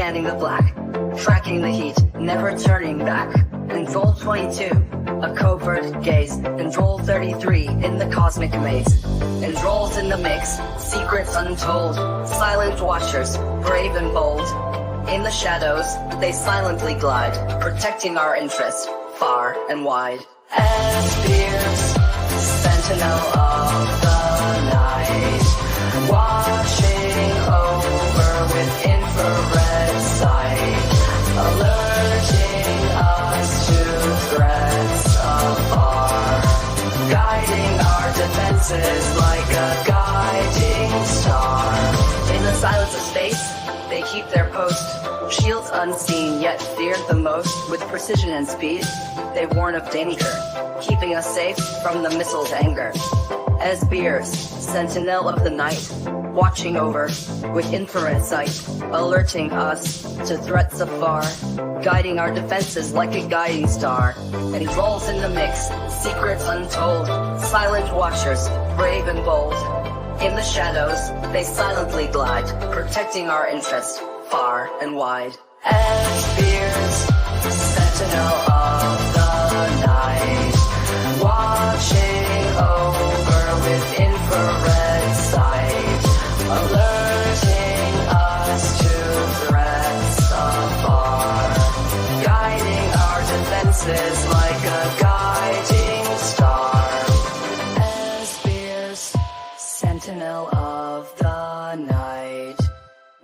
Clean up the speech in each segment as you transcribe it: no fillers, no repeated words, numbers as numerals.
scanning the black, tracking the heat, never turning back. Control 22, a covert gaze. Control 33, in the cosmic maze. Controls in the mix, secrets untold. Silent watchers, brave and bold. In the shadows, they silently glide, protecting our interest, far and wide. As fears, sentinel of the night, watching over with infrared sight, alerting us to threats afar, guiding our defenses like a guiding star. In the silence of space, they keep their post, shields unseen yet feared the most. With precision and speed, they warn of danger, keeping us safe from the missile's anger. As beers, sentinel of the night, watching over with infrared sight, alerting us to threats afar, guiding our defenses like a guiding star. And roles in the mix, secrets untold, silent watchers, brave and bold. In the shadows, they silently glide, protecting our interest, far and wide. As fears, sentinel of the night, watching over with infrared sight, alerting us to threats afar, guiding our defenses like a guiding star. As fears, sentinel of the night,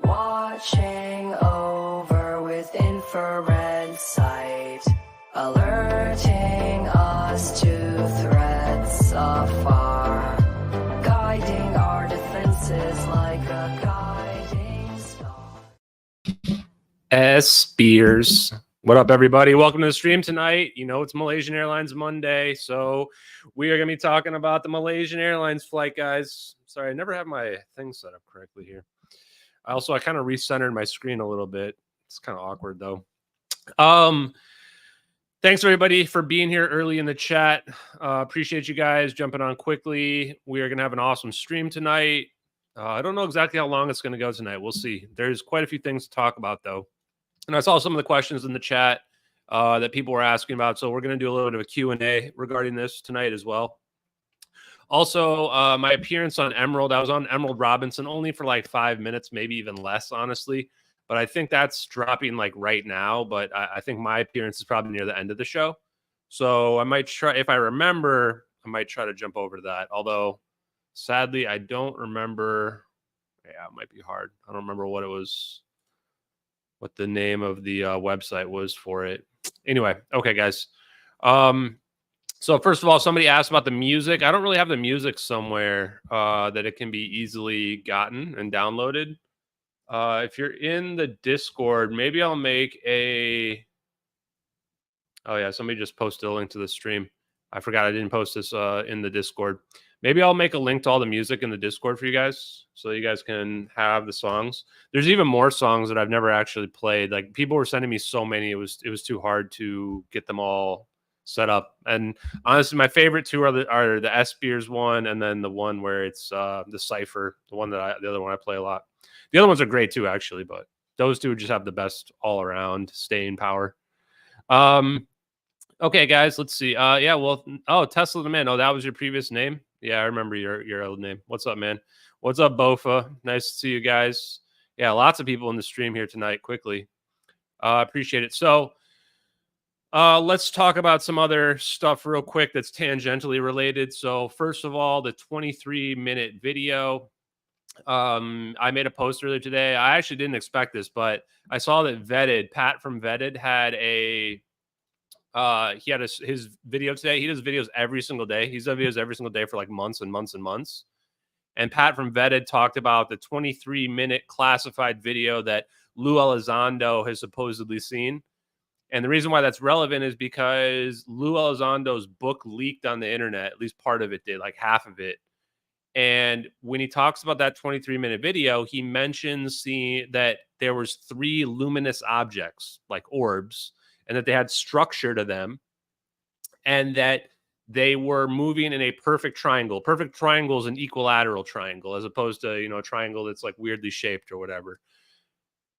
watching over with infrared sight, alerting us to threats afar, guiding our defenses like a guiding star. S. Spears. What up, everybody? Welcome to the stream tonight. You know, it's Malaysian Airlines Monday, so we are going to be talking about the Malaysian Airlines flight, guys. Sorry, I never have my thing set up correctly here. I kind of recentered my screen a little bit. It's kind of awkward, though. Thanks, everybody, for being here early in the chat. Appreciate you guys jumping on quickly. We are going to have an awesome stream tonight. I don't know exactly how long it's going to go tonight. We'll see. There's quite a few things to talk about, though. And I saw some of the questions in the chat that people were asking about. So we're going to do a little bit of a Q&A regarding this tonight as well. Also, my appearance on Emerald, I was on Emerald Robinson only for like 5 minutes, maybe even less, honestly. But I think that's dropping like right now. But I think my appearance is probably near the end of the show. So I might try, if I remember, I might try to jump over to that. Although, sadly, I don't remember. Yeah, it might be hard. I don't remember what it was, what the name of the website was for it. Anyway, okay, guys. So first of all, somebody asked about the music. I don't really have the music somewhere that it can be easily gotten and downloaded. If you're in the Discord, maybe I'll make a... Oh, yeah, somebody just posted a link to the stream. I forgot I didn't post this in the Discord. Maybe I'll make a link to all the music in the Discord for you guys so you guys can have the songs. There's even more songs that I've never actually played. Like, people were sending me so many, it was too hard to get them all set up. And honestly, my favorite two are the S Beers one, and then the one where it's the Cypher, the other one I play a lot. The other ones are great too, actually, but those two just have the best all around staying power. Okay, guys, let's see. Yeah, well, oh, Tesla the Man. Oh, that was your previous name. Yeah, I remember your old name. What's up, man? What's up, Bofa? Nice to see you guys. Yeah, lots of people in the stream here tonight. Quickly, appreciate it. So, let's talk about some other stuff real quick that's tangentially related. So, first of all, the 23-minute video. I made a post earlier today. I actually didn't expect this, but I saw that Pat from Vetted had a he had his video today. He does videos every single day. He's done videos every single day for like months and months and months. And Pat from Vetted talked about the 23-minute classified video that Lou Elizondo has supposedly seen. And the reason why that's relevant is because Lou Elizondo's book leaked on the internet. At least part of it did, like half of it. And when he talks about that 23-minute video, he mentions that there was 3 luminous objects, like orbs, and that they had structure to them, and that they were moving in a perfect triangle. Perfect triangle is an equilateral triangle, as opposed to, a triangle that's like weirdly shaped or whatever.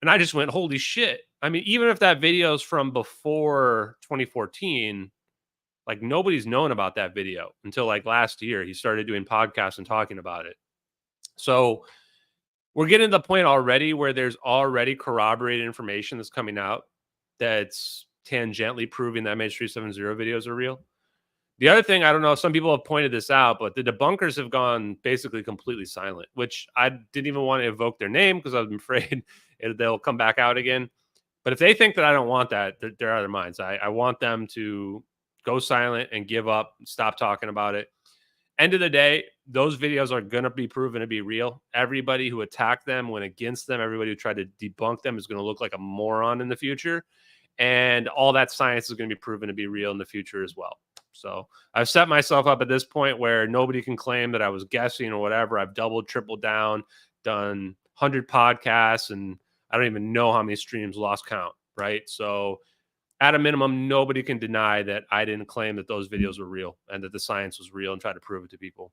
And I just went, holy shit. I mean, even if that video is from before 2014, like nobody's known about that video until like last year. He started doing podcasts and talking about it. So we're getting to the point already where there's already corroborated information that's coming out that's tangentially proving that MH370 videos are real. The other thing, I don't know if some people have pointed this out, but the debunkers have gone basically completely silent, which I didn't even want to evoke their name because I'm afraid they'll come back out again. But if they think that I don't want that, they're out of their minds. I want them to go silent and give up, stop talking about it. End of the day, those videos are going to be proven to be real. Everybody who attacked them, went against them, everybody who tried to debunk them is going to look like a moron in the future. And all that science is going to be proven to be real in the future as well. So I've set myself up at this point where nobody can claim that I was guessing or whatever. I've doubled, tripled down, done 100 podcasts, and I don't even know how many streams, lost count, right? So at a minimum, nobody can deny that I didn't claim that those videos were real and that the science was real and try to prove it to people.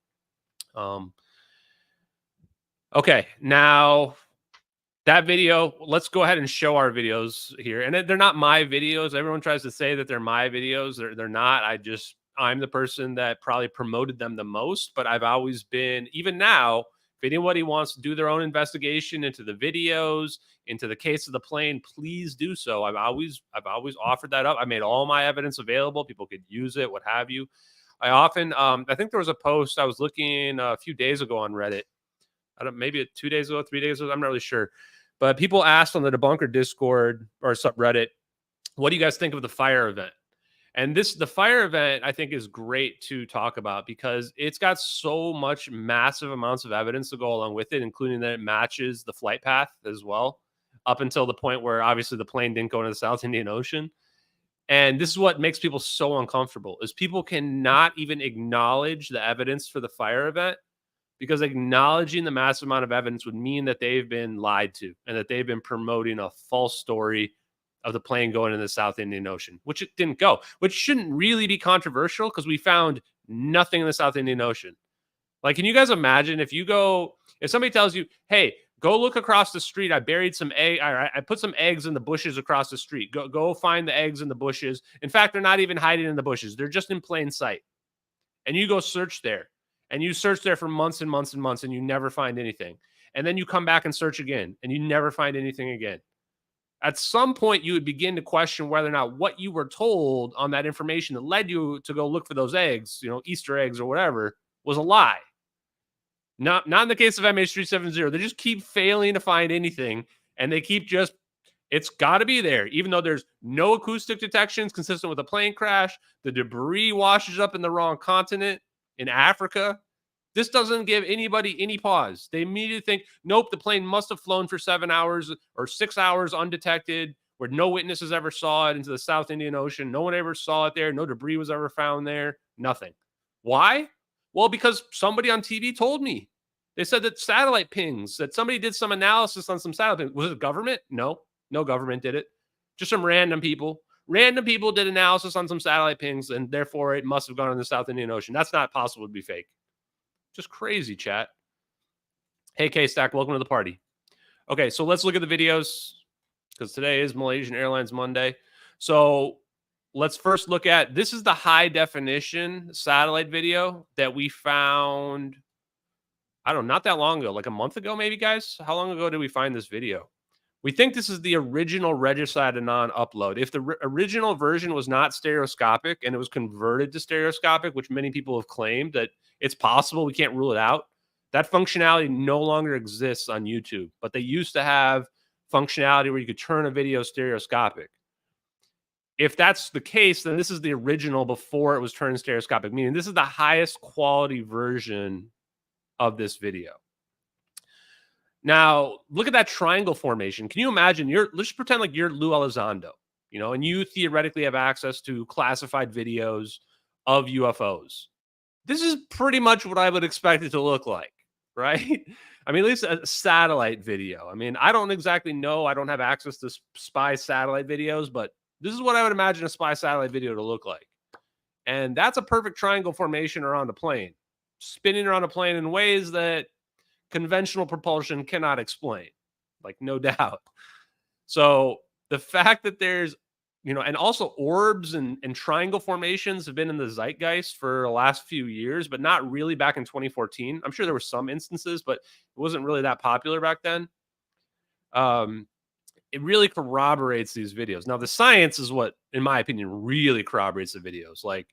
Okay, now that video, let's go ahead and show our videos here. And they're not my videos. Everyone tries to say that they're my videos. They're not. I'm the person that probably promoted them the most, but I've always been, even now, if anybody wants to do their own investigation into the videos, into the case of the plane, please do so. I've always offered that up. I made all my evidence available. People could use it, what have you. I often, I think there was a post I was looking a few days ago on Reddit. Maybe 2 days ago, 3 days ago. I'm not really sure. But people asked on the Debunker Discord or subreddit, what do you guys think of the fire event? And the fire event, I think, is great to talk about because it's got so much massive amounts of evidence to go along with it, including that it matches the flight path as well, up until the point where obviously the plane didn't go into the South Indian Ocean. And this is what makes people so uncomfortable, is people cannot even acknowledge the evidence for the fire event, because acknowledging the massive amount of evidence would mean that they've been lied to and that they've been promoting a false story of the plane going in the South Indian Ocean, which it didn't go, which shouldn't really be controversial because we found nothing in the South Indian Ocean. Like, can you guys imagine if somebody tells you, hey, go look across the street. I buried some egg. I put some eggs in the bushes across the street. Go find the eggs in the bushes. In fact, they're not even hiding in the bushes. They're just in plain sight. And you go search there. And you search there for months and months and months, and you never find anything. And then you come back and search again, and you never find anything again. At some point, you would begin to question whether or not what you were told on that information that led you to go look for those eggs, Easter eggs or whatever, was a lie. Not in the case of MH370. They just keep failing to find anything, and they keep it's got to be there, even though there's no acoustic detections consistent with a plane crash. The debris washes up in the wrong continent in Africa. This doesn't give anybody any pause. They immediately think, nope, the plane must have flown for 7 hours or 6 hours undetected, where no witnesses ever saw it, into the South Indian Ocean. No one ever saw it there. No debris was ever found there. Nothing. Why? Well, because somebody on TV told me. They said that satellite pings, that somebody did some analysis on some satellite pings. Was it government? No government did it. Just some random people. Random people did analysis on some satellite pings, and therefore it must have gone in the South Indian Ocean. That's not possible to be fake. Just crazy, chat. Hey, K-Stack, welcome to the party. Okay, so let's look at the videos, because today is Malaysian Airlines Monday. So let's first look at, this is the high definition satellite video that we found, I don't know, not that long ago, like a month ago maybe, guys. How long ago did we find this video? We think this is the original Regicide Anon upload. If the original version was not stereoscopic and it was converted to stereoscopic, which many people have claimed that it's possible, we can't rule it out, that functionality no longer exists on YouTube. But they used to have functionality where you could turn a video stereoscopic. If that's the case, then this is the original before it was turned stereoscopic, meaning this is the highest quality version of this video. Now, look at that triangle formation. Can you imagine, let's pretend like you're Lou Elizondo, and you theoretically have access to classified videos of UFOs. This is pretty much what I would expect it to look like, right? I mean, at least a satellite video. I mean, I don't exactly know. I don't have access to spy satellite videos, but this is what I would imagine a spy satellite video to look like. And that's a perfect triangle formation around a plane, spinning around a plane in ways that conventional propulsion cannot explain, like, no doubt. So the fact that there's, and also orbs and triangle formations have been in the zeitgeist for the last few years, but not really back in 2014. I'm sure there were some instances, but it wasn't really that popular back then. It really corroborates these videos. Now, the science is what, in my opinion, really corroborates the videos. Like,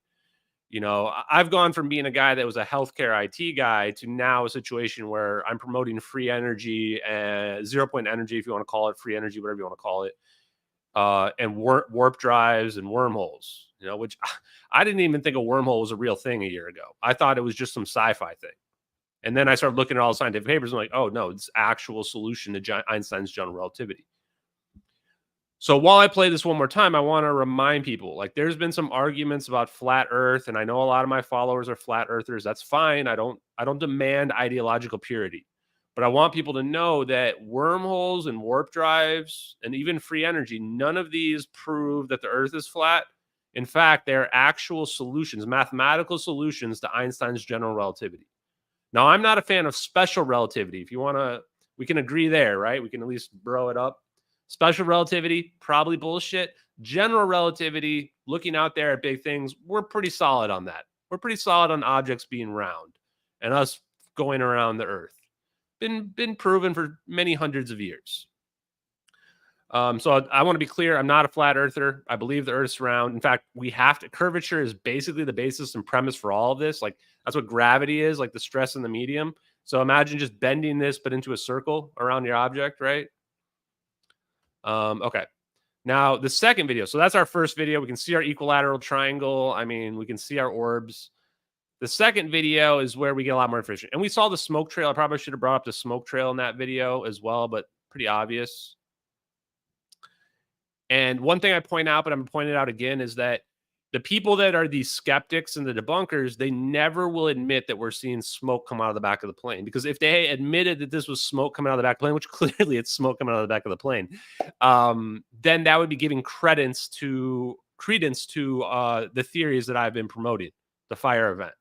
I've gone from being a guy that was a healthcare IT guy to now a situation where I'm promoting free energy and 0 point energy, if you want to call it free energy, whatever you want to call it, and warp drives and wormholes, which I didn't even think a wormhole was a real thing a year ago. I thought it was just some sci-fi thing. And then I started looking at all the scientific papers and I'm like, oh no, it's actual solution to Einstein's general relativity. So while I play this one more time, I want to remind people, like, there's been some arguments about flat Earth, and I know a lot of my followers are flat earthers. That's fine. I don't demand ideological purity, but I want people to know that wormholes and warp drives and even free energy, none of these prove that the Earth is flat. In fact, they're actual solutions, mathematical solutions to Einstein's general relativity. Now, I'm not a fan of special relativity. If you want to, we can agree there, right? We can at least bro it up. Special relativity, probably bullshit. General relativity, looking out there at big things, we're pretty solid on that. We're pretty solid on objects being round and us going around the Earth. Been proven for many hundreds of years. So I want to be clear. I'm not a flat earther. I believe the Earth's round. In fact, curvature is basically the basis and premise for all of this. Like, that's what gravity is, like the stress in the medium. So imagine just bending this, but into a circle around your object, right? Okay. Now the second video. So that's our first video. We can see our equilateral triangle. I mean, we can see our orbs. The second video is where we get a lot more information. And we saw the smoke trail. I probably should have brought up the smoke trail in that video as well, but pretty obvious. And one thing I point out, but I'm pointing it out again, is that the people that are the skeptics and the debunkers, they never will admit that we're seeing smoke come out of the back of the plane. Because if they admitted that this was smoke coming out of the back of the plane, which clearly it's smoke coming out of the back of the plane, then that would be giving credence to the theories that I've been promoting, the fire event.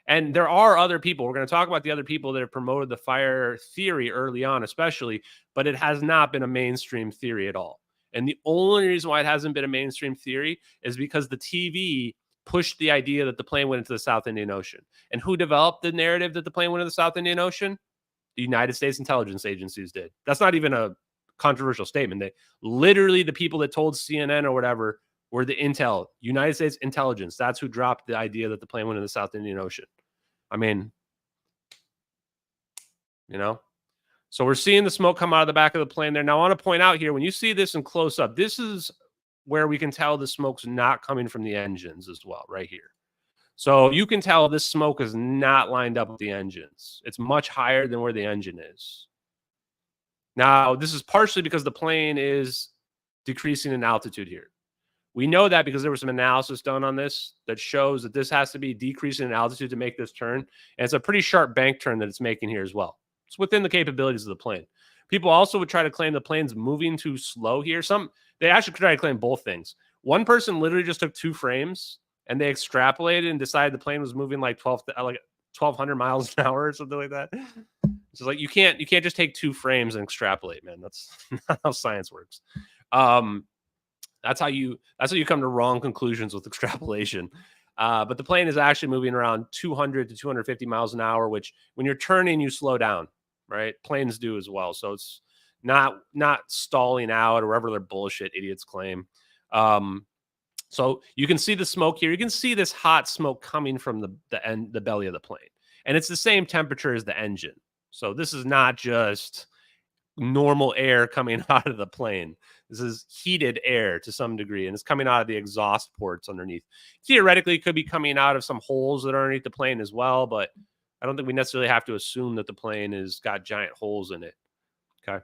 And there are other people. We're going to talk about the other people that have promoted the fire theory early on, especially, but it has not been a mainstream theory at all. And the only reason why it hasn't been a mainstream theory is because the TV pushed the idea that the plane went into the South Indian Ocean. And who developed the narrative that the plane went into the South Indian Ocean? The United States intelligence agencies did. That's not even a controversial statement. The people that told CNN or whatever were the intel, United States intelligence. That's who dropped the idea that the plane went into the South Indian Ocean. I mean, so we're seeing the smoke come out of the back of the plane there. Now, I want to point out here, when you see this in close up, this is where we can tell the smoke's not coming from the engines as well, right here. So you can tell this smoke is not lined up with the engines. It's much higher than where the engine is. Now, this is partially because the plane is decreasing in altitude here. We know that because there was some analysis done on this that shows that this has to be decreasing in altitude to make this turn. And it's a pretty sharp bank turn that it's making here as well. It's within the capabilities of the plane. People also would try to claim the plane's moving too slow here. They actually try to claim both things. One person literally just took 2 frames and they extrapolated and decided the plane was moving like 1,200 miles an hour or something like that. It's like you can't just take 2 frames and extrapolate, man. That's not how science works. That's how you come to wrong conclusions with extrapolation. But the plane is actually moving around 200 to 250 miles an hour, which when you're turning, you slow down, right? Planes do as well. So it's not stalling out or whatever their bullshit idiots claim. So you can see the smoke here. You can see this hot smoke coming from the belly of the plane. And it's the same temperature as the engine. So this is not just normal air coming out of the plane. This is heated air to some degree, and it's coming out of the exhaust ports underneath. Theoretically, it could be coming out of some holes that are underneath the plane as well, but I don't think we necessarily have to assume that the plane has got giant holes in it. Okay.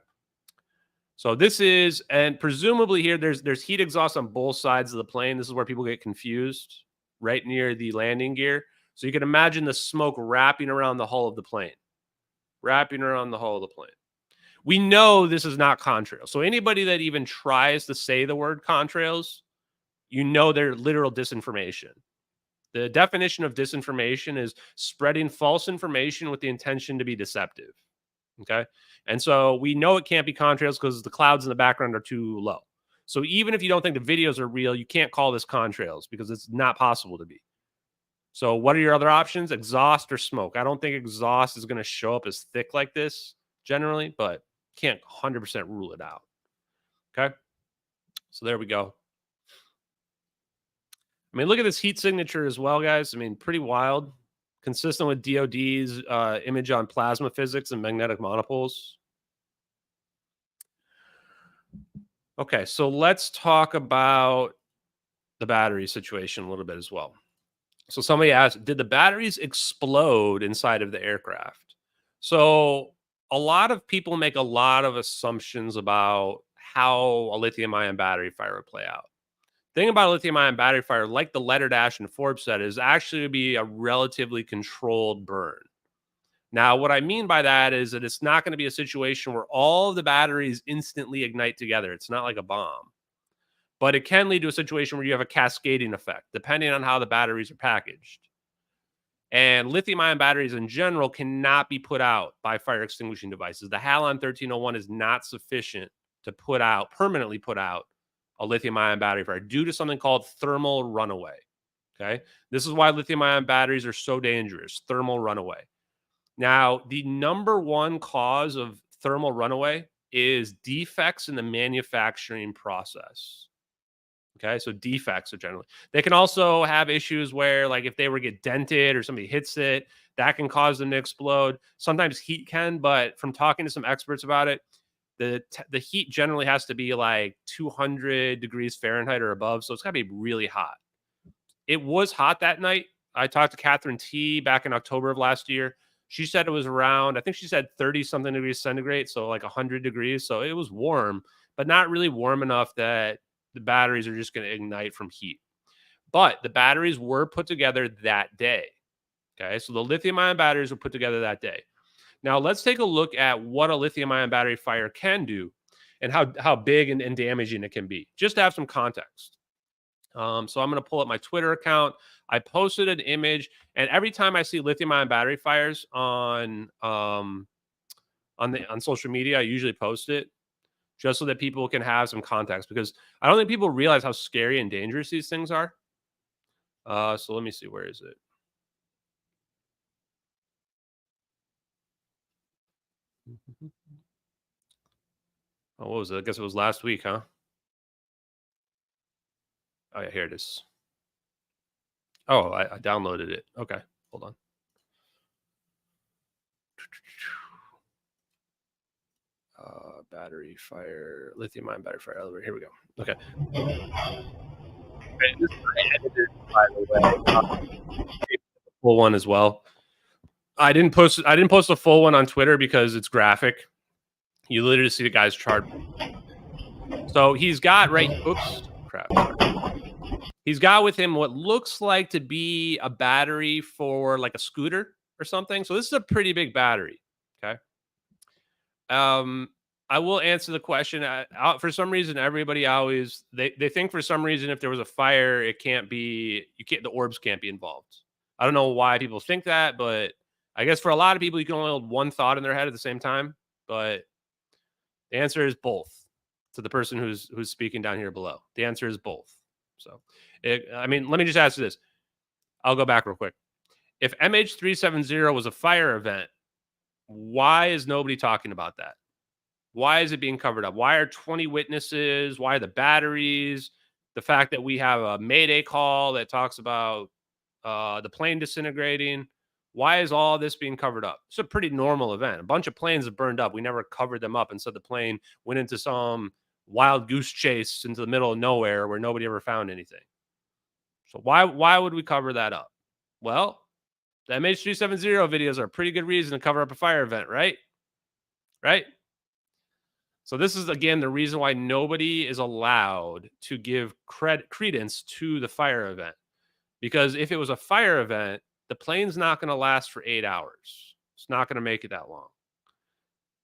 So this is, and presumably here, there's heat exhaust on both sides of the plane. This is where people get confused, right near the landing gear. So you can imagine the smoke wrapping around the hull of the plane. Wrapping around the hull of the plane. We know this is not contrails. So anybody that even tries to say the word contrails, they're literal disinformation. The definition of disinformation is spreading false information with the intention to be deceptive. Okay. And so we know it can't be contrails because the clouds in the background are too low. So even if you don't think the videos are real, you can't call this contrails because it's not possible to be. So what are your other options? Exhaust or smoke? I don't think exhaust is going to show up as thick like this generally, but can't 100% rule it out. Okay. So there we go. I mean, look at this heat signature as well, guys. I mean, pretty wild. Consistent with DoD's image on plasma physics and magnetic monopoles. Okay, so let's talk about the battery situation a little bit as well. So somebody asked, did the batteries explode inside of the aircraft? So a lot of people make a lot of assumptions about how a lithium ion battery fire would play out. Thing about a lithium ion battery fire, like the letter dash and Forbes said, is actually to be a relatively controlled burn. Now, what I mean by that is that it's not going to be a situation where all of the batteries instantly ignite together. It's not like a bomb, but it can lead to a situation where you have a cascading effect, depending on how the batteries are packaged. And lithium ion batteries in general cannot be put out by fire extinguishing devices. The Halon 1301 is not sufficient to permanently put out a lithium ion battery fire due to something called thermal runaway. Okay. This is why lithium ion batteries are so dangerous, thermal runaway. Now, the number one cause of thermal runaway is defects in the manufacturing process. Okay, so defects are generally. They can also have issues where, like, if they were get dented or somebody hits it, that can cause them to explode. Sometimes heat can, but from talking to some experts about it, the heat generally has to be like 200 degrees Fahrenheit or above, so it's got to be really hot. It was hot that night. I talked to Catherine T back in October of last year. She said it was around, I think she said 30 something degrees centigrade, so like 100 degrees. So it was warm, but not really warm enough that the batteries are just going to ignite from heat. But the batteries were put together that day. Okay, so the lithium ion batteries were put together that day. Now let's take a look at what a lithium ion battery fire can do and how big and damaging it can be, just to have some context. So I'm going to pull up my Twitter account. I posted an image, and every time I see lithium-ion battery fires on social media, I usually post it just so that people can have some context, because I don't think people realize how scary and dangerous these things are. So let me see, where is it? Oh, what was it? I guess it was last week, huh? Oh yeah, here it is. Oh, I downloaded it. Okay, hold on. Battery fire, lithium ion battery fire elevator. Here we go. Okay. This is I edited, by the way. Full one as well. I didn't post a full one on Twitter because it's graphic. You literally see the guy's chart. So he's got oops, crap. Sorry. He's got with him what looks like to be a battery for like a scooter or something. So this is a pretty big battery. Okay. I will answer the question. For some reason, everybody always they think for some reason if there was a fire, the orbs can't be involved. I don't know why people think that, but I guess for a lot of people, you can only hold one thought in their head at the same time. But the answer is both. To the person who's speaking down here below, the answer is both. So, let me just ask you this. I'll go back real quick. If MH370 was a fire event, why is nobody talking about that? Why is it being covered up? Why are 20 witnesses? Why are the batteries? The fact that we have a Mayday call that talks about the plane disintegrating. Why is all this being covered up? It's a pretty normal event. A bunch of planes have burned up. We never covered them up and said the plane went into some wild goose chase into the middle of nowhere where nobody ever found anything. So why would we cover that up? Well, the MH370 videos are a pretty good reason to cover up a fire event, right? Right? So this is, again, the reason why nobody is allowed to give credence to the fire event. Because if it was a fire event, the plane's not going to last for 8 hours. It's not going to make it that long.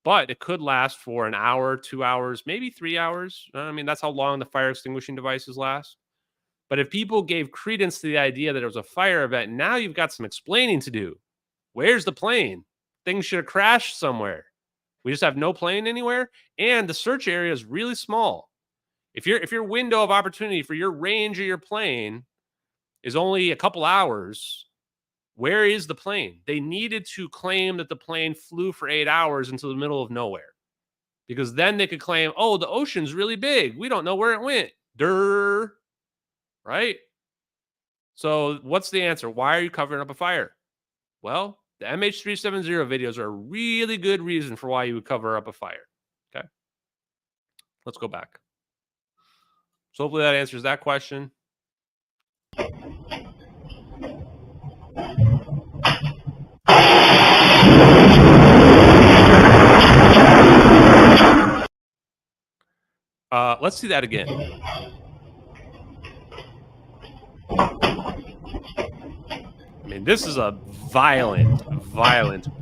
But it could last for an hour, 2 hours, maybe 3 hours. I mean, that's how long the fire extinguishing devices last. But if people gave credence to the idea that it was a fire event, now you've got some explaining to do. Where's the plane? Things should have crashed somewhere. We just have no plane anywhere, and the search area is really small. If your window of opportunity for your range of your plane is only a couple hours, where is the plane? They needed to claim that the plane flew for 8 hours into the middle of nowhere, because then they could claim, oh, the ocean's really big. We don't know where it went. Durr. Right? So what's the answer? Why are you covering up a fire? Well, the MH370 videos are a really good reason for why you would cover up a fire. Okay. Let's go back. So hopefully that answers that question. Let's see that again. I mean, this is a violent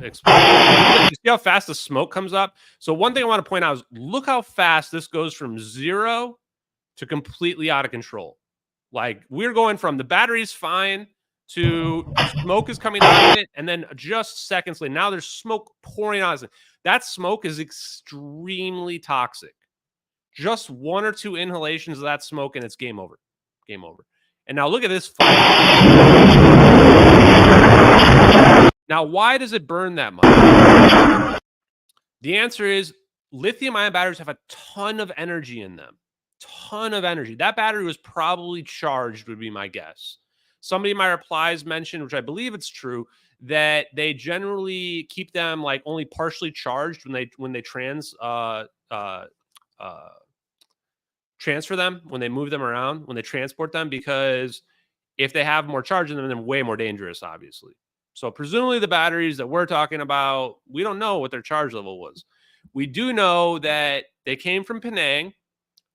explosion. You see how fast the smoke comes up? So one thing I want to point out is look how fast this goes from 0 to completely out of control. Like, we're going from the battery's fine to smoke is coming out of it, and then just seconds later, now there's smoke pouring out of it. That smoke is extremely toxic. Just 1 or 2 inhalations of that smoke, and it's game over. Game over. And now look at this fire. Now, why does it burn that much? The answer is lithium-ion batteries have a ton of energy in them. Ton of energy. That battery was probably charged, would be my guess. Somebody in my replies mentioned, which I believe it's true, that they generally keep them like only partially charged when they transfer them, when they move them around, when they transport them, because if they have more charge in them, they're way more dangerous, obviously. So presumably the batteries that we're talking about, we don't know what their charge level was. We do know that they came from Penang.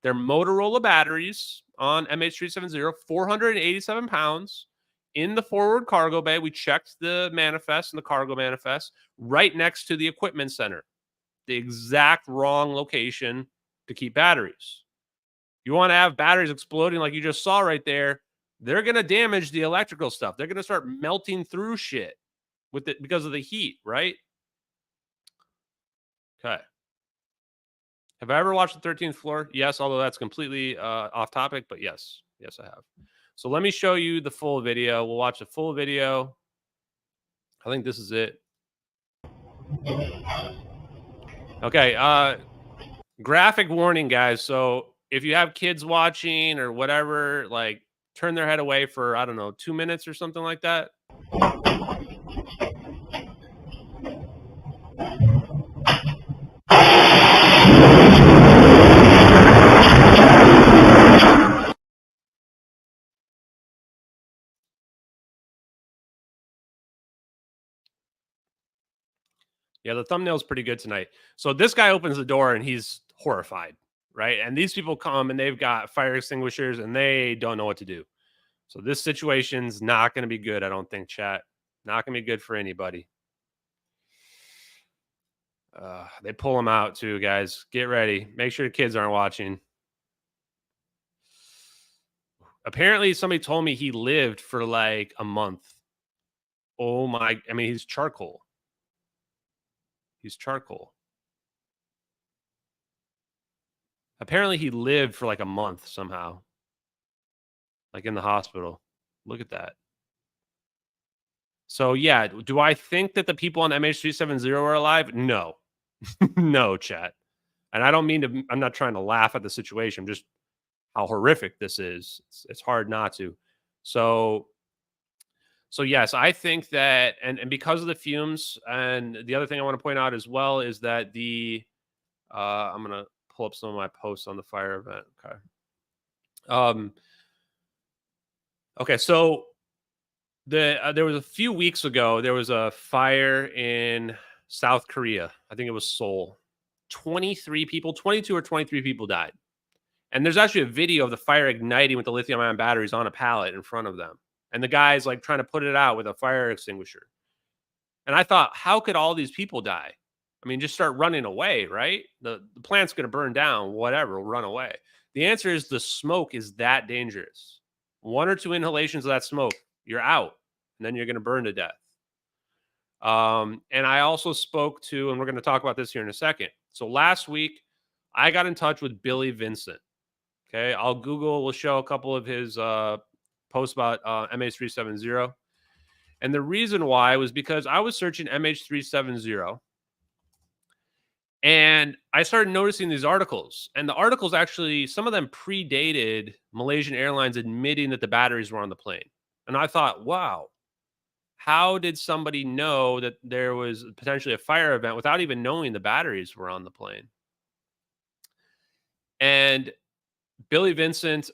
They're Motorola batteries on MH370, 487 pounds in the forward cargo bay. We checked the manifest and the cargo manifest right next to the equipment center, the exact wrong location to keep batteries. You want to have batteries exploding like you just saw right there, they're going to damage the electrical stuff. They're going to start melting through shit with it because of the heat, right? Okay. Have I ever watched the 13th floor? Yes, although that's completely off topic, but yes. Yes, I have. So let me show you the full video. We'll watch the full video. I think this is it. Okay. Graphic warning, guys. So if you have kids watching or whatever, like turn their head away for, I don't know, 2 minutes or something like that. Yeah, the thumbnail's pretty good tonight. So this guy opens the door and he's horrified, right? And these people come and they've got fire extinguishers and they don't know what to do. So this situation's not going to be good, I don't think, chat. Not going to be good for anybody. They pull them out too, guys. Get ready. Make sure the kids aren't watching. Apparently, somebody told me he lived for like a month. Oh my, I mean, he's charcoal. He's charcoal. Apparently, he lived for like a month somehow. Like in the hospital. Look at that. So, yeah, do I think that the people on MH370 are alive? No. No, chat. And I don't mean to, I'm not trying to laugh at the situation, just how horrific this is. It's hard not to. So yes, I think that, and because of the fumes, and the other thing I want to point out as well is that I'm going to pull up some of my posts on the fire event. Okay. Okay. So there was a few weeks ago, there was a fire in South Korea. I think it was Seoul. 23 people, 22 or 23 people died. And there's actually a video of the fire igniting with the lithium-ion batteries on a pallet in front of them. And the guy's like trying to put it out with a fire extinguisher. And I thought, how could all these people die? I mean, just start running away, right? The plant's going to burn down, whatever, will run away. The answer is the smoke is that dangerous. 1 or 2 inhalations of that smoke, you're out. And then you're going to burn to death. And I also spoke to, and we're going to talk about this here in a second. So last week, I got in touch with Billie Vincent. Okay. We'll show a couple of his posts about MH370. And the reason why was because I was searching MH370 and I started noticing these articles. And the articles actually, some of them predated Malaysian Airlines admitting that the batteries were on the plane. And I thought, wow, how did somebody know that there was potentially a fire event without even knowing the batteries were on the plane? And Billie Vincent,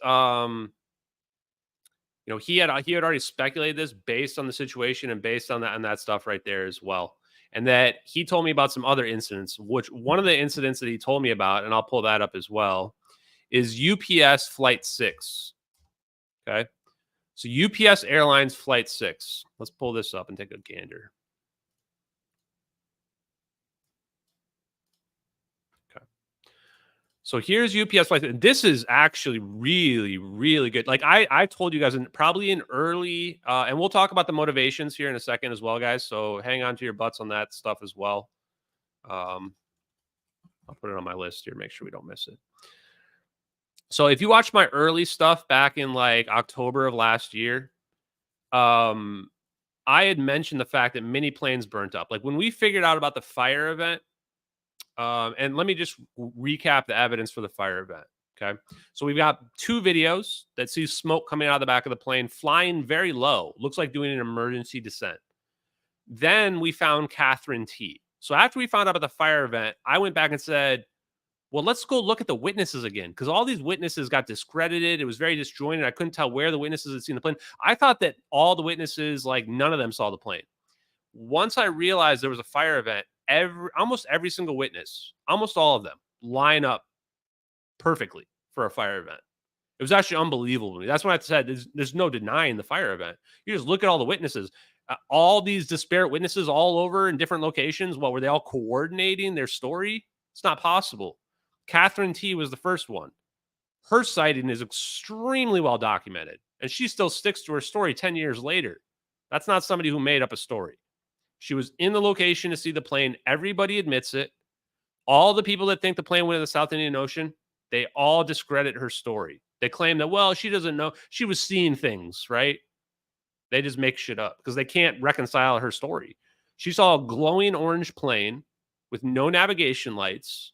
he had already speculated this based on the situation and based on that stuff right there as well. And that he told me about some other incidents, which one of the incidents that he told me about, and I'll pull that up as well, is UPS Flight 6. Okay. So UPS Airlines Flight 6. Let's pull this up and take a gander. Okay. So here's UPS Flight 6. This is actually really, really good. Like I told you guys, probably in early, and we'll talk about the motivations here in a second as well, guys. So hang on to your butts on that stuff as well. I'll put it on my list here, make sure we don't miss it. So if you watch my early stuff back in like October of last year, I had mentioned the fact that many planes burnt up. Like when we figured out about the fire event, and let me just recap the evidence for the fire event. Okay. So we've got 2 videos that see smoke coming out of the back of the plane, flying very low. Looks like doing an emergency descent. Then we found Catherine T. So after we found out about the fire event, I went back and said, well, let's go look at the witnesses again, because all these witnesses got discredited. It was very disjointed. I couldn't tell where the witnesses had seen the plane. I thought that all the witnesses, like none of them saw the plane. Once I realized there was a fire event, almost every single witness, almost all of them, line up perfectly for a fire event. It was actually unbelievable to me. That's when I said there's no denying the fire event. You just look at all the witnesses, all these disparate witnesses all over in different locations. What were they all coordinating their story? It's not possible. Catherine T was the first one. Her sighting is extremely well documented, and she still sticks to her story 10 years later. That's not somebody who made up a story. She was in the location to see the plane. Everybody admits it. All the people that think the plane went in the South Indian Ocean, they all discredit her story. They claim that, well, she doesn't know. She was seeing things, right? They just make shit up because they can't reconcile her story. She saw a glowing orange plane with no navigation lights,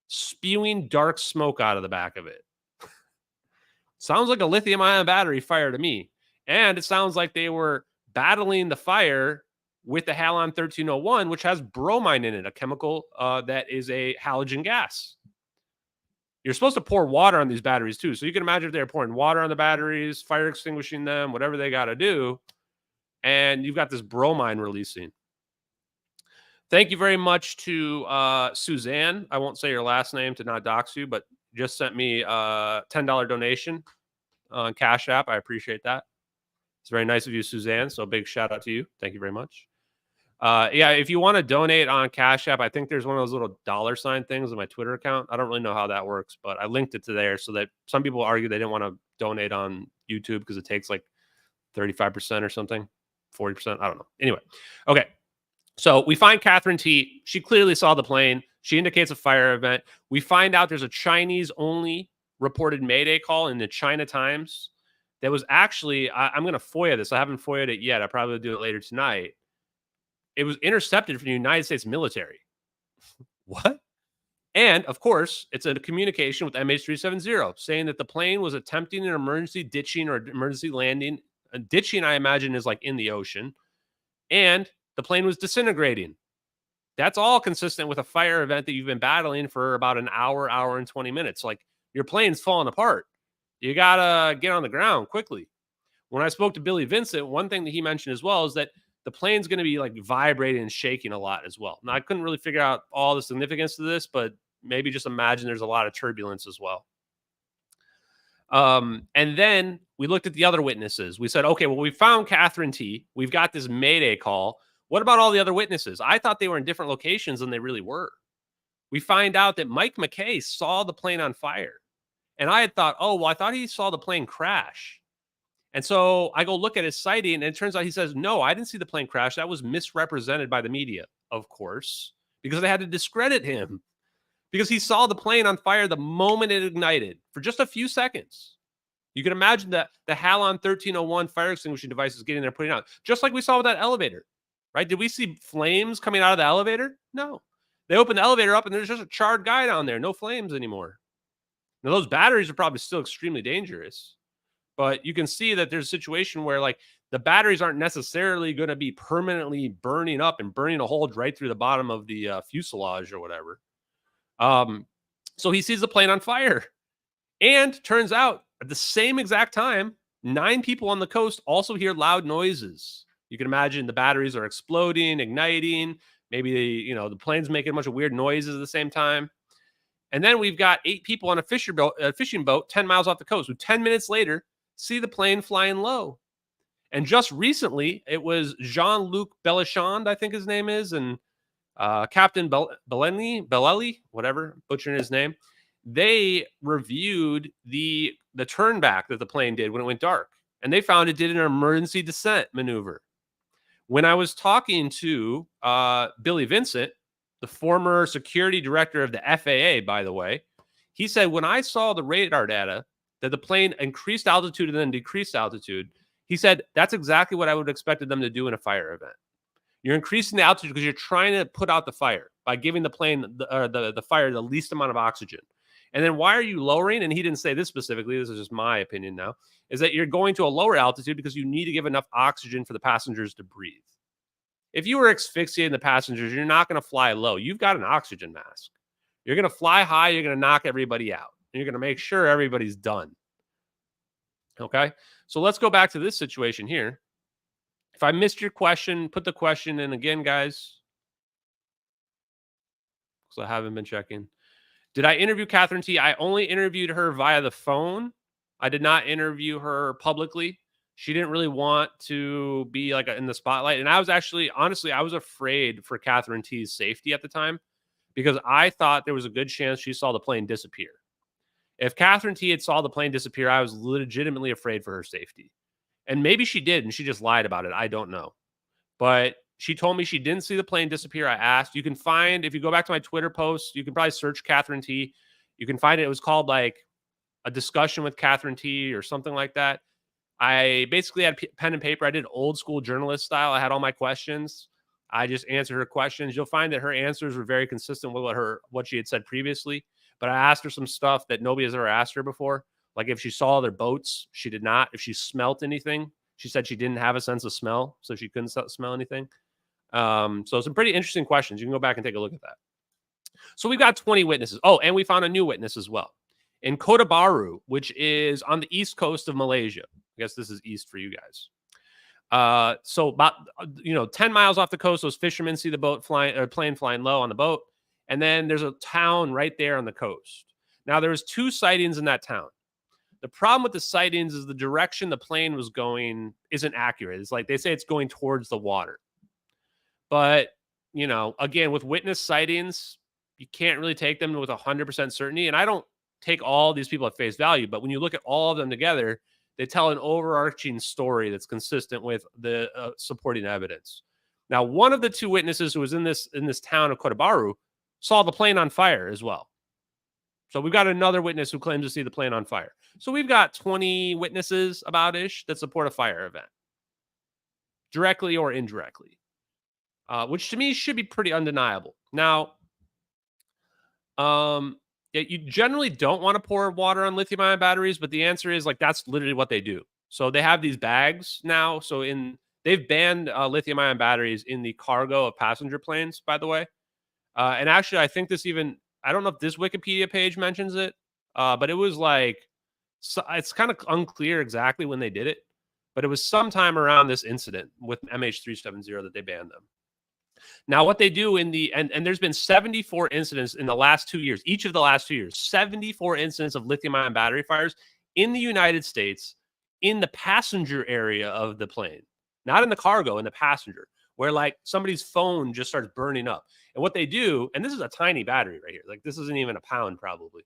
spewing dark smoke out of the back of it. Sounds like a lithium-ion battery fire to me. And it sounds like they were battling the fire with the Halon 1301, which has bromine in it, a chemical that is a halogen gas. You're supposed to pour water on these batteries too. So you can imagine if they're pouring water on the batteries, fire extinguishing them, whatever they got to do. And you've got this bromine releasing. Thank you very much to Suzanne. I won't say your last name to not dox you, but just sent me a $10 donation on Cash App. I appreciate that. It's very nice of you, Suzanne. So big shout out to you. Thank you very much. Yeah, if you want to donate on Cash App, I think there's one of those little $ things on my Twitter account. I don't really know how that works, but I linked it to there so that some people argue they didn't want to donate on YouTube because it takes like 35% or something, 40%. I don't know. Anyway, okay. So we find Catherine T. She clearly saw the plane. She indicates a fire event. We find out there's a Chinese-only reported Mayday call in the China Times that was actually, I'm going to FOIA this. I haven't FOIA'd it yet. I probably will do it later tonight. It was intercepted from the United States military. What? And, of course, it's a communication with MH370 saying that the plane was attempting an emergency ditching or emergency landing. Ditching, I imagine, is like in the ocean. And the plane was disintegrating. That's all consistent with a fire event that you've been battling for about an hour and 20 minutes. Like, your plane's falling apart. You got to get on the ground quickly. When I spoke to Billie Vincent, one thing that he mentioned as well is that the plane's going to be like vibrating and shaking a lot as well. Now, I couldn't really figure out all the significance to this, but maybe just imagine there's a lot of turbulence as well. And then we looked at the other witnesses. We said, okay, well, we found Catherine T. We've got this Mayday call. What about all the other witnesses? I thought they were in different locations than they really were. We find out that Mike McKay saw the plane on fire. And I had thought, oh, well, I thought he saw the plane crash. And so I go look at his sighting, and it turns out he says, no, I didn't see the plane crash. That was misrepresented by the media, of course, because they had to discredit him because he saw the plane on fire the moment it ignited for just a few seconds. You can imagine that the Halon 1301 fire extinguishing device is getting there, putting out, just like we saw with that elevator, right? Did we see flames coming out of the elevator? No. They opened the elevator up, and there's just a charred guy down there. No flames anymore. Now, those batteries are probably still extremely dangerous, but you can see that there's a situation where, like, the batteries aren't necessarily going to be permanently burning up and burning a hole right through the bottom of the fuselage or whatever. So he sees the plane on fire. And turns out at the same exact time, 9 people on the coast also hear loud noises. You can imagine the batteries are exploding, igniting. Maybe the plane's making a bunch of weird noises at the same time. And then we've got 8 people on a fishing boat 10 miles off the coast who 10 minutes later see the plane flying low. And just recently, it was Jean-Luc Bellichand, I think his name is, and Captain Billie, whatever, butchering his name. They reviewed the turn back that the plane did when it went dark, and they found it did an emergency descent maneuver. When I was talking to Billie Vincent, the former security director of the FAA, by the way, he said, when I saw the radar data that the plane increased altitude and then decreased altitude, he said, that's exactly what I would have expected them to do in a fire event. You're increasing the altitude because you're trying to put out the fire by giving the plane, the fire, the least amount of oxygen. And then why are you lowering? And he didn't say this specifically. This is just my opinion now, is that you're going to a lower altitude because you need to give enough oxygen for the passengers to breathe. If you were asphyxiating the passengers, you're not going to fly low. You've got an oxygen mask. You're going to fly high. You're going to knock everybody out. And you're going to make sure everybody's done. Okay. So let's go back to this situation here. If I missed your question, put the question in again, guys. Because I haven't been checking. Did I interview Catherine T? I only interviewed her via the phone. I did not interview her publicly. She didn't really want to be like in the spotlight. And I was actually, honestly, I was afraid for Catherine T's safety at the time because I thought there was a good chance she saw the plane disappear. If Catherine T had saw the plane disappear, I was legitimately afraid for her safety. And maybe she did, and she just lied about it. I don't know. But she told me she didn't see the plane disappear. I asked. You can find, if you go back to my Twitter post, you can probably search Catherine T. You can find it. It was called like a discussion with Catherine T or something like that. I basically had pen and paper. I did old school journalist style. I had all my questions. I just answered her questions. You'll find that her answers were very consistent with what she had said previously. But I asked her some stuff that nobody has ever asked her before. Like if she saw other boats, she did not. If she smelt anything, she said she didn't have a sense of smell, so she couldn't smell anything. So some pretty interesting questions. You can go back and take a look at that. So we've got 20 witnesses. Oh, and we found a new witness as well in Kota Baru, which is on the east coast of Malaysia. I guess this is east for you guys. So about 10 miles off the coast, those fishermen see the plane flying low on the boat, and then there's a town right there on the coast. Now there's 2 sightings in that town. The problem with the sightings is the direction the plane was going isn't accurate. It's like they say it's going towards the water. But, again, with witness sightings, you can't really take them with 100% certainty. And I don't take all these people at face value, but when you look at all of them together, they tell an overarching story that's consistent with the supporting evidence. Now, one of the 2 witnesses who was in this town of Kota Baru saw the plane on fire as well. So we've got another witness who claims to see the plane on fire. So we've got 20 witnesses about-ish that support a fire event, directly or indirectly, which to me should be pretty undeniable. Now, you generally don't want to pour water on lithium-ion batteries, but the answer is that's literally what they do. So they have these bags now. So they've banned lithium-ion batteries in the cargo of passenger planes, by the way. And actually, I think I don't know if this Wikipedia page mentions it, but it was it's kind of unclear exactly when they did it, but it was sometime around this incident with MH370 that they banned them. Now, what they do and there's been 74 incidents in the last 2 years, each of the last 2 years, 74 incidents of lithium-ion battery fires in the United States in the passenger area of the plane, not in the cargo, in the passenger, where somebody's phone just starts burning up. And what they do, and this is a tiny battery right here, this isn't even a pound probably.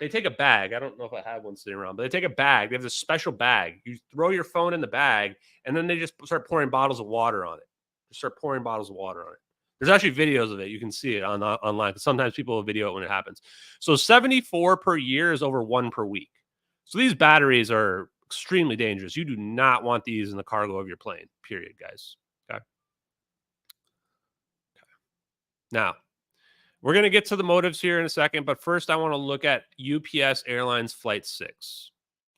They take a bag. I don't know if I have one sitting around, but they take a bag. They have this special bag. You throw your phone in the bag, and then they just start pouring bottles of water on it. Just start pouring bottles of water on it. There's actually videos of it. You can see it online. Sometimes people will video it when it happens. So 74 per year is over 1 per week. So these batteries are extremely dangerous. You do not want these in the cargo of your plane, period, guys. Okay. Now, we're going to get to the motives here in a second, but first I want to look at UPS Airlines Flight 6.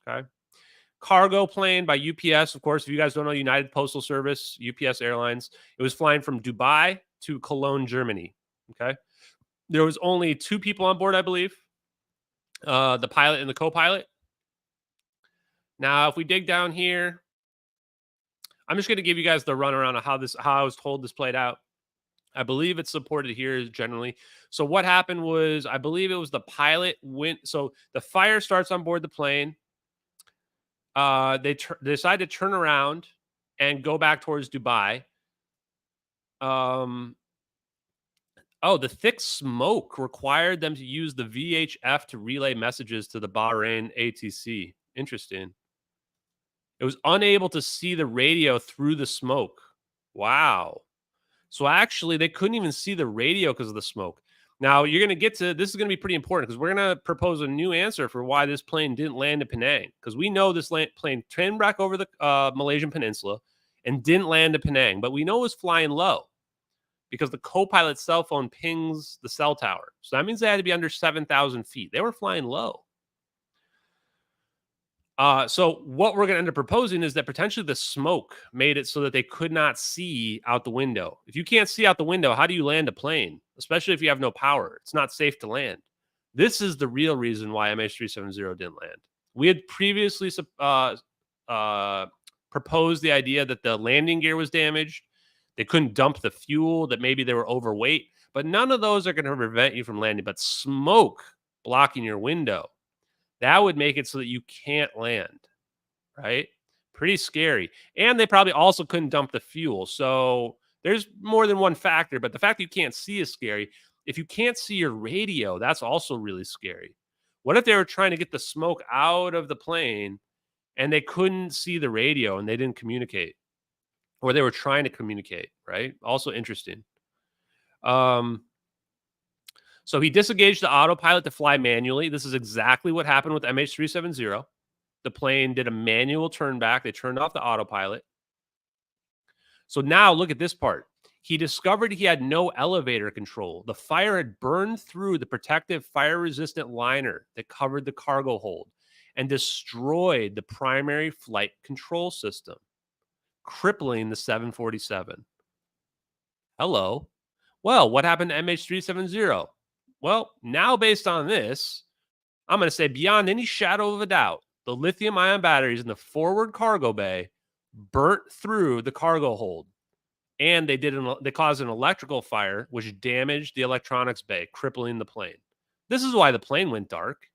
Okay. Cargo plane by UPS, of course, if you guys don't know, United Postal Service, UPS Airlines. It was flying from Dubai to Cologne, Germany. Okay. There was only 2 people on board, I believe, the pilot and the co-pilot. Now, if we dig down here, I'm just going to give you guys the runaround of how I was told this played out. I believe it's supported here generally. So what happened was, I believe it was the pilot went. So the fire starts on board the plane. They decide to turn around and go back towards Dubai. The thick smoke required them to use the VHF to relay messages to the Bahrain ATC. Interesting. It was unable to see the radio through the smoke. Wow. So actually, they couldn't even see the radio because of the smoke. Now, you're going to get to, this is going to be pretty important because we're going to propose a new answer for why this plane didn't land in Penang. Because we know this plane turned back over the Malaysian Peninsula and didn't land in Penang. But we know it was flying low because the co-pilot's cell phone pings the cell tower. So that means they had to be under 7,000 feet. They were flying low. So what we're going to end up proposing is that potentially the smoke made it so that they could not see out the window. If you can't see out the window, how do you land a plane? Especially if you have no power. It's not safe to land. This is the real reason why MH370 didn't land. We had previously proposed the idea that the landing gear was damaged. They couldn't dump the fuel, that maybe they were overweight. But none of those are going to prevent you from landing. But smoke blocking your window, that would make it so that you can't land, right? Pretty scary. And they probably also couldn't dump the fuel. So there's more than one factor, but the fact that you can't see is scary. If you can't see your radio, that's also really scary. What if they were trying to get the smoke out of the plane and they couldn't see the radio and they didn't communicate? Or they were trying to communicate, right? Also interesting. So he disengaged the autopilot to fly manually. This is exactly what happened with MH370. The plane did a manual turn back. They turned off the autopilot. So now look at this part. He discovered he had no elevator control. The fire had burned through the protective fire-resistant liner that covered the cargo hold and destroyed the primary flight control system, crippling the 747. Hello. Well, what happened to MH370? Well, now based on this, I'm going to say beyond any shadow of a doubt, the lithium-ion batteries in the forward cargo bay burnt through the cargo hold, and they caused an electrical fire which damaged the electronics bay, crippling the plane. This is why the plane went dark.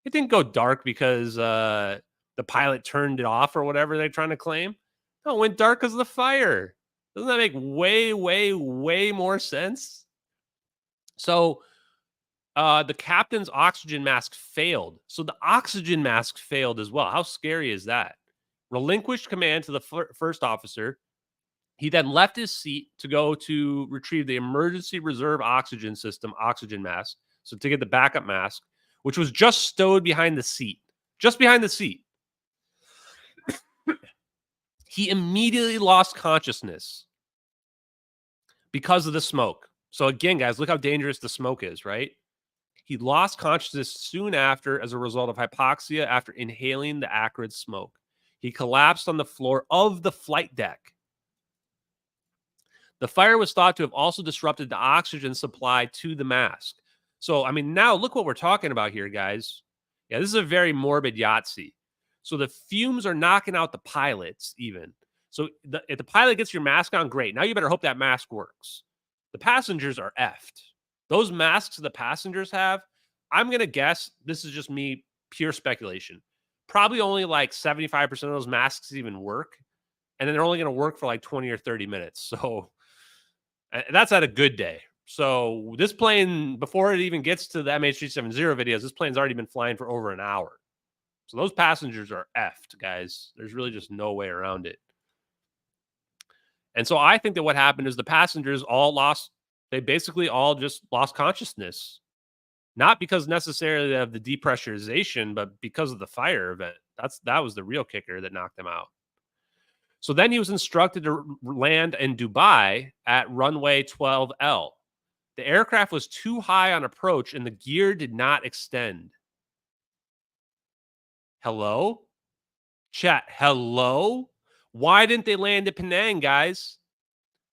It didn't go dark because the pilot turned it off or whatever they're trying to claim. No, it went dark because of the fire. Doesn't that make way, way, way more sense? So the captain's oxygen mask failed. So the oxygen mask failed as well. How scary is that? Relinquished command to the first officer. He then left his seat to go to retrieve the emergency reserve oxygen system oxygen mask. So to get the backup mask, which was just stowed behind the seat. Just behind the seat. He immediately lost consciousness because of the smoke. So again, guys, look how dangerous the smoke is, right? He lost consciousness soon after as a result of hypoxia after inhaling the acrid smoke. He collapsed on the floor of the flight deck. The fire was thought to have also disrupted the oxygen supply to the mask. So, I mean, now look what we're talking about here, guys. Yeah, this is a very morbid Yahtzee. So the fumes are knocking out the pilots even. So if the pilot gets your mask on, great. Now you better hope that mask works. The passengers are effed. Those masks the passengers have, I'm going to guess, this is just me, pure speculation, probably only like 75% of those masks even work. And then they're only going to work for like 20 or 30 minutes. So that's at a good day. So this plane, before it even gets to the MH370 videos, this plane's already been flying for over an hour. So those passengers are effed, guys. There's really just no way around it. And so I think that what happened is the passengers they basically all just lost consciousness. Not because necessarily of the depressurization, but because of the fire event. That was the real kicker that knocked them out. So then he was instructed to land in Dubai at runway 12L. The aircraft was too high on approach and the gear did not extend. Hello? Chat, hello? Why didn't they land at Penang, guys?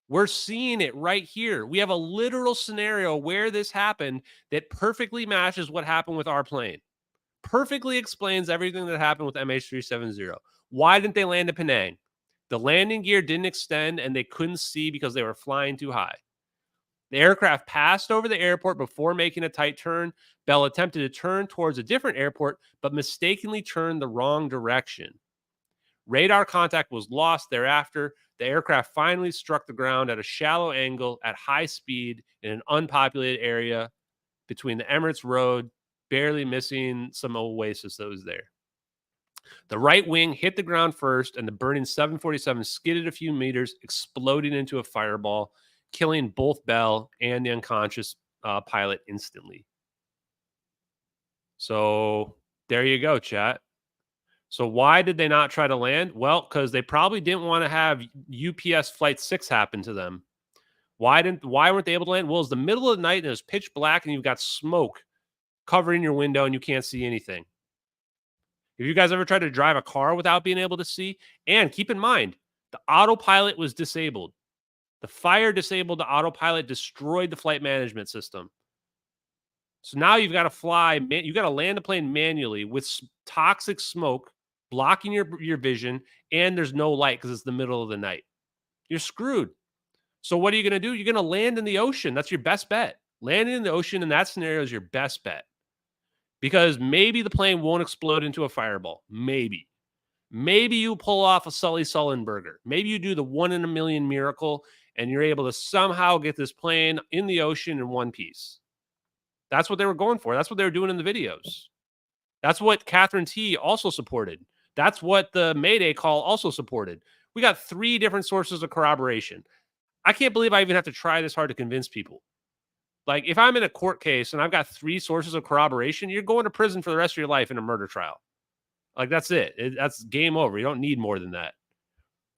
We're seeing it right here. We have a literal scenario where this happened that perfectly matches what happened with our plane. Perfectly explains everything that happened with MH370. Why didn't they land at Penang? The landing gear didn't extend and they couldn't see because they were flying too high. The aircraft passed over the airport before making a tight turn. Bell attempted to turn towards a different airport, but mistakenly turned the wrong direction. Radar contact was lost thereafter. The aircraft finally struck the ground at a shallow angle at high speed in an unpopulated area between the Emirates Road, barely missing some oasis that was there. The right wing hit the ground first, and the burning 747 skidded a few meters, exploding into a fireball, killing both Bell and the unconscious pilot instantly. So there you go, chat. So why did they not try to land? Well, because they probably didn't want to have UPS Flight 6 happen to them. Why weren't they able to land? Well, it's the middle of the night and it's pitch black and you've got smoke covering your window and you can't see anything. Have you guys ever tried to drive a car without being able to see? And keep in mind, the autopilot was disabled. The fire disabled the autopilot, destroyed the flight management system. So now you've got to land the plane manually with toxic smoke blocking your vision, and there's no light because it's the middle of the night. You're screwed. So what are you going to do? You're going to land in the ocean. That's your best bet. Landing in the ocean in that scenario is your best bet. Because maybe the plane won't explode into a fireball. Maybe. Maybe you pull off a Sully Sullenberger. Maybe you do the 1 in a million miracle and you're able to somehow get this plane in the ocean in one piece. That's what they were going for. That's what they were doing in the videos. That's what Catherine T also supported. That's what the Mayday call also supported. We got 3 different sources of corroboration. I can't believe I even have to try this hard to convince people. Like, if I'm in a court case and I've got 3 sources of corroboration, you're going to prison for the rest of your life in a murder trial. Like, that's it. That's game over. You don't need more than that.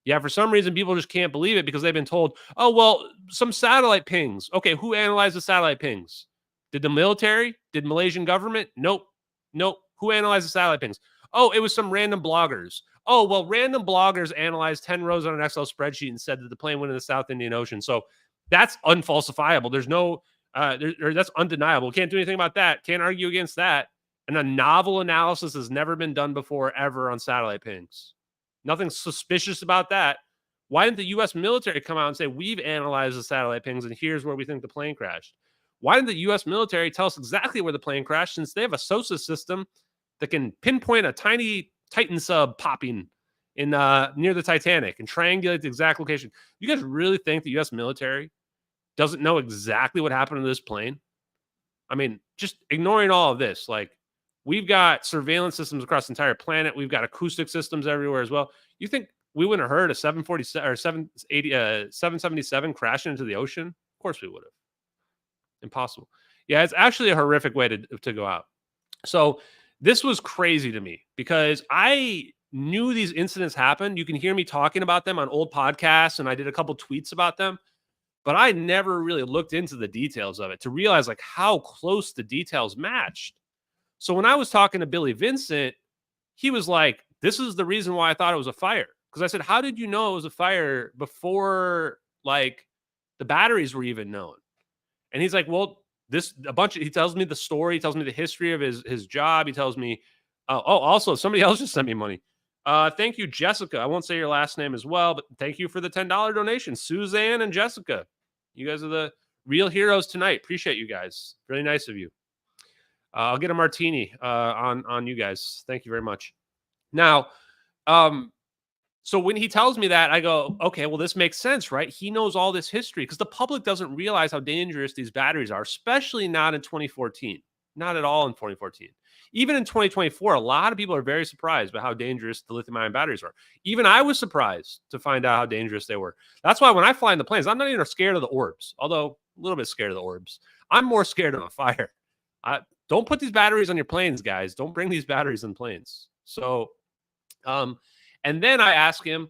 Yeah, for some reason, people just can't believe it because they've been told, oh, well, some satellite pings. Okay, who analyzed the satellite pings? Did the military? Did Malaysian government? Nope. Who analyzed the satellite pings? Oh, it was some random bloggers. Oh, well, random bloggers analyzed 10 rows on an Excel spreadsheet and said that the plane went in the South Indian Ocean. So that's unfalsifiable. There's no, that's undeniable. Can't do anything about that. Can't argue against that. And a novel analysis has never been done before ever on satellite pings. Nothing suspicious about that. Why didn't the U.S. military come out and say, we've analyzed the satellite pings and here's where we think the plane crashed? Why didn't the U.S. military tell us exactly where the plane crashed, since they have a SOSA system that can pinpoint a tiny Titan sub popping in near the Titanic and triangulate the exact location? You guys really think the U.S. military doesn't know exactly what happened to this plane? I mean, just ignoring all of this, like, we've got surveillance systems across the entire planet. We've got acoustic systems everywhere as well. You think we wouldn't have heard a 747 or 777 crashing into the ocean? Of course we would have. Impossible. Yeah, it's actually a horrific way to go out. So this was crazy to me because I knew these incidents happened. You can hear me talking about them on old podcasts, and I did a couple tweets about them, but I never really looked into the details of it to realize like how close the details matched. So when I was talking to Billie Vincent, he was like, this is the reason why I thought it was a fire. Because I said, how did you know it was a fire before like the batteries were even known? And he's like, well, he tells me the story. He tells me the history of his job. He tells me, also somebody else just sent me money. Thank you, Jessica. I won't say your last name as well, but thank you for the $10 donation. Suzanne and Jessica. You guys are the real heroes tonight. Appreciate you guys. Really nice of you. I'll get a martini on you guys. Thank you very much. Now, So when he tells me that, I go, okay, well, this makes sense, right? He knows all this history because the public doesn't realize how dangerous these batteries are, especially not in 2014. Not at all in 2014. Even in 2024, a lot of people are very surprised by how dangerous the lithium ion batteries are. Even I was surprised to find out how dangerous they were. That's why when I fly in the planes, I'm not even scared of the orbs, although a little bit scared of the orbs. I'm more scared of a fire. Don't put these batteries on your planes, guys. Don't bring these batteries in planes. So, and then I ask him,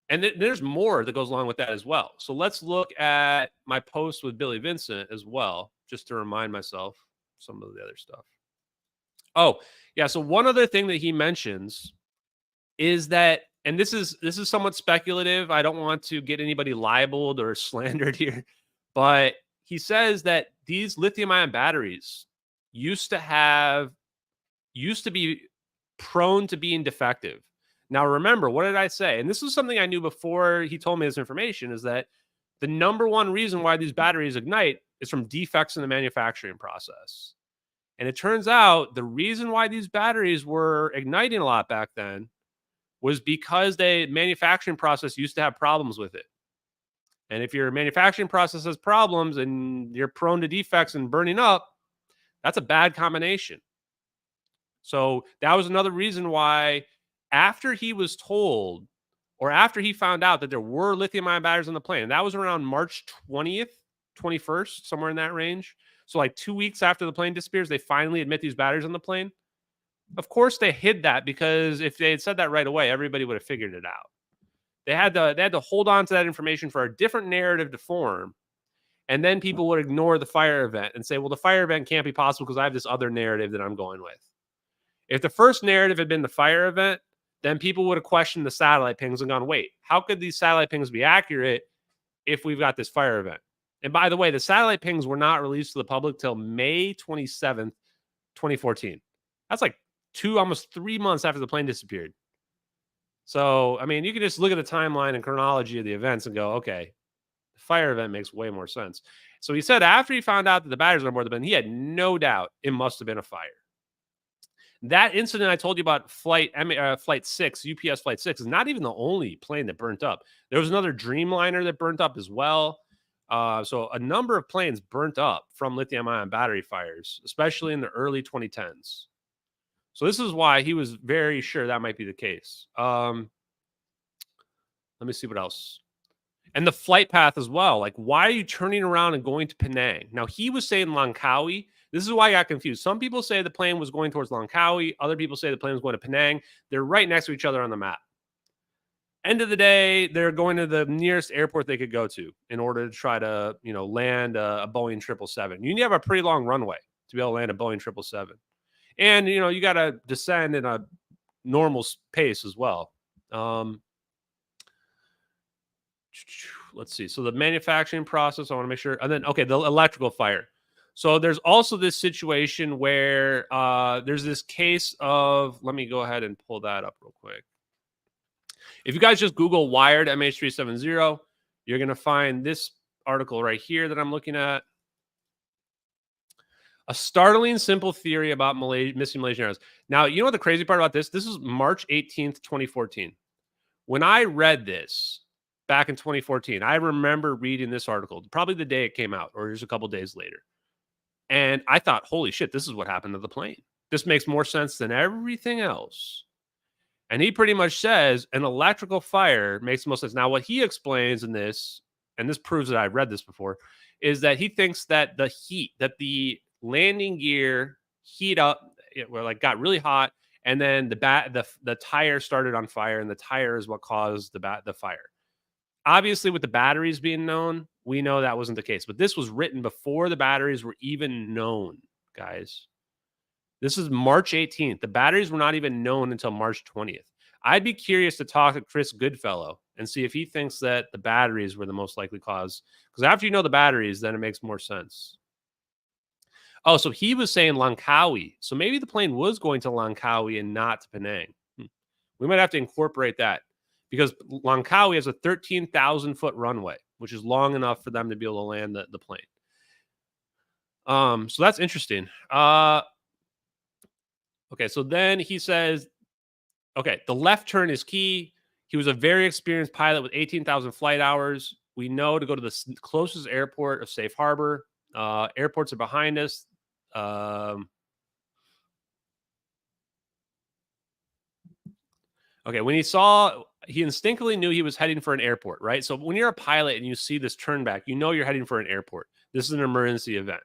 and there's more that goes along with that as well. So let's look at my post with Billie Vincent as well, just to remind myself some of the other stuff. Oh, yeah. So one other thing that he mentions is that, and this is somewhat speculative. I don't want to get anybody libeled or slandered here, but he says that these lithium ion batteries used to be prone to being defective. Now, remember, what did I say? And this is something I knew before he told me this information, is that the number one reason why these batteries ignite is from defects in the manufacturing process. And it turns out the reason why these batteries were igniting a lot back then was because the manufacturing process used to have problems with it. And if your manufacturing process has problems and you're prone to defects and burning up, that's a bad combination. So that was another reason why, after he was told, or after he found out that there were lithium ion batteries on the plane, and that was around March 20th, 21st, somewhere in that range. So like 2 weeks after the plane disappears, they finally admit these batteries on the plane. Of course, they hid that, because if they had said that right away, everybody would have figured it out. They had to hold on to that information for a different narrative to form. And then people would ignore the fire event and say, well, the fire event can't be possible because I have this other narrative that I'm going with. If the first narrative had been the fire event, then people would have questioned the satellite pings and gone, wait, how could these satellite pings be accurate if we've got this fire event? And by the way, the satellite pings were not released to the public till May 27th, 2014. That's like almost 3 months after the plane disappeared. So, I mean, you can just look at the timeline and chronology of the events and go, okay, the fire event makes way more sense. So he said after he found out that the batteries were on board the plane, he had no doubt it must have been a fire. That incident I told you about, Flight 6, UPS Flight 6, is not even the only plane that burnt up. There was another Dreamliner that burnt up as well. So a number of planes burnt up from lithium-ion battery fires, especially in the early 2010s. So this is why he was very sure that might be the case. Let me see what else. And the flight path as well. Like, why are you turning around and going to Penang? Now, he was saying Langkawi. This is why I got confused. Some people say the plane was going towards Langkawi. Other people say the plane was going to Penang. They're right next to each other on the map. End of the day, they're going to the nearest airport they could go to in order to try to, land a Boeing 777. You need to have a pretty long runway to be able to land a Boeing 777. And, you got to descend in a normal pace as well. Let's see. So the manufacturing process, I want to make sure. And then, okay, the electrical fire. So there's also this situation where there's this case of, let me go ahead and pull that up real quick. If you guys just Google wired MH370, you're going to find this article right here that I'm looking at. A startling simple theory about missing Malaysian Airlines. Now, you know what the crazy part about this? This is March 18th, 2014. When I read this back in 2014, I remember reading this article, probably the day it came out or just a couple days later. And I thought, holy shit, this is what happened to the plane. This makes more sense than everything else. And he pretty much says an electrical fire makes the most sense. Now, what he explains in this, and this proves that I've read this before, is that he thinks that the landing gear got really hot, and then the tire started on fire, and the tire is what caused the fire. Obviously, with the batteries being known, we know that wasn't the case. But this was written before the batteries were even known, guys. This is March 18th. The batteries were not even known until March 20th. I'd be curious to talk to Chris Goodfellow and see if he thinks that the batteries were the most likely cause. Because after you know the batteries, then it makes more sense. Oh, so he was saying Langkawi. So maybe the plane was going to Langkawi and not to Penang. We might have to incorporate that, because Langkawi has a 13,000-foot runway, which is long enough for them to be able to land the plane. So that's interesting. Okay, so then he says, okay, the left turn is key. He was a very experienced pilot with 18,000 flight hours. We know to go to the closest airport of Safe Harbor. Airports are behind us. Okay, when he instinctively knew he was heading for an airport, right? So when you're a pilot and you see this turn back, you know you're heading for an airport. This is an emergency event.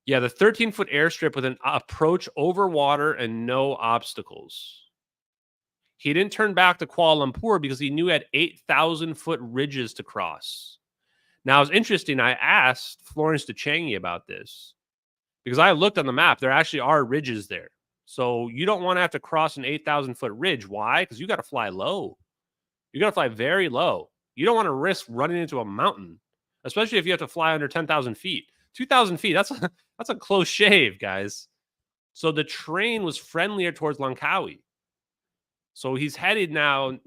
Yeah, the 13-foot airstrip with an approach over water and no obstacles. He didn't turn back to Kuala Lumpur because he knew he had 8,000-foot ridges to cross. Now, it's interesting. I asked Florence Duchengi about this because I looked on the map. There actually are ridges there. So you don't want to have to cross an 8,000-foot ridge. Why? Because you got to fly low. You got to fly very low. You don't want to risk running into a mountain, especially if you have to fly under 10,000 feet. 2,000 feet, that's a close shave, guys. So the train was friendlier towards Langkawi. So he's headed now,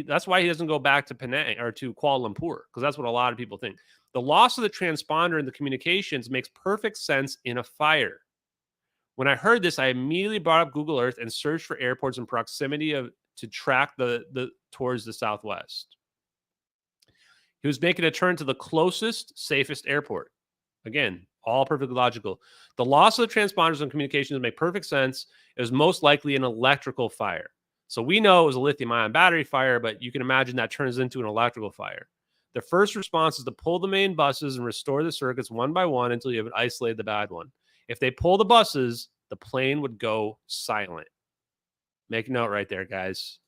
that's why he doesn't go back to Penang or to Kuala Lumpur, because that's what a lot of people think. The loss of the transponder and the communications makes perfect sense in a fire. When I heard this, I immediately brought up Google Earth and searched for airports in proximity to track towards the southwest. He was making a turn to the closest, safest airport. Again, all perfectly logical. The loss of the transponders and communications make perfect sense. It was most likely an electrical fire. So we know it was a lithium-ion battery fire, but you can imagine that turns into an electrical fire. The first response is to pull the main buses and restore the circuits one by one until you have isolated the bad one. If they pull the buses, the plane would go silent. Make a note right there, guys.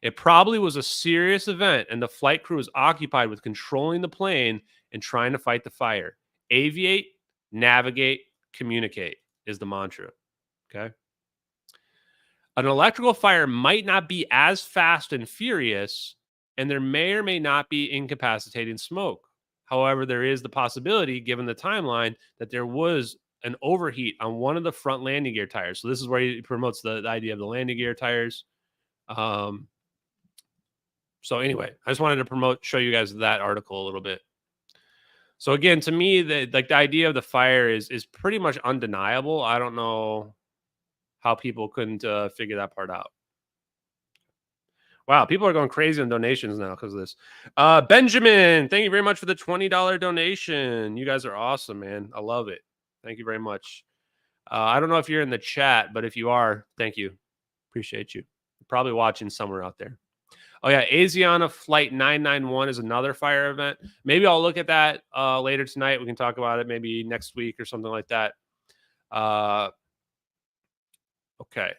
It probably was a serious event, and the flight crew was occupied with controlling the plane and trying to fight the fire. Aviate, navigate, communicate is the mantra. Okay. An electrical fire might not be as fast and furious, and there may or may not be incapacitating smoke. However, there is the possibility, given the timeline, that there was an overheat on one of the front landing gear tires. So this is where he promotes the idea of the landing gear tires. So anyway, I just wanted to show you guys that article a little bit. So again, to me, the idea of the fire is pretty much undeniable. I don't know how people couldn't figure that part out. Wow, people are going crazy on donations now because of this. Benjamin, thank you very much for the $20 donation. You guys are awesome, man. I love it. Thank you very much. I don't know if you're in the chat, but if you are, thank you. Appreciate you. You're probably watching somewhere out there. Oh, yeah. Asiana Flight 991 is another fire event. Maybe I'll look at that later tonight. We can talk about it maybe next week or something like that. Okay.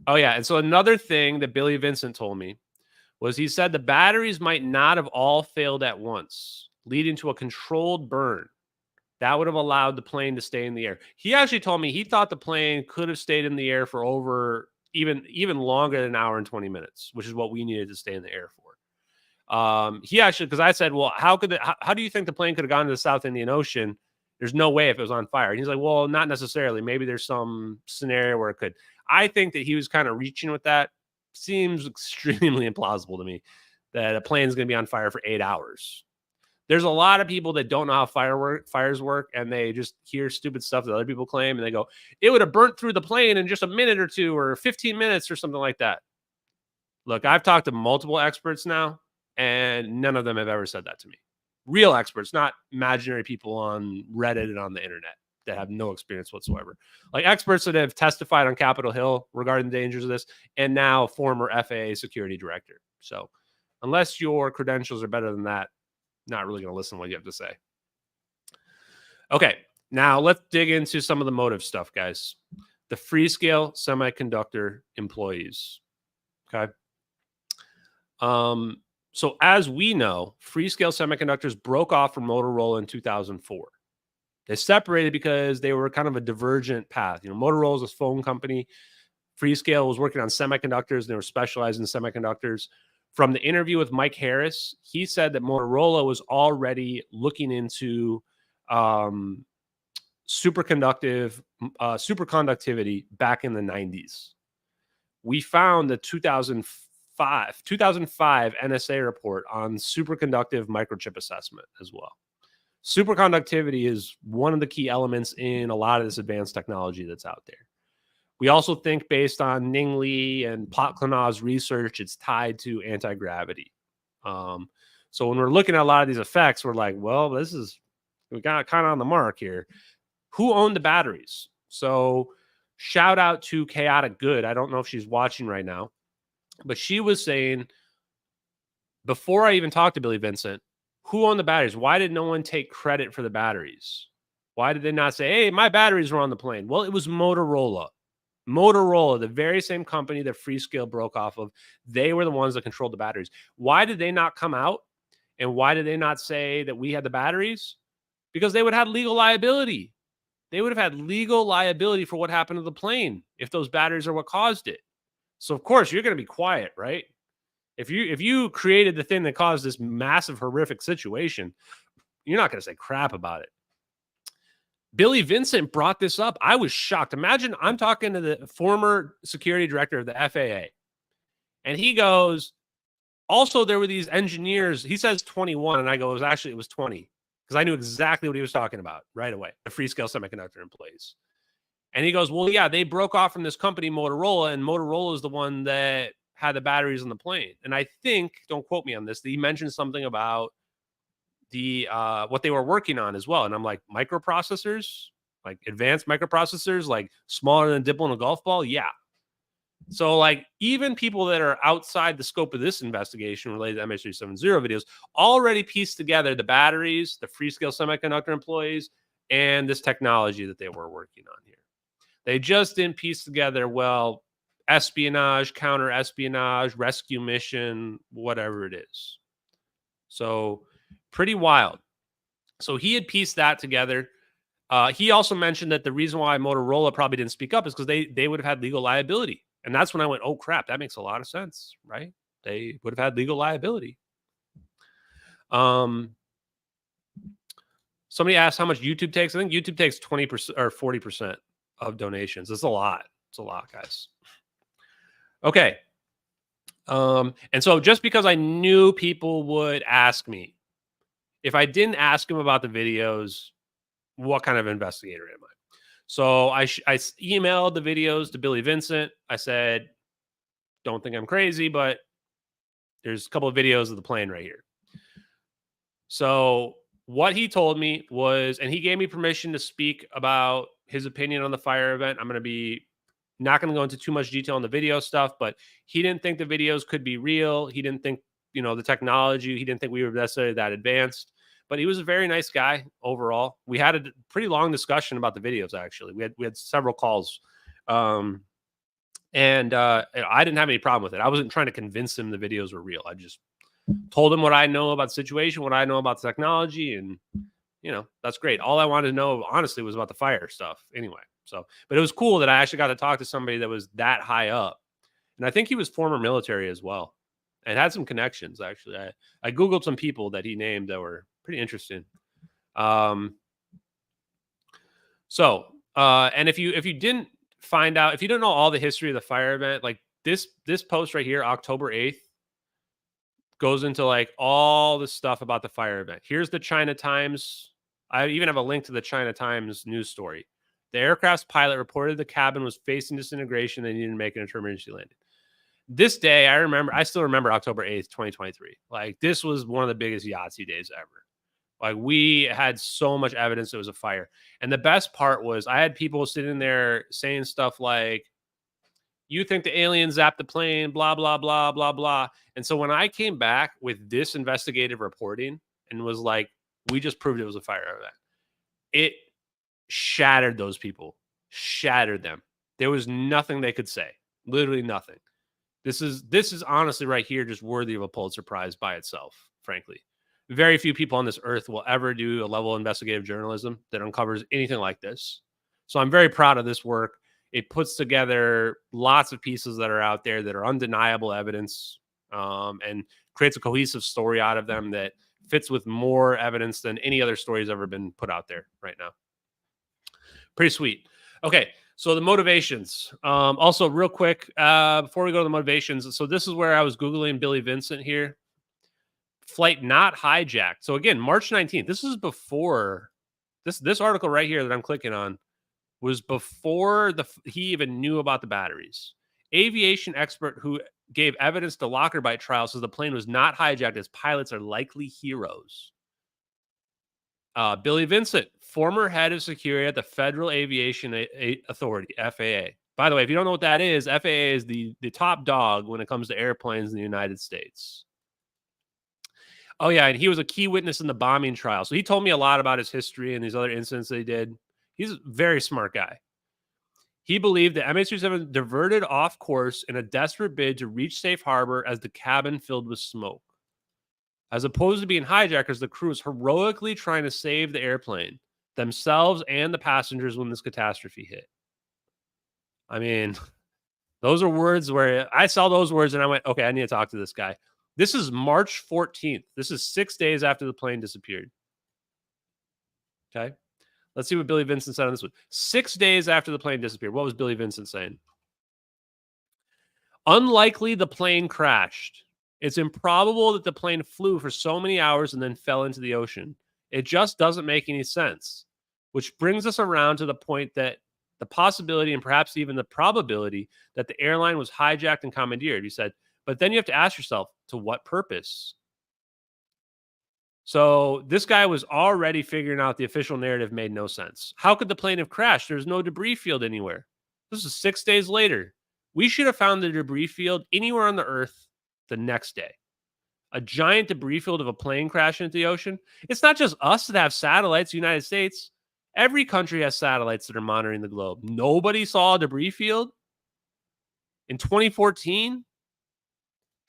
Oh, yeah. And so another thing that Billie Vincent told me was he said the batteries might not have all failed at once, leading to a controlled burn. That would have allowed the plane to stay in the air. He actually told me he thought the plane could have stayed in the air for over even longer than an hour and 20 minutes, which is what we needed to stay in the air for. He actually, because I said, well, how do you think the plane could have gone to the South Indian Ocean? There's no way if it was on fire. And he's like, well, not necessarily. Maybe there's some scenario where it could. I think that he was kind of reaching with that. Seems extremely implausible to me that a plane is going to be on fire for 8 hours. There's a lot of people that don't know how fires work, and they just hear stupid stuff that other people claim, and they go, it would have burnt through the plane in just a minute or two or 15 minutes or something like that. Look, I've talked to multiple experts now, and none of them have ever said that to me. Real experts, not imaginary people on Reddit and on the internet that have no experience whatsoever. Like experts that have testified on Capitol Hill regarding the dangers of this, and now former FAA security director. So unless your credentials are better than that, not really going to listen to what you have to say. Okay, now let's dig into some of the motive stuff, guys. The Freescale Semiconductor employees. Okay. So as we know, Freescale Semiconductors broke off from Motorola in 2004. They separated because they were kind of a divergent path. You know, Motorola is a phone company. Freescale was working on semiconductors, and they were specialized in semiconductors. From the interview with Mike Harris, he said that Motorola was already looking into superconductivity back in the 90s. We found the 2005 NSA report on superconductive microchip assessment as well. Superconductivity is one of the key elements in a lot of this advanced technology that's out there. We also think, based on Ning Li and Plotkinow's research, it's tied to anti-gravity. So when we're looking at a lot of these effects, we're like, well, we got kind of on the mark here. Who owned the batteries? So shout out to Chaotic Good. I don't know if she's watching right now, but she was saying, before I even talked to Billie Vincent, who owned the batteries? Why did no one take credit for the batteries? Why did they not say, hey, my batteries were on the plane? Well, it was Motorola. Motorola, the very same company that Freescale broke off of, they were the ones that controlled the batteries. Why did they not come out? And why did they not say that we had the batteries? Because they would have legal liability. They would have had legal liability for what happened to the plane if those batteries are what caused it. So, of course, you're going to be quiet, right? If you created the thing that caused this massive, horrific situation, you're not going to say crap about it. Billie Vincent brought this up. I was shocked. Imagine I'm talking to the former security director of the FAA, and he goes, also, there were these engineers. He says 21, and I go, it was 20, because I knew exactly what he was talking about right away, the Freescale Semiconductor employees. And he goes, well, yeah, they broke off from this company, Motorola, and Motorola is the one that had the batteries on the plane. And I think, don't quote me on this, he mentioned something about the what they were working on as well. And I'm like, microprocessors, like advanced microprocessors, like smaller than a dipple in a golf ball? Yeah. So, like, even people that are outside the scope of this investigation related to MH370 videos already pieced together the batteries, the Freescale Semiconductor employees, and this technology that they were working on here. They just didn't piece together, well, espionage, counter-espionage, rescue mission, whatever it is. So, pretty wild. So, he had pieced that together. He also mentioned that the reason why Motorola probably didn't speak up is because they would have had legal liability. And that's when I went, oh, crap, that makes a lot of sense, right? They would have had legal liability. Somebody asked how much YouTube takes. I think YouTube takes 20% or 40% of donations. It's a lot. It's a lot, guys. Okay. And so just because I knew people would ask me, if I didn't ask them about the videos, what kind of investigator am I? So I emailed the videos to Billie Vincent. I said, don't think I'm crazy, but there's a couple of videos of the plane right here. So what he told me was, and he gave me permission to speak about his opinion on the fire event. I'm going to be not going to go into too much detail on the video stuff, but he didn't think the videos could be real. He didn't think, the technology, he didn't think we were necessarily that advanced. But he was a very nice guy overall. We had a pretty long discussion about the videos, actually. We had several calls. And I didn't have any problem with it. I wasn't trying to convince him the videos were real. I just told him what I know about the situation, what I know about the technology, and, that's great. All I wanted to know, honestly, was about the fire stuff anyway. So, but it was cool that I actually got to talk to somebody that was that high up. And I think he was former military as well and had some connections, actually. I Googled some people that he named that were pretty interesting. And if you didn't find out, if you don't know all the history of the fire event, like this post right here, October 8th, goes into like all the stuff about the fire event. Here's the China Times. I even have a link to the China Times news story. The aircraft's pilot reported the cabin was facing disintegration and needed to make an emergency landing. This day, I still remember October 8th, 2023. Like, this was one of the biggest Yahtzee days ever. Like, we had so much evidence it was a fire. And the best part was I had people sitting there saying stuff like, you think the aliens zapped the plane, blah, blah, blah, blah, blah. And so when I came back with this investigative reporting and was like, we just proved it was a fire event, it shattered those people, shattered them. There was nothing they could say, literally nothing. This is honestly right here just worthy of a Pulitzer Prize by itself, frankly. Very few people on this earth will ever do a level of investigative journalism that uncovers anything like this. So I'm very proud of this work. It puts together lots of pieces that are out there that are undeniable evidence, and creates a cohesive story out of them that fits with more evidence than any other story has ever been put out there right now. Pretty sweet. Okay, so the motivations. Also, real quick, before we go to the motivations, so this is where I was Googling Billie Vincent here. Flight not hijacked. So again, March 19th. This is before this article right here that I'm clicking on was before he even knew about the batteries. Aviation expert who gave evidence to Lockerbite trial says the plane was not hijacked as pilots are likely heroes. Billie Vincent, former head of security at the Federal Aviation Authority, FAA. By the way, if you don't know what that is, FAA is the top dog when it comes to airplanes in the United States. Oh, yeah, and he was a key witness in the bombing trial. So he told me a lot about his history and these other incidents they did. He's a very smart guy. He believed that MH370 diverted off course in a desperate bid to reach safe harbor as the cabin filled with smoke. As opposed to being hijackers, the crew was heroically trying to save the airplane, themselves and the passengers when this catastrophe hit. I mean, those are words where I saw those words and I went, okay, I need to talk to this guy. This is March 14th. This is 6 days after the plane disappeared. Okay. Let's see what Billie Vincent said on this one. 6 days after the plane disappeared. What was Billie Vincent saying? Unlikely the plane crashed. It's improbable that the plane flew for so many hours and then fell into the ocean. It just doesn't make any sense. Which brings us around to the point that the possibility and perhaps even the probability that the airline was hijacked and commandeered. He said, but then you have to ask yourself, to what purpose? So this guy was already figuring out the official narrative made no sense. How could the plane have crashed? There's no debris field anywhere. This is 6 days later. We should have found the debris field anywhere on the Earth the next day. A giant debris field of a plane crashing into the ocean. It's not just us that have satellites, the United States. Every country has satellites that are monitoring the globe. Nobody saw a debris field in 2014.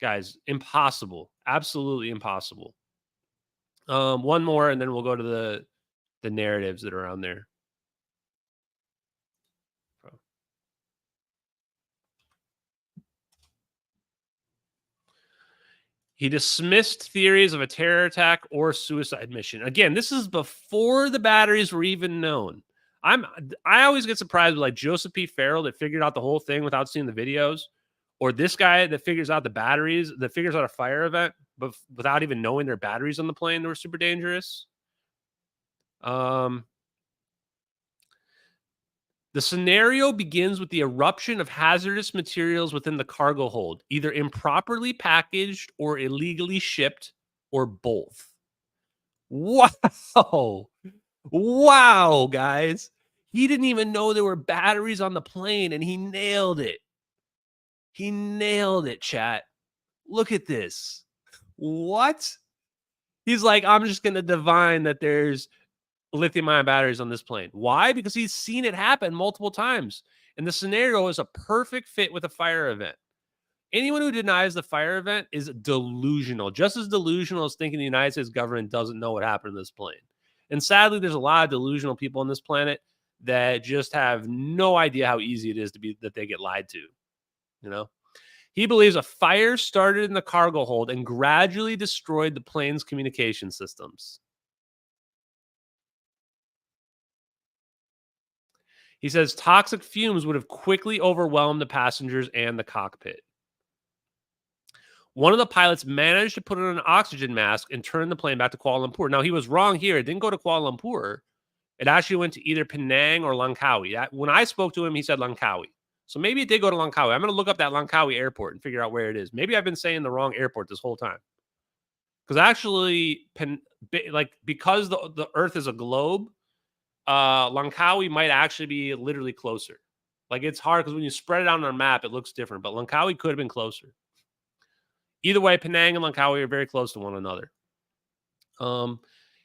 Guys, impossible. Absolutely impossible. One more, and then we'll go to the narratives that are around there. He dismissed theories of a terror attack or suicide mission. Again, this is before the batteries were even known. I always get surprised with like Joseph P. Farrell that figured out the whole thing without seeing the videos, or this guy that figures out the batteries, that figures out a fire event, but without even knowing there are batteries on the plane that were super dangerous. The scenario begins with the eruption of hazardous materials within the cargo hold, either improperly packaged or illegally shipped, or both. Wow. Wow, guys. He didn't even know there were batteries on the plane, and he nailed it. He nailed it, chat. Look at this. What? He's like, I'm just going to divine that there's lithium-ion batteries on this plane. Why? Because he's seen it happen multiple times. And the scenario is a perfect fit with a fire event. Anyone who denies the fire event is delusional, just as delusional as thinking the United States government doesn't know what happened to this plane. And sadly, there's a lot of delusional people on this planet that just have no idea how easy it is to be that they get lied to. You know? He believes a fire started in the cargo hold and gradually destroyed the plane's communication systems. He says toxic fumes would have quickly overwhelmed the passengers and the cockpit. One of the pilots managed to put on an oxygen mask and turn the plane back to Kuala Lumpur. Now, he was wrong here. It didn't go to Kuala Lumpur. It actually went to either Penang or Langkawi. When I spoke to him, he said Langkawi. So maybe it did go to Langkawi. I'm going to look up that Langkawi airport and figure out where it is. Maybe I've been saying the wrong airport this whole time. Because actually, because the Earth is a globe, Langkawi might actually be literally closer. Like, it's hard because when you spread it out on a map, it looks different. But Langkawi could have been closer. Either way, Penang and Langkawi are very close to one another.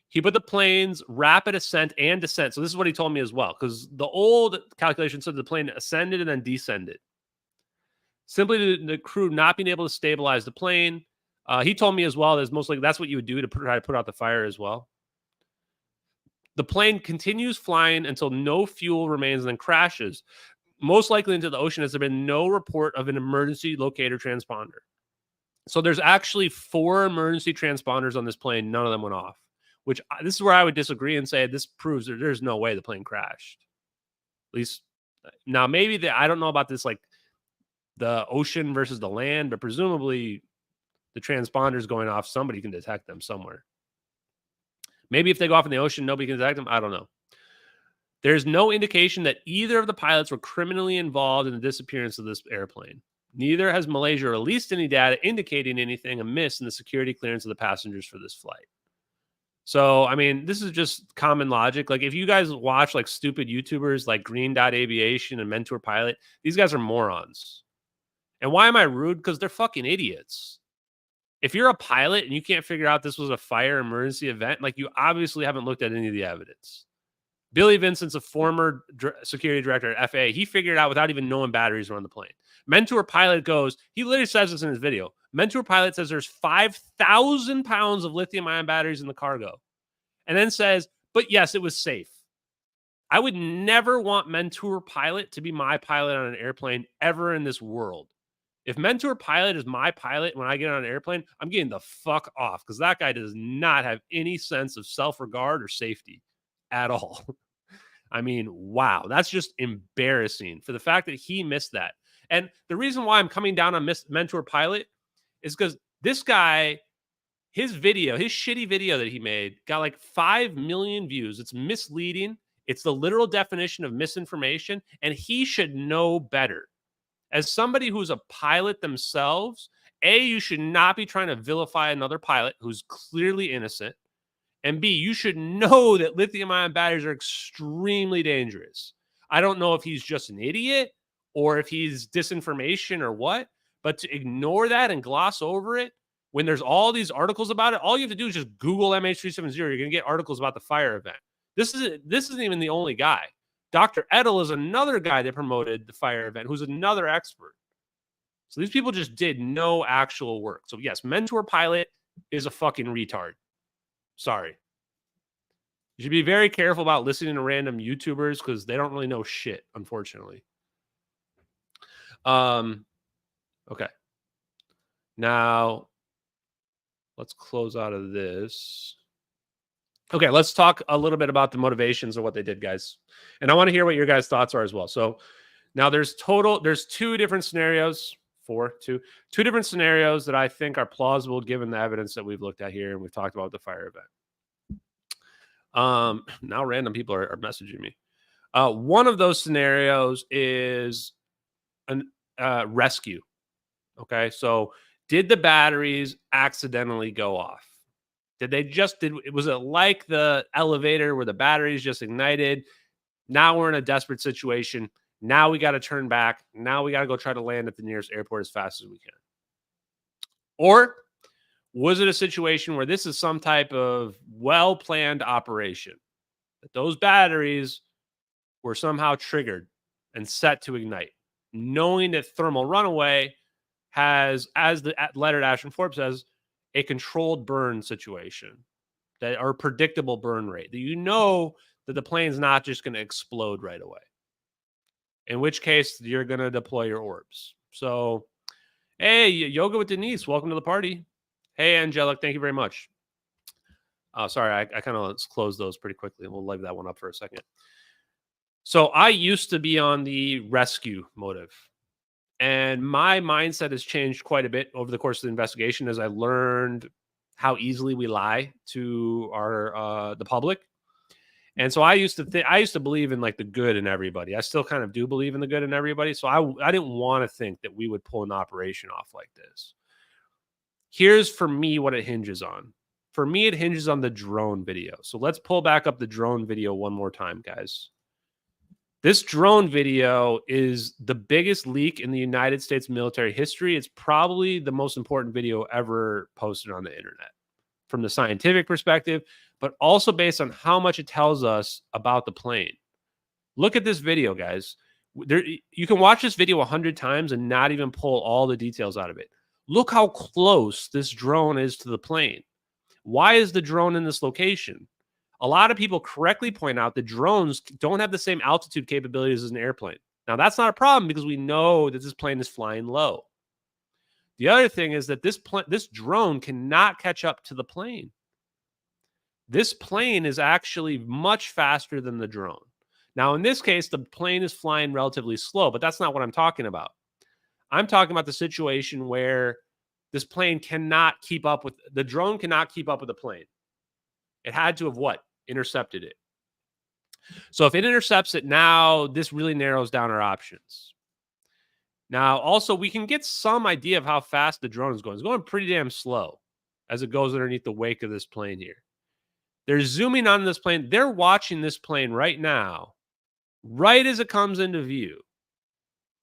He put the plane's rapid ascent and descent. So this is what he told me as well, because the old calculation said the plane ascended and then descended. Simply the crew not being able to stabilize the plane. He told me as well that most likely that's what you would do to try to put out the fire as well. The plane continues flying until no fuel remains and then crashes, most likely into the ocean, as there has been no report of an emergency locator transponder. So there's actually 4 emergency transponders on this plane. None of them went off, which this is where I would disagree and say this proves that there's no way the plane crashed. At least now, maybe I don't know about this, like the ocean versus the land, but presumably the transponders going off, somebody can detect them somewhere. Maybe if they go off in the ocean, nobody can detect them. I don't know. There's no indication that either of the pilots were criminally involved in the disappearance of this airplane. Neither has Malaysia released any data indicating anything amiss in the security clearance of the passengers for this flight. So, I mean, this is just common logic. Like, if you guys watch like stupid YouTubers like Green Dot Aviation and Mentor Pilot, these guys are morons. And why am I rude? Because they're fucking idiots. If you're a pilot and you can't figure out this was a fire emergency event, like, you obviously haven't looked at any of the evidence. Billie Vincent's a former security director at FAA. He figured it out without even knowing batteries were on the plane. Mentor Pilot goes, he literally says this in his video. Mentor Pilot says there's 5,000 pounds of lithium ion batteries in the cargo. And then says, but yes, it was safe. I would never want Mentor Pilot to be my pilot on an airplane ever in this world. If Mentor Pilot is my pilot when I get on an airplane, I'm getting the fuck off, because that guy does not have any sense of self-regard or safety at all. I mean, wow, that's just embarrassing for the fact that he missed that. And the reason why I'm coming down on Mentor Pilot is because this guy, his video, his shitty video that he made got like 5 million views. It's misleading. It's the literal definition of misinformation, and he should know better. As somebody who's a pilot themselves, A, you should not be trying to vilify another pilot who's clearly innocent. And B, you should know that lithium-ion batteries are extremely dangerous. I don't know if he's just an idiot or if he's disinformation or what, but to ignore that and gloss over it when there's all these articles about it, all you have to do is just Google MH370. You're going to get articles about the fire event. This isn't even the only guy. Dr. Edel is another guy that promoted the fire event, who's another expert. So these people just did no actual work. So yes, Mentor Pilot is a fucking retard. Sorry. You should be very careful about listening to random YouTubers because they don't really know shit, unfortunately. Okay. Now, let's close out of this. Okay, let's talk a little bit about the motivations of what they did, guys. And I want to hear what your guys' thoughts are as well. So now there's two different scenarios. Two different scenarios that I think are plausible given the evidence that we've looked at here and we've talked about the fire event. Now random people are messaging me. One of those scenarios is a rescue. Okay, so did the batteries accidentally go off? Was it like the elevator where the batteries just ignited? Now we're in a desperate situation. Now we got to turn back. Now we got to go try to land at the nearest airport as fast as we can. Or was it a situation where this is some type of well-planned operation, that those batteries were somehow triggered and set to ignite, knowing that thermal runaway has, as the letter Ashton Forbes says, a controlled burn situation, that or predictable burn rate, that you know that the plane's not just going to explode right away, in which case you're going to deploy your orbs. So, hey, Yoga with Denise, welcome to the party. Hey, Angelic, thank you very much. Sorry, I kind of closed those pretty quickly. We'll leave that one up for a second. So I used to be on the rescue motive, and my mindset has changed quite a bit over the course of the investigation as I learned how easily we lie to the public. And so I used to believe in like the good in everybody. I still kind of do believe in the good in everybody. So I didn't want to think that we would pull an operation off like this. Here's for me what it hinges on. For me, it hinges on the drone video. So let's pull back up the drone video one more time, guys. This drone video is the biggest leak in the United States military history. It's probably the most important video ever posted on the internet from the scientific perspective, but also based on how much it tells us about the plane. Look at this video, guys. You can watch this video 100 times and not even pull all the details out of it. Look how close this drone is to the plane. Why is the drone in this location? A lot of people correctly point out that drones don't have the same altitude capabilities as an airplane. Now, that's not a problem because we know that this plane is flying low. The other thing is that this drone cannot catch up to the plane. This plane is actually much faster than the drone. Now, in this case, the plane is flying relatively slow, but that's not what I'm talking about. I'm talking about the situation where this plane cannot keep up with, the drone cannot keep up with the plane. It had to have what? Intercepted it. So if it intercepts it now, this really narrows down our options. Now, also, we can get some idea of how fast the drone is going. It's going pretty damn slow as it goes underneath the wake of this plane here. They're zooming on this plane. They're watching this plane right now, right as it comes into view,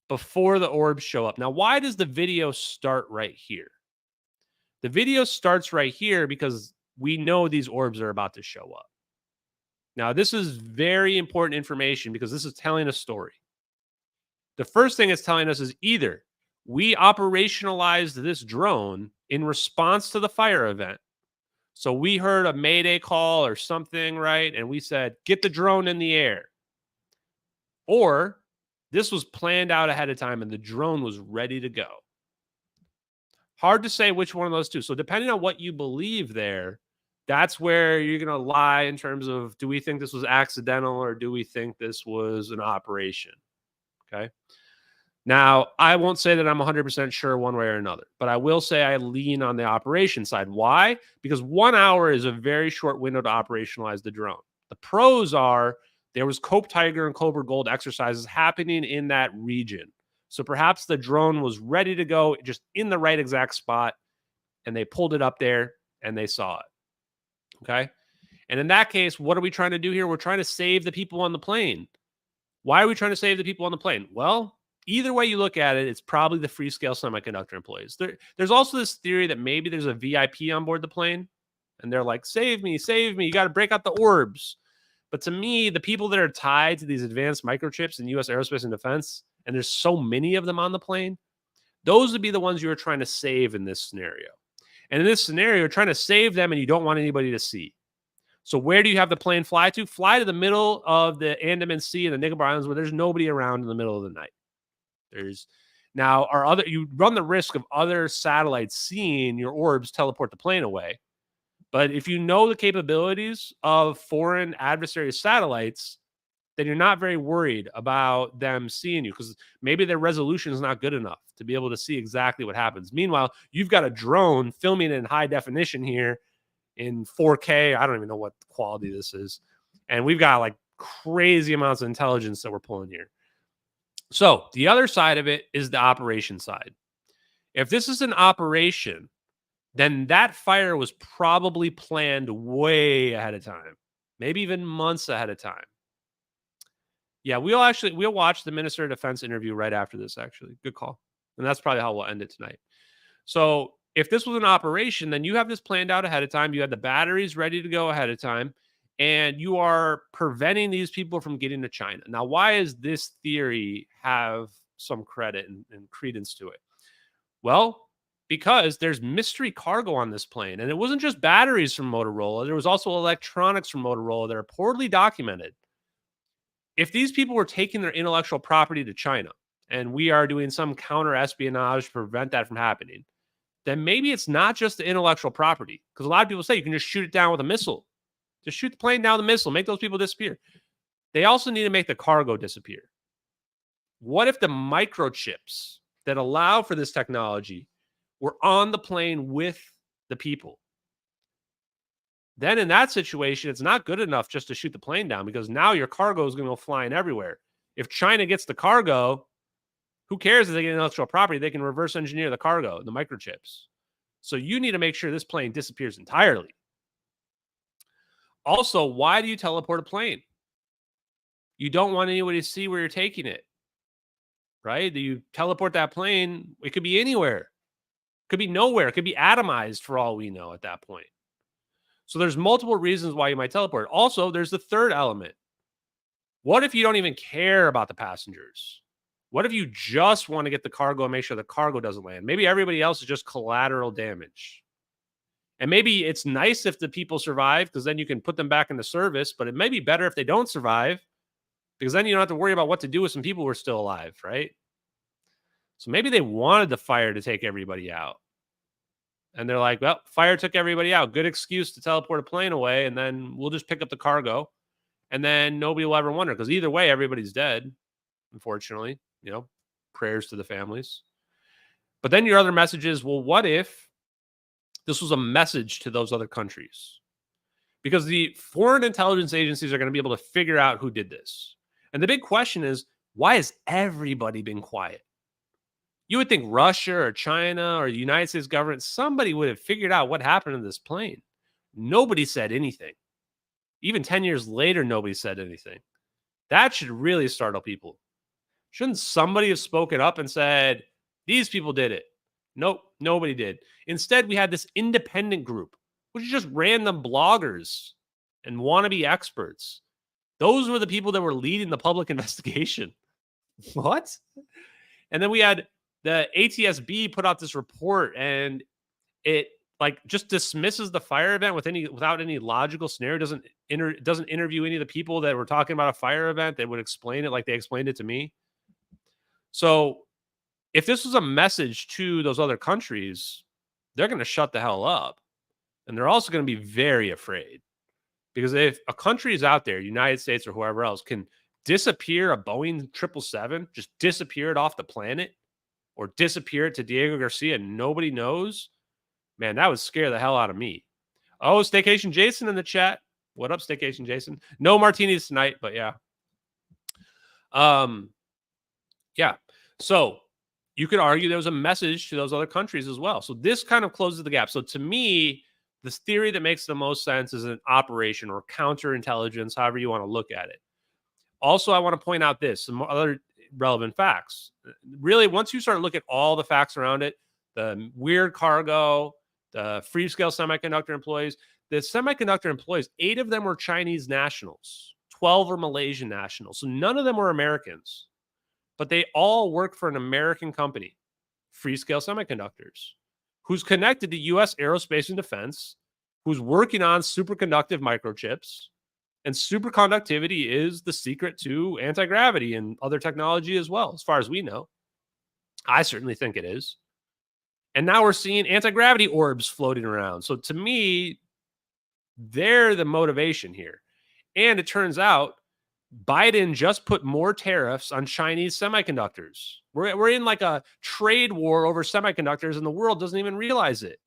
before the orbs show up. Now, why does the video start right here? The video starts right here because we know these orbs are about to show up. Now, this is very important information because this is telling a story. The first thing it's telling us is either we operationalized this drone in response to the fire event. So we heard a mayday call or something, right? And we said, get the drone in the air. Or this was planned out ahead of time and the drone was ready to go. Hard to say which one of those two. So depending on what you believe there, that's where you're going to lie in terms of, do we think this was accidental or do we think this was an operation? Okay. Now, I won't say that I'm 100% sure one way or another, but I will say I lean on the operation side. Why? Because 1 hour is a very short window to operationalize the drone. The pros are there was Cope Tiger and Cobra Gold exercises happening in that region. So perhaps the drone was ready to go just in the right exact spot, and they pulled it up there and they saw it. Okay. And in that case, what are we trying to do here? We're trying to save the people on the plane. Why are we trying to save the people on the plane? Well, either way you look at it, it's probably the Freescale Semiconductor employees. There's also this theory that maybe there's a VIP on board the plane, and they're like, save me, you got to break out the orbs. But to me, the people that are tied to these advanced microchips in U.S. aerospace and defense, and there's so many of them on the plane, those would be the ones you're trying to save in this scenario. And in this scenario, you're trying to save them, and you don't want anybody to see. So where do you have the plane fly to? Fly to the middle of the Andaman Sea and the Nicobar Islands where there's nobody around in the middle of the night. You run the risk of other satellites seeing your orbs teleport the plane away. But if you know the capabilities of foreign adversary satellites, then you're not very worried about them seeing you because maybe their resolution is not good enough to be able to see exactly what happens. Meanwhile, you've got a drone filming in high definition here in 4K. I don't even know what quality this is. And we've got like crazy amounts of intelligence that we're pulling here. So the other side of it is the operation side. If this is an operation, then that fire was probably planned way ahead of time, maybe even months ahead of time. Yeah, we'll watch the Minister of Defense interview right after this, actually. Good call. And that's probably how we'll end it tonight. So if this was an operation, then you have this planned out ahead of time. You had the batteries ready to go ahead of time, and you are preventing these people from getting to China. Now, why does this theory have some credit and credence to it? Well, because there's mystery cargo on this plane, and it wasn't just batteries from Motorola. There was also electronics from Motorola that are poorly documented. If these people were taking their intellectual property to China, and we are doing some counter espionage to prevent that from happening, then maybe it's not just the intellectual property. Because a lot of people say you can just shoot it down with a missile. Just shoot the plane down with a missile, make those people disappear. They also need to make the cargo disappear. What if the microchips that allow for this technology were on the plane with the people? Then in that situation, it's not good enough just to shoot the plane down because now your cargo is going to go flying everywhere. If China gets the cargo, who cares if they get intellectual property? They can reverse engineer the cargo, the microchips. So you need to make sure this plane disappears entirely. Also, why do you teleport a plane? You don't want anybody to see where you're taking it, right? You teleport that plane, it could be anywhere. It could be nowhere. It could be atomized for all we know at that point. So there's multiple reasons why you might teleport. Also, there's the third element. What if you don't even care about the passengers? What if you just want to get the cargo and make sure the cargo doesn't land? Maybe everybody else is just collateral damage. And maybe it's nice if the people survive because then you can put them back into service, but it may be better if they don't survive because then you don't have to worry about what to do with some people who are still alive, right? So maybe they wanted the fire to take everybody out. And they're like, well, fire took everybody out. Good excuse to teleport a plane away, and then we'll just pick up the cargo. And then nobody will ever wonder because either way, everybody's dead, unfortunately. Prayers to the families. But then your other message is, well, what if this was a message to those other countries? because the foreign intelligence agencies are going to be able to figure out who did this. And the big question is, why has everybody been quiet? You would think Russia or China or the United States government, somebody would have figured out what happened to this plane. Nobody said anything. Even 10 years later, nobody said anything. That should really startle people. Shouldn't somebody have spoken up and said, these people did it? Nope, nobody did. Instead, we had this independent group, which is just random bloggers and wannabe experts. Those were the people that were leading the public investigation. What? And then we had the ATSB put out this report, and it like just dismisses the fire event without any logical scenario. Doesn't interview any of the people that were talking about a fire event that would explain it like they explained it to me. So if this was a message to those other countries, they're going to shut the hell up. And they're also going to be very afraid, because if a country is out there, United States or whoever else, can disappear a Boeing 777, just disappear it off the planet, or disappear it to Diego Garcia and nobody knows, man, that would scare the hell out of me. Oh, Staycation Jason in the chat. What up, Staycation Jason? No martinis tonight, but yeah. Yeah. So you could argue there was a message to those other countries as well. So this kind of closes the gap. So to me, this theory that makes the most sense is an operation or counterintelligence, however you want to look at it. Also, I want to point out some other relevant facts. Really, once you start to look at all the facts around it, the weird cargo, the Freescale semiconductor employees, the semiconductor employees, 8 of them were Chinese nationals, 12 were Malaysian nationals. So none of them were Americans, but they all work for an American company, Freescale Semiconductors, who's connected to U.S. aerospace and defense, who's working on superconductive microchips. And superconductivity is the secret to anti-gravity and other technology as well, as far as we know. I certainly think it is. And now we're seeing anti-gravity orbs floating around. So to me, they're the motivation here. And it turns out Biden just put more tariffs on Chinese semiconductors. We're in like a trade war over semiconductors, and the world doesn't even realize it.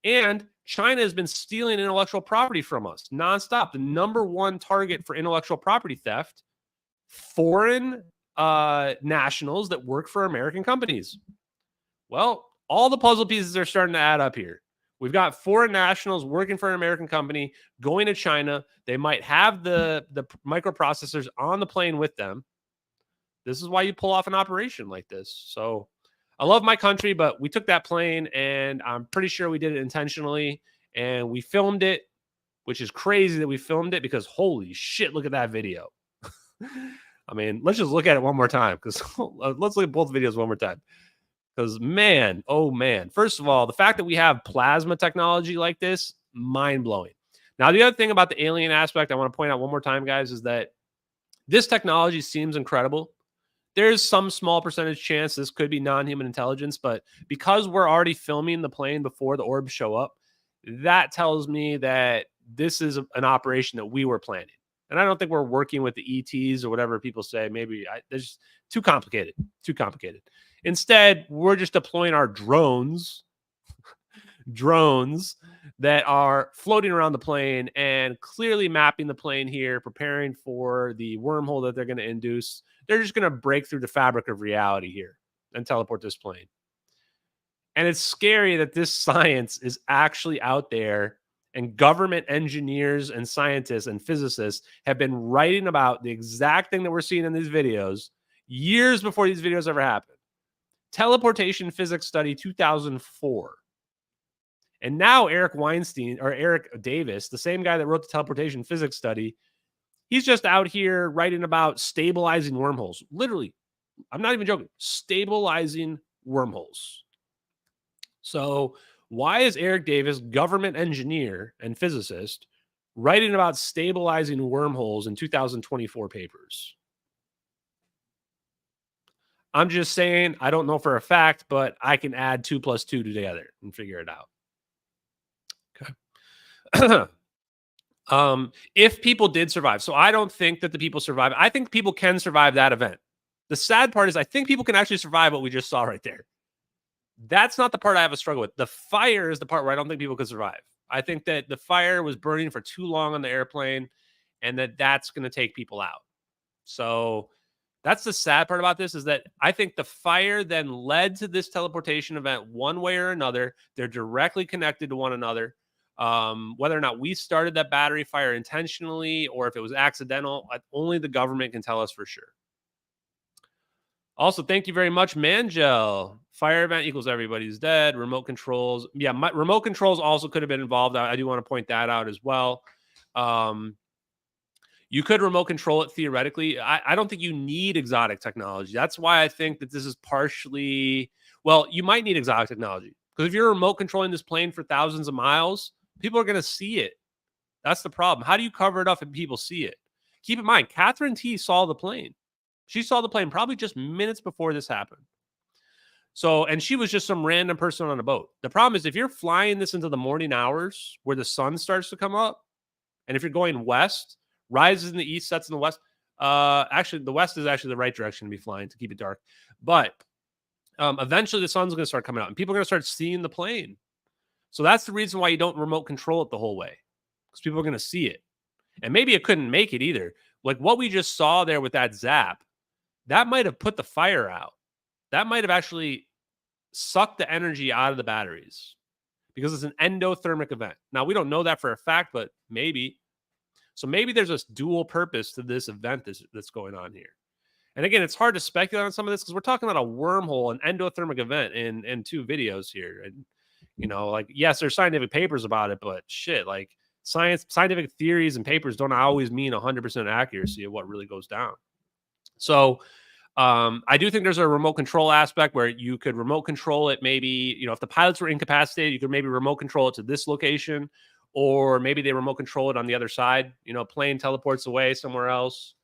And China has been stealing intellectual property from us nonstop. The number one target for intellectual property theft, foreign nationals that work for American companies. Well, all the puzzle pieces are starting to add up here. We've got foreign nationals working for an American company going to China. They might have the microprocessors on the plane with them. This is why you pull off an operation like this. So I love my country, but we took that plane, and I'm pretty sure we did it intentionally, and we filmed it, which is crazy that we filmed it, because holy shit, look at that video. I mean, let's just look at it one more time, because let's look at both videos one more time. Because man, oh man, first of all, the fact that we have plasma technology like this, mind-blowing. Now, the other thing about the alien aspect I want to point out one more time, guys, is that this technology seems incredible. There's some small percentage chance this could be non-human intelligence, but because we're already filming the plane before the orbs show up, that tells me that this is an operation that we were planning. And I don't think we're working with the ETs or whatever people say. Maybe there's too complicated. Instead, we're just deploying our drones that are floating around the plane and clearly mapping the plane here, preparing for the wormhole that they're going to induce. They're just going to break through the fabric of reality here and teleport this plane. And it's scary that this science is actually out there, and government engineers and scientists and physicists have been writing about the exact thing that we're seeing in these videos years before these videos ever happened. Teleportation Physics Study 2004. And now Eric Davis, the same guy that wrote the Teleportation Physics Study, he's just out here writing about stabilizing wormholes. Literally, I'm not even joking, stabilizing wormholes. So why is Eric Davis, government engineer and physicist, writing about stabilizing wormholes in 2024 papers? I'm just saying, I don't know for a fact, but I can add 2 + 2 together and figure it out. Okay. If people did survive, so I don't think that the people survive. I think people can survive that event. The sad part is I think people can actually survive what we just saw right there. That's not the part I have a struggle with. The fire is the part where I don't think people could survive. I think that the fire was burning for too long on the airplane, and that's going to take people out. So that's the sad part about this, is that I think the fire then led to this teleportation event one way or another. They're directly connected to one another. Whether or not we started that battery fire intentionally or if it was accidental, only the government can tell us for sure. Also, thank you very much, Mangel. Fire event equals everybody's dead. Remote controls. Yeah, remote controls also could have been involved. I do want to point that out as well. You could remote control it theoretically. I don't think you need exotic technology. That's why I think that this is partially, well, you might need exotic technology. Because if you're remote controlling this plane for thousands of miles, people are going to see it. That's the problem. How do you cover it up and people see it? Keep in mind, Catherine T saw the plane. She saw the plane probably just minutes before this happened. So, and she was just some random person on a boat. The problem is if you're flying this into the morning hours where the sun starts to come up, and if you're going west, rises in the east, sets in the west. Actually, the west is actually the right direction to be flying to keep it dark. But eventually the sun's going to start coming out and people are going to start seeing the plane. So that's the reason why you don't remote control it the whole way, because people are going to see it. And maybe it couldn't make it either. Like what we just saw there with that zap, that might have put the fire out. That might have actually sucked the energy out of the batteries because it's an endothermic event. Now, we don't know that for a fact, but maybe. So maybe there's a dual purpose to this event that's going on here. And again, it's hard to speculate on some of this because we're talking about a wormhole, an endothermic event in 2 videos here. And, you know, like, yes, there's scientific papers about it, but shit, like scientific theories and papers don't always mean 100% accuracy of what really goes down. So I do think there's a remote control aspect where you could remote control it. Maybe, you know, if the pilots were incapacitated, you could maybe remote control it to this location, or maybe they remote control it on the other side. You know, plane teleports away somewhere else.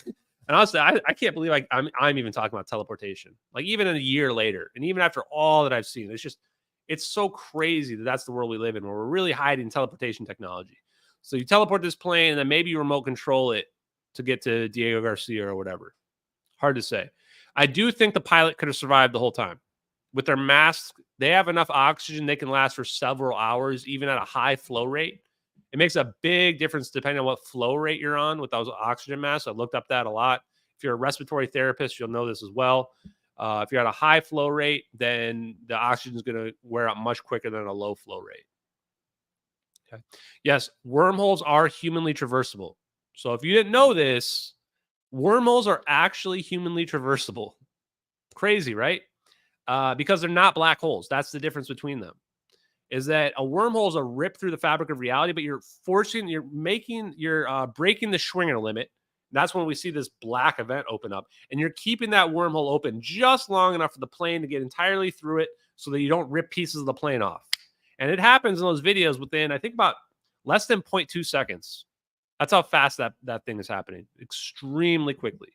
And honestly, I can't believe I'm even talking about teleportation. Like even a year later, and even after all that I've seen, it's so crazy that that's the world we live in, where we're really hiding teleportation technology. So you teleport this plane, and then maybe you remote control it to get to Diego Garcia or whatever. Hard to say. I do think the pilot could have survived the whole time. With their mask, they have enough oxygen. They can last for several hours, even at a high flow rate. It makes a big difference depending on what flow rate you're on with those oxygen masks. I looked up that a lot. If you're a respiratory therapist, you'll know this as well. If you're at a high flow rate, then the oxygen is going to wear out much quicker than a low flow rate. Okay. Yes, wormholes are humanly traversable. So if you didn't know this, wormholes are actually humanly traversable. Crazy, right? Because they're not black holes. That's the difference between them. Is that a wormhole is a rip through the fabric of reality, but you're breaking the Schwinger limit. That's when we see this black event open up, and you're keeping that wormhole open just long enough for the plane to get entirely through it so that you don't rip pieces of the plane off. And it happens in those videos within, I think, about less than 0.2 seconds. That's how fast that thing is happening. Extremely quickly.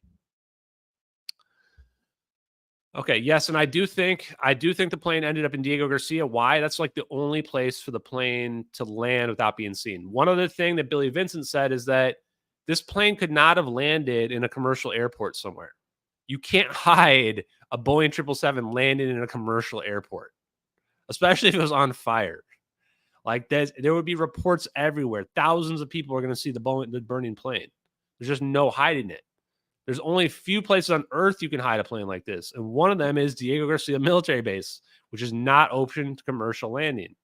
Okay, yes, and I do think the plane ended up in Diego Garcia. Why? That's like the only place for the plane to land without being seen. One other thing that Billie Vincent said is that this plane could not have landed in a commercial airport somewhere. You can't hide a Boeing 777 landing in a commercial airport, especially if it was on fire. Like there would be reports everywhere. Thousands of people are going to see the burning plane. There's just no hiding it. There's only a few places on Earth you can hide a plane like this. And one of them is Diego Garcia military base, which is not open to commercial landing.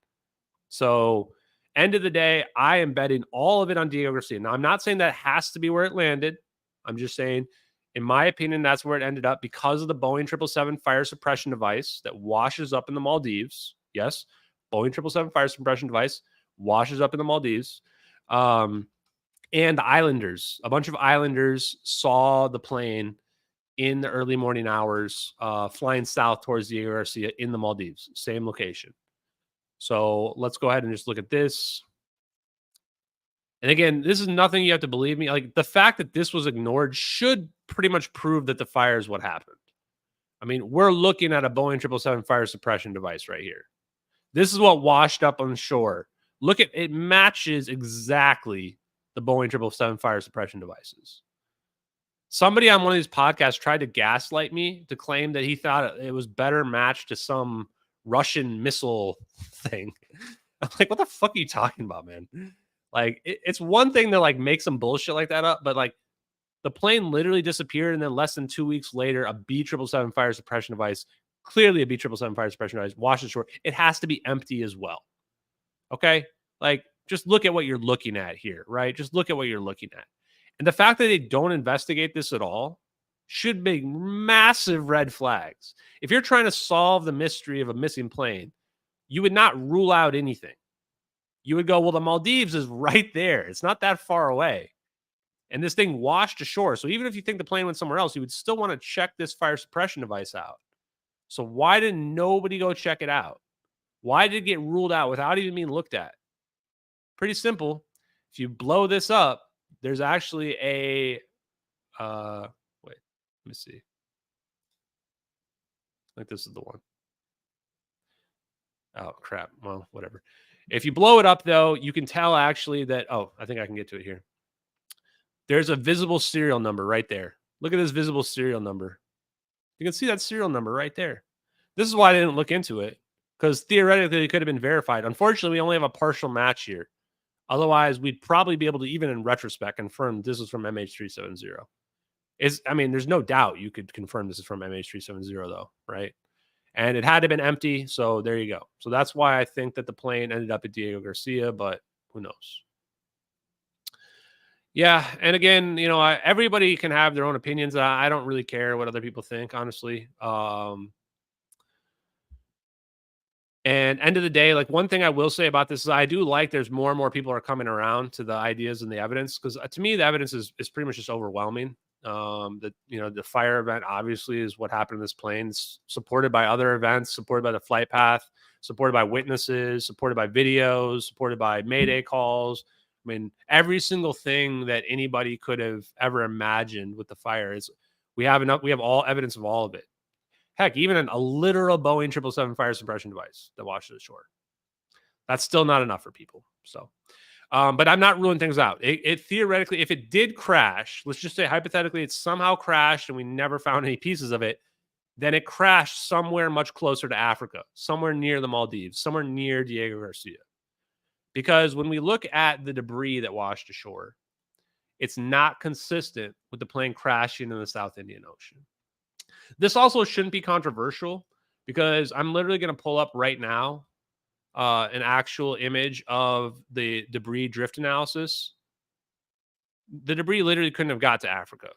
So end of the day, I am betting all of it on Diego Garcia. Now, I'm not saying that has to be where it landed. I'm just saying, in my opinion, that's where it ended up because of the Boeing 777 fire suppression device that washes up in the Maldives. Yes, Boeing 777 fire suppression device washes up in the Maldives. And the Islanders, a bunch of Islanders saw the plane in the early morning hours flying south towards Diego Garcia in the Maldives, same location. So let's go ahead and just look at this. And again, this is nothing you have to believe me. Like the fact that this was ignored should pretty much prove that the fire is what happened. I mean, we're looking at a Boeing 777 fire suppression device right here. This is what washed up on shore. Look at it, matches exactly the Boeing 777 fire suppression devices. Somebody on one of these podcasts tried to gaslight me to claim that he thought it was better matched to some Russian missile thing. I'm like, what the fuck are you talking about, man? Like, it's one thing to like make some bullshit like that up, but like the plane literally disappeared, and then less than 2 weeks later, a B777 fire suppression device, clearly a B777 fire suppression device, washed ashore. It has to be empty as well. Okay, like just look at what you're looking at here, right? Just look at what you're looking at, and the fact that they don't investigate this at all should make massive red flags. If you're trying to solve the mystery of a missing plane, you would not rule out anything. You would go, well, the Maldives is right there. It's not that far away. And this thing washed ashore. So even if you think the plane went somewhere else, you would still want to check this fire suppression device out. So why did nobody go check it out? Why did it get ruled out without even being looked at? Pretty simple. If you blow this up, there's actually a wait, let me see. I think this is the one. Oh, crap. Well, whatever. If you blow it up, though, you can tell actually that, oh, I think I can get to it here. There's a visible serial number right there. Look at this visible serial number. You can see that serial number right there. This is why I didn't look into it, because theoretically it could have been verified. Unfortunately, we only have a partial match here. Otherwise, we'd probably be able to, even in retrospect, confirm this is from MH370. I mean, there's no doubt you could confirm this is from MH370, though, right? And it had to have been empty, so there you go. So that's why I think that the plane ended up at Diego Garcia, but who knows? Yeah, and again, you know, everybody can have their own opinions. I don't really care what other people think, honestly. And end of the day, like one thing I will say about this is I do like there's more and more people are coming around to the ideas and the evidence, because to me the evidence is pretty much just overwhelming. That, you know, the fire event obviously is what happened in this plane. It's supported by other events, supported by the flight path, supported by witnesses, supported by videos, supported by Mayday calls. I mean, every single thing that anybody could have ever imagined with the fire is we have all evidence of all of it. Heck, even a literal Boeing 777 fire suppression device that washed ashore. That's still not enough for people. So, but I'm not ruling things out. It theoretically, if it did crash, let's just say hypothetically, it somehow crashed and we never found any pieces of it, then it crashed somewhere much closer to Africa, somewhere near the Maldives, somewhere near Diego Garcia. Because when we look at the debris that washed ashore, it's not consistent with the plane crashing in the South Indian Ocean. This also shouldn't be controversial, because I'm literally going to pull up right now an actual image of the debris drift analysis. The debris literally couldn't have got to Africa.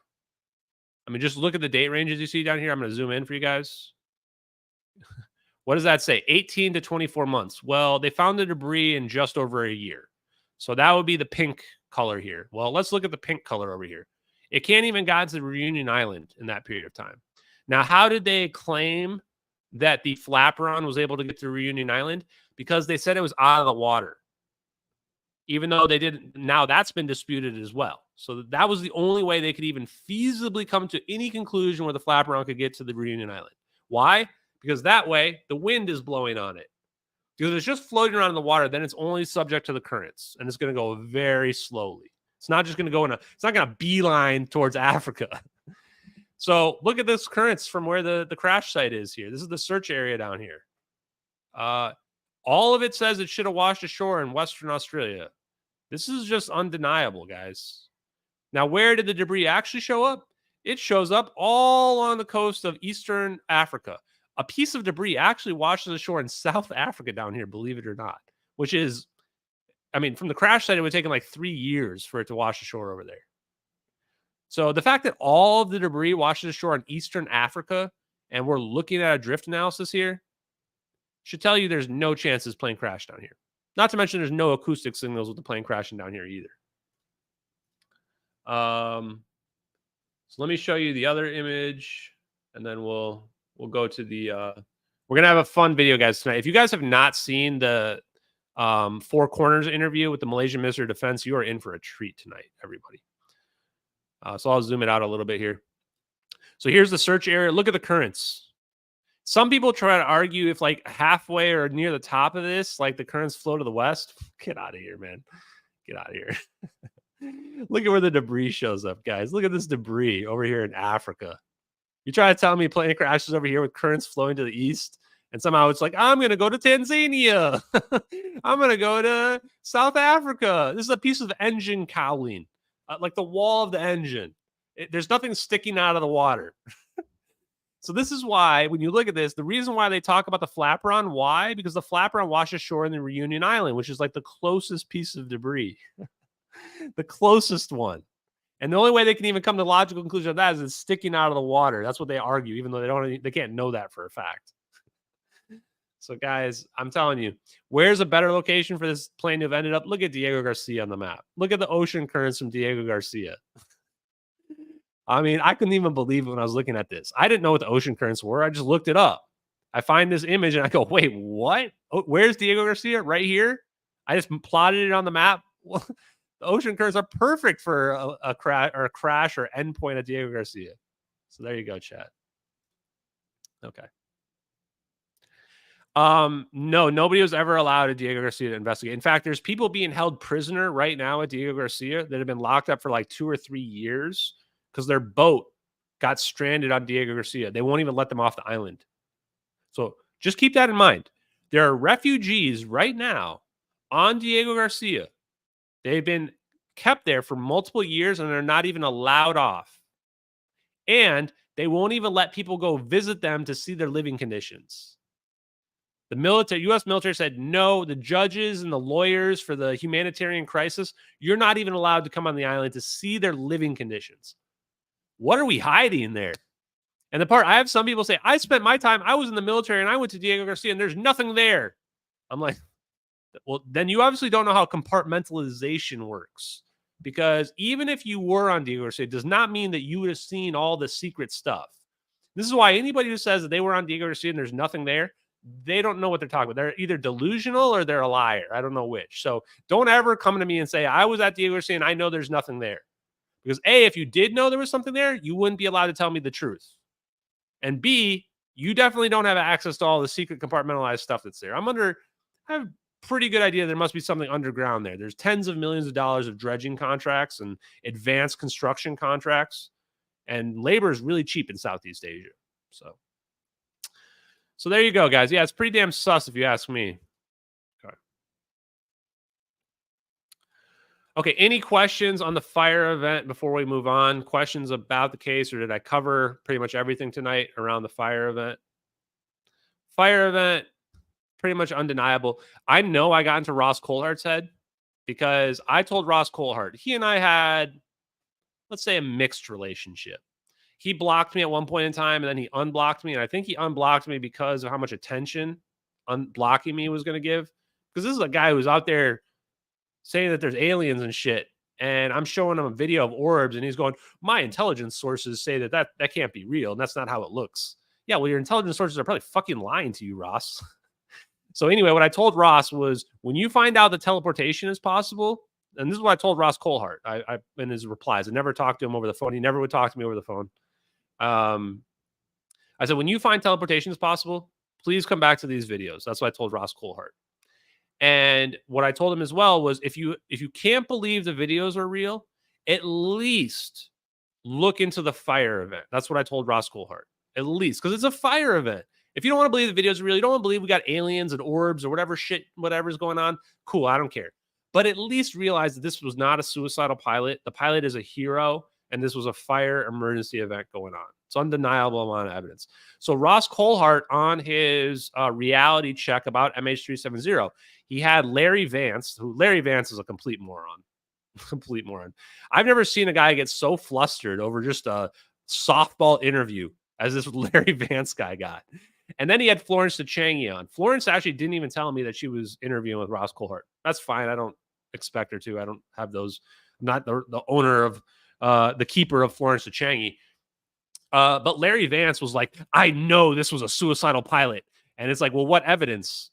I mean, just look at the date ranges you see down here. I'm going to zoom in for you guys. What does that say? 18 to 24 months. Well, they found the debris in just over a year. So that would be the pink color here. Well, let's look at the pink color over here. It can't even get to Reunion Island in that period of time. Now, how did they claim that the flaperon was able to get to Reunion Island? Because they said it was out of the water, even though they didn't. Now that's been disputed as well. So that was the only way they could even feasibly come to any conclusion where the flaperon could get to the Reunion Island. Why? Because that way the wind is blowing on it. Because it's just floating around in the water, then it's only subject to the currents, and it's going to go very slowly. It's not just going to go it's not going to beeline towards Africa. So look at this currents from where the crash site is here. This is the search area down here. All of it says it should have washed ashore in Western Australia. This is just undeniable, guys. Now, where did the debris actually show up? It shows up all on the coast of Eastern Africa. A piece of debris actually washes ashore in South Africa down here, believe it or not, which is, I mean, from the crash site, it would have taken like 3 years for it to wash ashore over there. So the fact that all of the debris washes ashore in Eastern Africa, and we're looking at a drift analysis here, should tell you there's no chance this plane crashed down here. Not to mention there's no acoustic signals with the plane crashing down here either. So let me show you the other image, and then we'll go to the we're gonna have a fun video, guys, tonight. If you guys have not seen the Four Corners interview with the Malaysian Minister of Defense, you are in for a treat tonight, everybody. So I'll zoom it out a little bit here. So here's the search area. Look at the currents. Some people try to argue if like halfway or near the top of this, like the currents flow to the west. Get out of here, man. Get out of here. Look at where the debris shows up, guys. Look at this debris over here in Africa. You try to tell me plane crashes over here with currents flowing to the east? And somehow it's like, I'm going to go to Tanzania. I'm going to go to South Africa. This is a piece of engine cowling, like the wall of the engine. There's nothing sticking out of the water. So this is why, when you look at this, the reason why they talk about the flaperon, why? Because the flaperon washes ashore in the Reunion Island, which is like the closest piece of debris, the closest one. And the only way they can even come to the logical conclusion of that is it's sticking out of the water. That's what they argue, even though they can't know that for a fact. So, guys, I'm telling you, where's a better location for this plane to have ended up? Look at Diego Garcia on the map. Look at the ocean currents from Diego Garcia. I mean, I couldn't even believe it when I was looking at this. I didn't know what the ocean currents were. I just looked it up. I find this image and I go, wait, what? Oh, where's Diego Garcia? Right here? I just plotted it on the map. Well, the ocean currents are perfect for a crash or endpoint at Diego Garcia. So there you go, chat. Okay. No, nobody was ever allowed at Diego Garcia to investigate. In fact, there's people being held prisoner right now at Diego Garcia that have been locked up for like 2 or 3 years because their boat got stranded on Diego Garcia. They won't even let them off the island. So just keep that in mind. There are refugees right now on Diego Garcia. They've been kept there for multiple years and they're not even allowed off. And they won't even let people go visit them to see their living conditions. The U.S. military said, no, the judges and the lawyers for the humanitarian crisis, you're not even allowed to come on the island to see their living conditions. What are we hiding there? And the part, I have some people say, I spent my time, I was in the military and I went to Diego Garcia and there's nothing there. I'm like, well, then you obviously don't know how compartmentalization works. Because even if you were on Diego Garcia, it does not mean that you would have seen all the secret stuff. This is why anybody who says that they were on Diego Garcia and there's nothing there, they don't know what they're talking about. They're either delusional or they're a liar. I don't know which. So don't ever come to me and say, I was at Diego Garcia and I know there's nothing there. Because A, if you did know there was something there, you wouldn't be allowed to tell me the truth. And B, you definitely don't have access to all the secret compartmentalized stuff that's there. I have a pretty good idea there must be something underground there. There's tens of millions of dollars of dredging contracts and advanced construction contracts. And labor is really cheap in Southeast Asia. So there you go, guys. Yeah, it's pretty damn sus if you ask me. Okay, any questions on the fire event before we move on? Questions about the case, or did I cover pretty much everything tonight around the fire event? Fire event, pretty much undeniable. I know I got into Ross Coulhart's head because I told Ross Coulhart, he and I had, let's say, a mixed relationship. He blocked me at one point in time, and then he unblocked me. And I think he unblocked me because of how much attention unblocking me was going to give. Because this is a guy who's out there saying that there's aliens and shit. And I'm showing him a video of orbs, and he's going, my intelligence sources say that can't be real, and that's not how it looks. Yeah, well, your intelligence sources are probably fucking lying to you, Ross. So anyway, what I told Ross was, when you find out that teleportation is possible, and this is what I told Ross Coulhart I in his replies. I never talked to him over the phone. He never would talk to me over the phone. I said, when you find teleportation is possible, please come back to these videos. That's what I told Ross Coulhart. And what I told him as well was, if you can't believe the videos are real, at least look into the fire event. That's what I told Ross Coulhart. At least, because it's a fire event. If you don't want to believe the videos are real, you don't want to believe we got aliens and orbs or whatever's going on, cool, I don't care. But at least realize that this was not a suicidal pilot. The pilot is a hero, and this was a fire emergency event going on. It's undeniable amount of evidence. So Ross Coulhart, on his reality check about MH370, he had Larry Vance, Larry Vance is a complete moron. Complete moron. I've never seen a guy get so flustered over just a softball interview as this Larry Vance guy got. And then he had Florence Tachangi on. Florence actually didn't even tell me that she was interviewing with Ross Coulhart. That's fine. I don't expect her to. I don't have those. I'm not the owner of the keeper of Florence Tachangi. But Larry Vance was like, I know this was a suicidal pilot. And it's like, well, what evidence?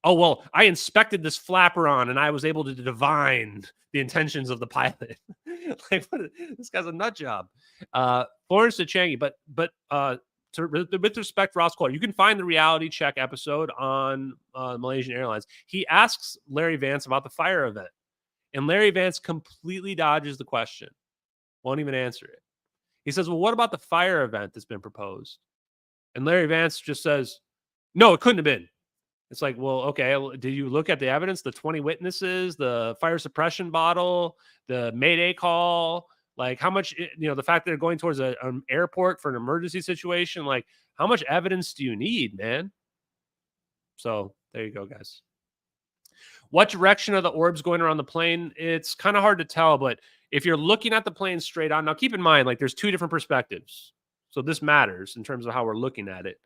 Oh, well, I inspected this flaperon and I was able to divine the intentions of the pilot. Like, this guy's a nut job. Florence Tachangi, but with respect to Ross Coulhart, you can find the reality check episode on Malaysian Airlines. He asks Larry Vance about the fire event, and Larry Vance completely dodges the question, won't even answer it. He says, well, what about the fire event that's been proposed? And Larry Vance just says, No, it couldn't have been. It's like, well, okay, did you look at the evidence, the 20 witnesses, the fire suppression bottle, the Mayday call? Like, how much, the fact that they're going towards an airport for an emergency situation, like, how much evidence do you need, man? So there you go, guys. What direction are the orbs going around the plane? It's kind of hard to tell, but if you're looking at the plane straight on, now keep in mind, like, there's two different perspectives. So this matters in terms of how we're looking at it.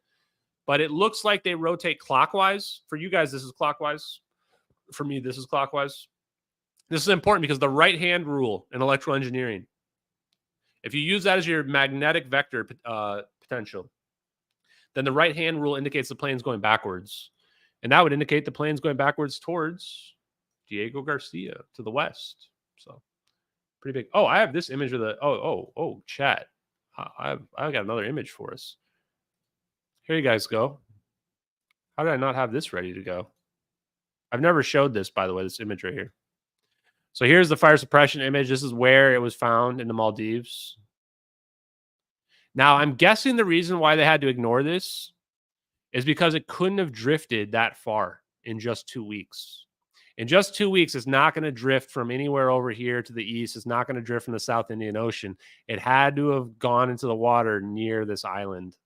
But it looks like they rotate clockwise. For you guys, this is clockwise. For me, this is clockwise. This is important because the right-hand rule in electrical engineering, if you use that as your magnetic vector potential, then the right-hand rule indicates the plane's going backwards. And that would indicate the plane's going backwards towards Diego Garcia to the west. So pretty big. Oh, I have this image of the, chat. I've got another image for us. Here you guys go. How did I not have this ready to go? I've never showed this, by the way, this image right here. So here's the fire suppression image. This is where it was found in the Maldives. Now, I'm guessing the reason why they had to ignore this is because it couldn't have drifted that far in just 2 weeks. In just 2 weeks, it's not going to drift from anywhere over here to the east. It's not going to drift from the South Indian Ocean. It had to have gone into the water near this island.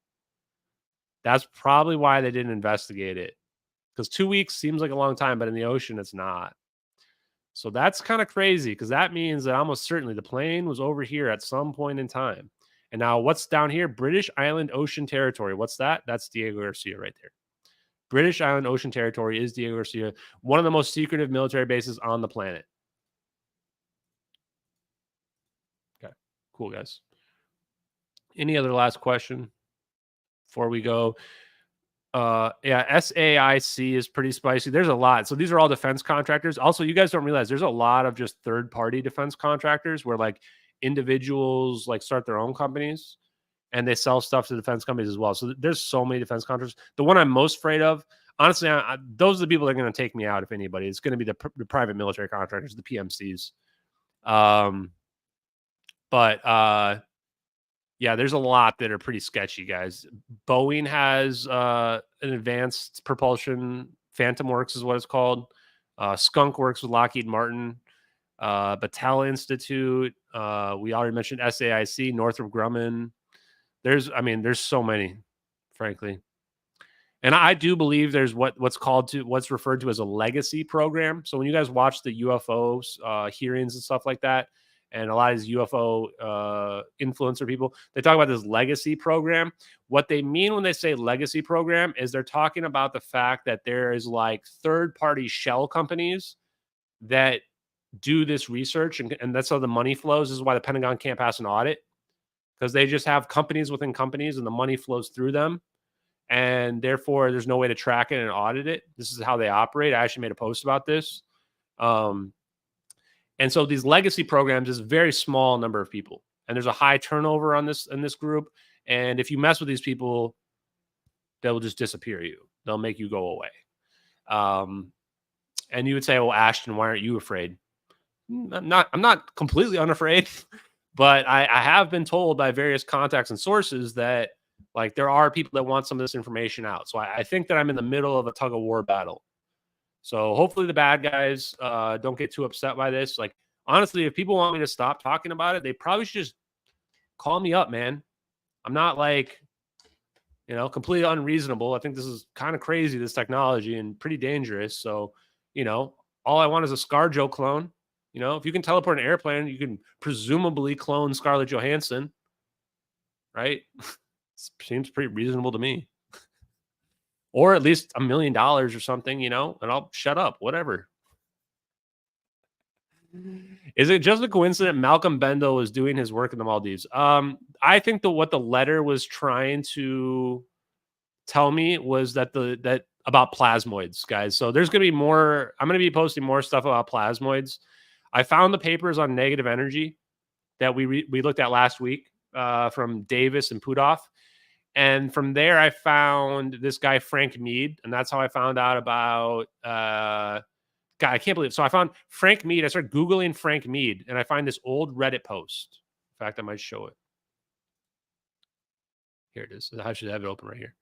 That's probably why they didn't investigate it. Because 2 weeks seems like a long time, but in the ocean, it's not. So that's kind of crazy because that means that almost certainly the plane was over here at some point in time. And now what's down here? British Island Ocean Territory. What's that? That's Diego Garcia right there. British Island Ocean Territory is Diego Garcia, one of the most secretive military bases on the planet. Okay, cool, guys. Any other last question before we go? Yeah, SAIC is pretty spicy. There's a lot. So these are all defense contractors. Also, you guys don't realize there's a lot of just third-party defense contractors where like individuals like start their own companies and they sell stuff to defense companies as well. So there's so many defense contractors. The one I'm most afraid of, honestly, those are the people that are going to take me out if anybody. It's going to be the private military contractors, the PMCs. Yeah, there's a lot that are pretty sketchy, guys. Boeing has an advanced propulsion. Phantom Works is what it's called. Skunk works with Lockheed Martin. Battelle Institute. We already mentioned SAIC, Northrop Grumman. There's so many, frankly. And I do believe there's what's referred to as a legacy program. So when you guys watch the UFO hearings and stuff like that, and a lot of these UFO influencer people, they talk about this legacy program. What they mean when they say legacy program is they're talking about the fact that there is like third-party shell companies that do this research, and that's how the money flows. This is why the Pentagon can't pass an audit, because they just have companies within companies and the money flows through them. And therefore, there's no way to track it and audit it. This is how they operate. I actually made a post about this. And so these legacy programs is a very small number of people, and there's a high turnover in this group. And if you mess with these people, they'll just disappear you. They'll make you go away. And you would say, "Well, Ashton, why aren't you afraid?" I'm not completely unafraid, but I have been told by various contacts and sources that like there are people that want some of this information out. So I think that I'm in the middle of a tug of war battle. So hopefully the bad guys don't get too upset by this. Like, honestly, if people want me to stop talking about it, they probably should just call me up, man. I'm not like, completely unreasonable. I think this is kind of crazy, this technology, and pretty dangerous. So, all I want is a ScarJo clone. If you can teleport an airplane, you can presumably clone Scarlett Johansson, right? Seems pretty reasonable to me. Or at least $1 million or something, and I'll shut up, whatever. Is it just a coincidence Malcolm Bendel was doing his work in the Maldives? I think what the letter was trying to tell me was that about plasmoids, guys. So there's going to be more. I'm going to be posting more stuff about plasmoids. I found the papers on negative energy that we looked at last week from Davis and Pudoff. And from there, I found this guy, Frank Mead. And that's how I found out about, God, I can't believe it. So I found Frank Mead. I started Googling Frank Mead, and I find this old Reddit post. In fact, I might show it. Here it is. I should have it open right here.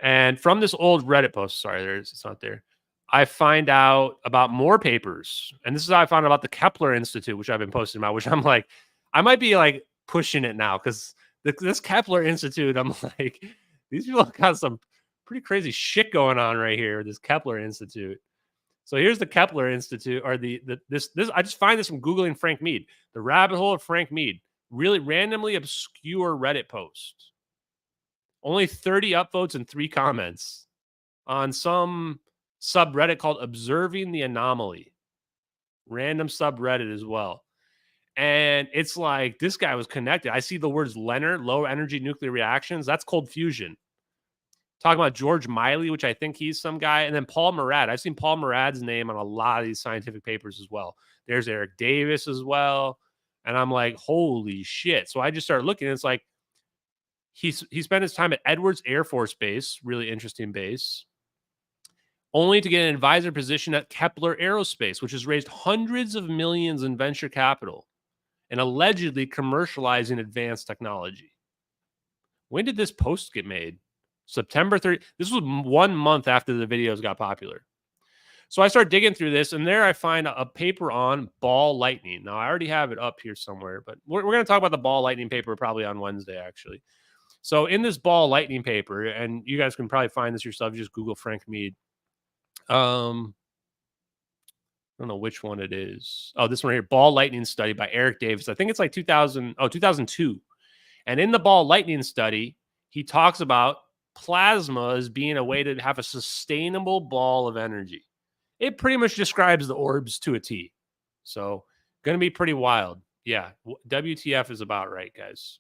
And from this old Reddit post, sorry, it's not there. I find out about more papers. And this is how I found out about the Kepler Institute, which I've been posting about, which I'm like, I might be like pushing it now because this Kepler Institute, I'm like, these people got some pretty crazy shit going on right here, this Kepler Institute. So here's the Kepler Institute, or this I just find this from Googling Frank Mead, the rabbit hole of Frank Mead, really randomly obscure Reddit post. Only 30 upvotes and 3 comments on some subreddit called Observing the Anomaly. Random subreddit as well. And it's like this guy was connected. I see the words Leonard, low energy nuclear reactions. That's cold fusion. Talking about George Miley, which I think he's some guy. And then Paul Murad. I've seen Paul Murad's name on a lot of these scientific papers as well. There's Eric Davis as well. And I'm like, holy shit. So I just started looking. And it's like, he spent his time at Edwards Air Force Base, really interesting base, only to get an advisor position at Kepler Aerospace, which has raised hundreds of millions in venture capital and allegedly commercializing advanced technology. When did this post get made? September 30th. This was 1 month after the videos got popular. So I start digging through this, and there I find a paper on ball lightning. Now, I already have it up here somewhere, but we're going to talk about the ball lightning paper probably on Wednesday, actually. So in this ball lightning paper, and you guys can probably find this yourself, you just Google Frank Mead. I don't know which one it is. Oh, this one here, ball lightning study by Eric Davis. I think it's like 2002. And in the ball lightning study, he talks about plasma as being a way to have a sustainable ball of energy. It pretty much describes the orbs to a T. So going to be pretty wild. Yeah, WTF is about right, guys.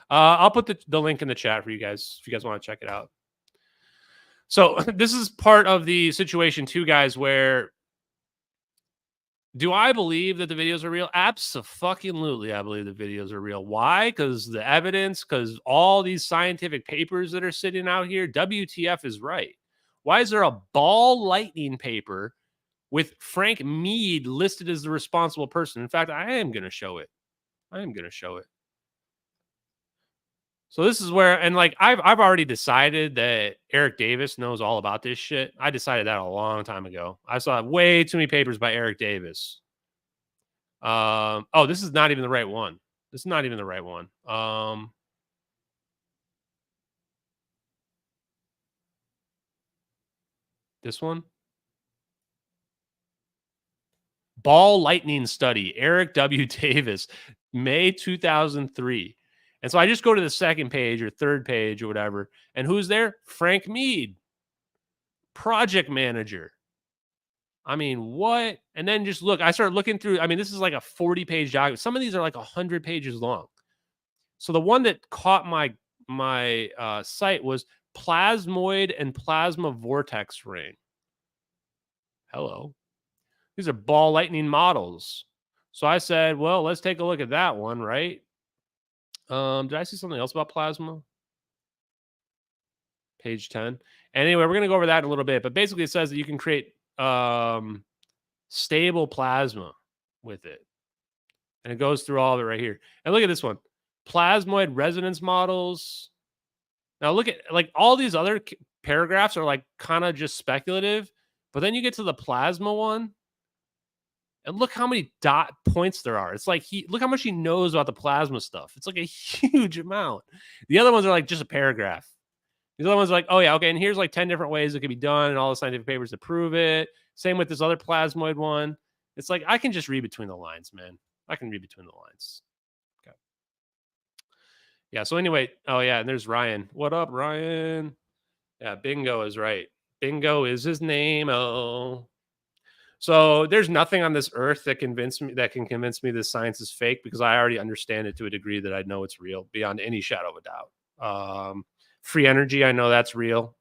I'll put the link in the chat for you guys if you guys want to check it out. So this is part of the situation too, guys, where do I believe that the videos are real? Absolutely, I believe the videos are real. Why? Because the evidence, because all these scientific papers that are sitting out here, WTF is right. Why is there a ball lightning paper with Frank Mead listed as the responsible person? In fact, I am going to show it. So this is where, and like I've already decided that Eric Davis knows all about this shit. I decided that a long time ago. I saw way too many papers by Eric Davis. Oh, this is not even the right one. This one. Ball lightning study, Eric W. Davis, May 2003. And so I just go to the second page or third page or whatever. And who's there? Frank Mead, project manager. I mean, what? And then just look, I started looking through. I mean, this is like a 40-page document. Some of these are like 100 pages long. So the one that caught my sight was plasmoid and plasma vortex ring. Hello. These are ball lightning models. So I said, well, let's take a look at that one, right? Did I see something else about plasma? Page 10. Anyway, we're going to go over that in a little bit. But basically, it says that you can create stable plasma with it. And it goes through all of it right here. And look at this one. Plasmoid resonance models. Now look at, like, all these other paragraphs are like kind of just speculative. But then you get to the plasma one. And look how many dot points there are. It's like look how much he knows about the plasma stuff. It's like a huge amount. The other ones are like just a paragraph. The other ones are like, oh yeah, okay, and here's like 10 different ways it could be done and all the scientific papers to prove it. Same with this other plasmoid one. It's like I can just read between the lines, man. I can read between the lines. Okay. Yeah, so anyway, oh yeah, and there's Ryan. What up, Ryan? Yeah, Bingo is right. Bingo is his name. Oh. So there's nothing on this earth that can convince me this science is fake, because I already understand it to a degree that I know it's real beyond any shadow of a doubt. Free energy, I know that's real.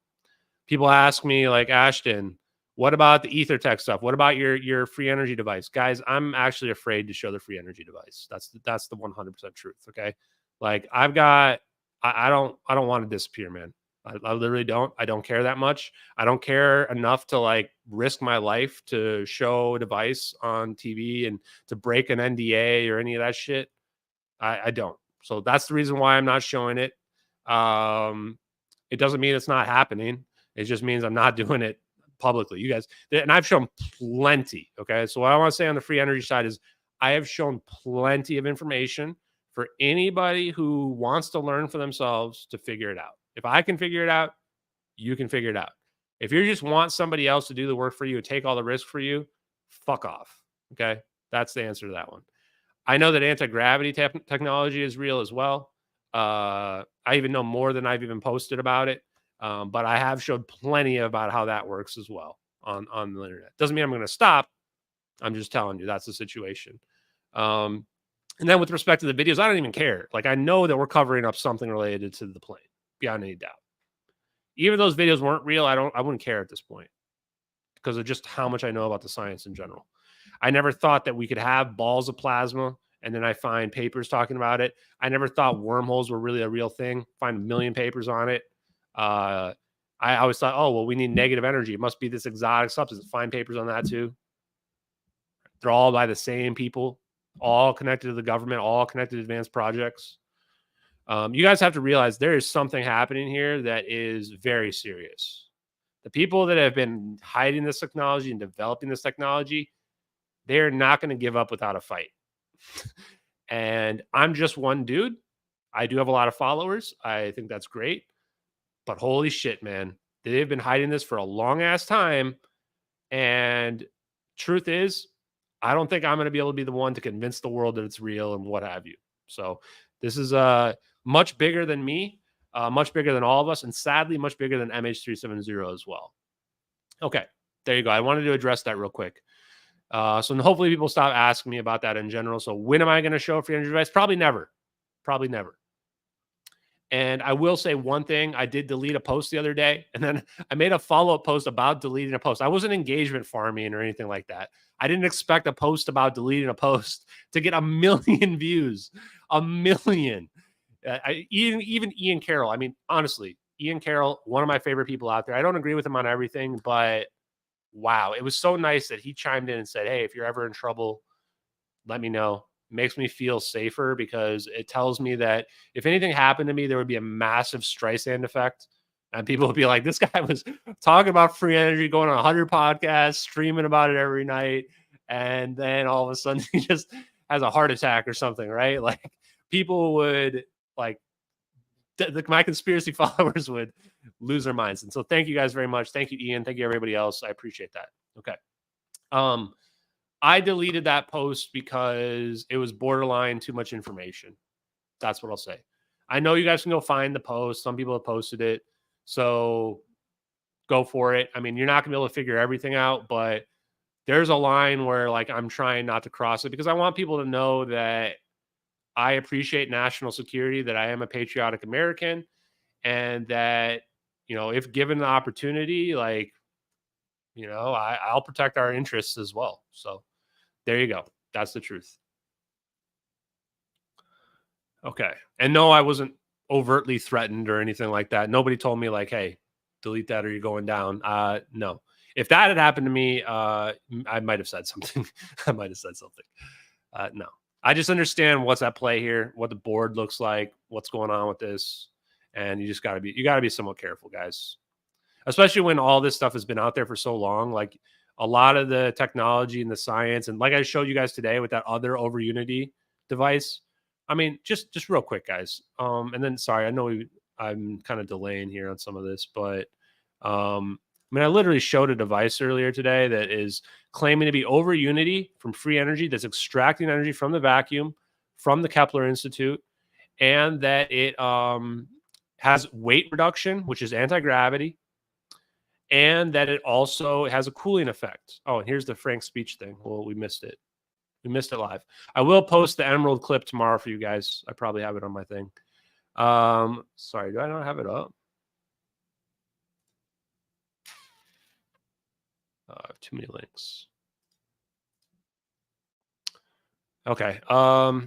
People ask me like, Ashton, what about the ether tech stuff? What about your free energy device? Guys, I'm actually afraid to show the free energy device. That's the 100% truth. Okay. Like I don't want to disappear, man. I literally don't. I don't care that much. I don't care enough to like risk my life to show a device on TV and to break an NDA or any of that shit. I don't. So that's the reason why I'm not showing it. It doesn't mean it's not happening. It just means I'm not doing it publicly. You guys, and I've shown plenty. Okay. So what I want to say on the free energy side is I have shown plenty of information for anybody who wants to learn for themselves to figure it out. If I can figure it out, you can figure it out. If you just want somebody else to do the work for you and take all the risk for you, fuck off. Okay. That's the answer to that one. I know that anti-gravity technology is real as well. I even know more than I've even posted about it. But I have showed plenty about how that works as well on the internet. Doesn't mean I'm going to stop. I'm just telling you that's the situation. And then with respect to the videos, I don't even care. Like, I know that we're covering up something related to the plane beyond any doubt. Even if those videos weren't real, I wouldn't care at this point because of just how much I know about the science in general. I never thought that we could have balls of plasma and then I find papers talking about it. I never thought wormholes were really a real thing. Find a million papers on it. I always thought, oh, well, we need negative energy. It must be this exotic substance. Find papers on that too. They're all by the same people, all connected to the government, all connected to advanced projects. You guys have to realize there is something happening here that is very serious. The people that have been hiding this technology and developing this technology, they're not going to give up without a fight. And I'm just one dude. I do have a lot of followers. I think that's great. But holy shit, man. They've been hiding this for a long ass time. And truth is, I don't think I'm going to be able to be the one to convince the world that it's real and what have you. So this is much bigger than me, much bigger than all of us, and sadly, much bigger than MH370 as well. Okay, there you go. I wanted to address that real quick. So hopefully people stop asking me about that in general. So when am I going to show free energy advice? Probably never. Probably never. And I will say one thing. I did delete a post the other day, and then I made a follow-up post about deleting a post. I wasn't engagement farming or anything like that. I didn't expect a post about deleting a post to get 1 million views. 1 million. Even Ian Carroll. I mean, honestly, Ian Carroll, one of my favorite people out there. I don't agree with him on everything, but wow, it was so nice that he chimed in and said, hey, if you're ever in trouble, let me know. Makes me feel safer because it tells me that if anything happened to me, there would be a massive Streisand effect. And people would be like, this guy was talking about free energy, going on 100 podcasts, streaming about it every night. And then all of a sudden he just has a heart attack or something, right? Like, people would, like, my conspiracy followers would lose their minds. And so thank you guys very much. Thank you, Ian. Thank you, everybody else. I appreciate that. Okay. I deleted that post because it was borderline too much information. That's what I'll say. I know you guys can go find the post. Some people have posted it. So go for it. I mean, you're not going to be able to figure everything out, but there's a line where, like, I'm trying not to cross it because I want people to know that I appreciate national security, that I am a patriotic American, and that, if given the opportunity, like, I'll protect our interests as well. So there you go. That's the truth. Okay. And no, I wasn't overtly threatened or anything like that. Nobody told me, like, hey, delete that or you're going down. No. If that had happened to me, I might have said something. No. I just understand what's at play here, what the board looks like, what's going on with this. And you got to be somewhat careful, guys. Especially when all this stuff has been out there for so long. Like, a lot of the technology and the science, and like I showed you guys today with that other over Unity device. I mean, just real quick, guys. And then, sorry, I know I'm kind of delaying here on some of this, but I literally showed a device earlier today that is claiming to be over Unity from free energy, that's extracting energy from the vacuum, from the Kepler Institute, and that it has weight reduction, which is anti-gravity, and that it also has a cooling effect. Oh, and here's the Frank speech thing. Well, we missed it. We missed it live. I will post the Emerald clip tomorrow for you guys. I probably have it on my thing. Sorry, do I not have it up? I have too many links. Okay. I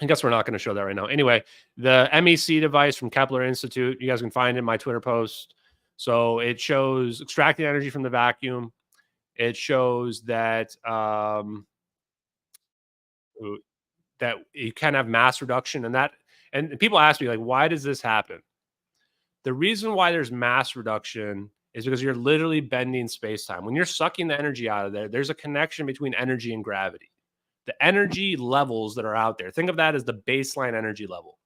guess we're not going to show that right now. Anyway, the MEC device from Kepler Institute, you guys can find it in my Twitter post. So it shows extracting energy from the vacuum. It shows that that you can have mass reduction, and people ask me, like, why does this happen? The reason why there's mass reduction is because you're literally bending space-time. When you're sucking the energy out of there, there's a connection between energy and gravity. The energy levels that are out there, think of that as the baseline energy level.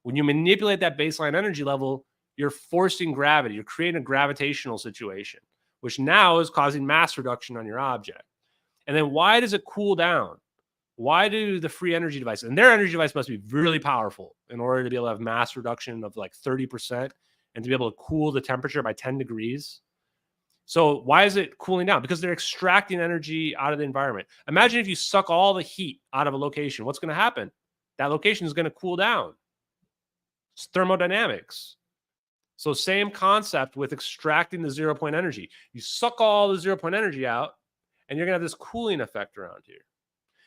When you manipulate that baseline energy level, you're forcing gravity. You're creating a gravitational situation, which now is causing mass reduction on your object. And then why does it cool down? Why do the free energy devices, and their energy device must be really powerful in order to be able to have mass reduction of like 30% and to be able to cool the temperature by 10 degrees. So why is it cooling down? Because they're extracting energy out of the environment. Imagine if you suck all the heat out of a location. What's going to happen? That location is going to cool down. It's thermodynamics. So same concept with extracting the 0 point energy. You suck all the 0 point energy out, and you're going to have this cooling effect around here.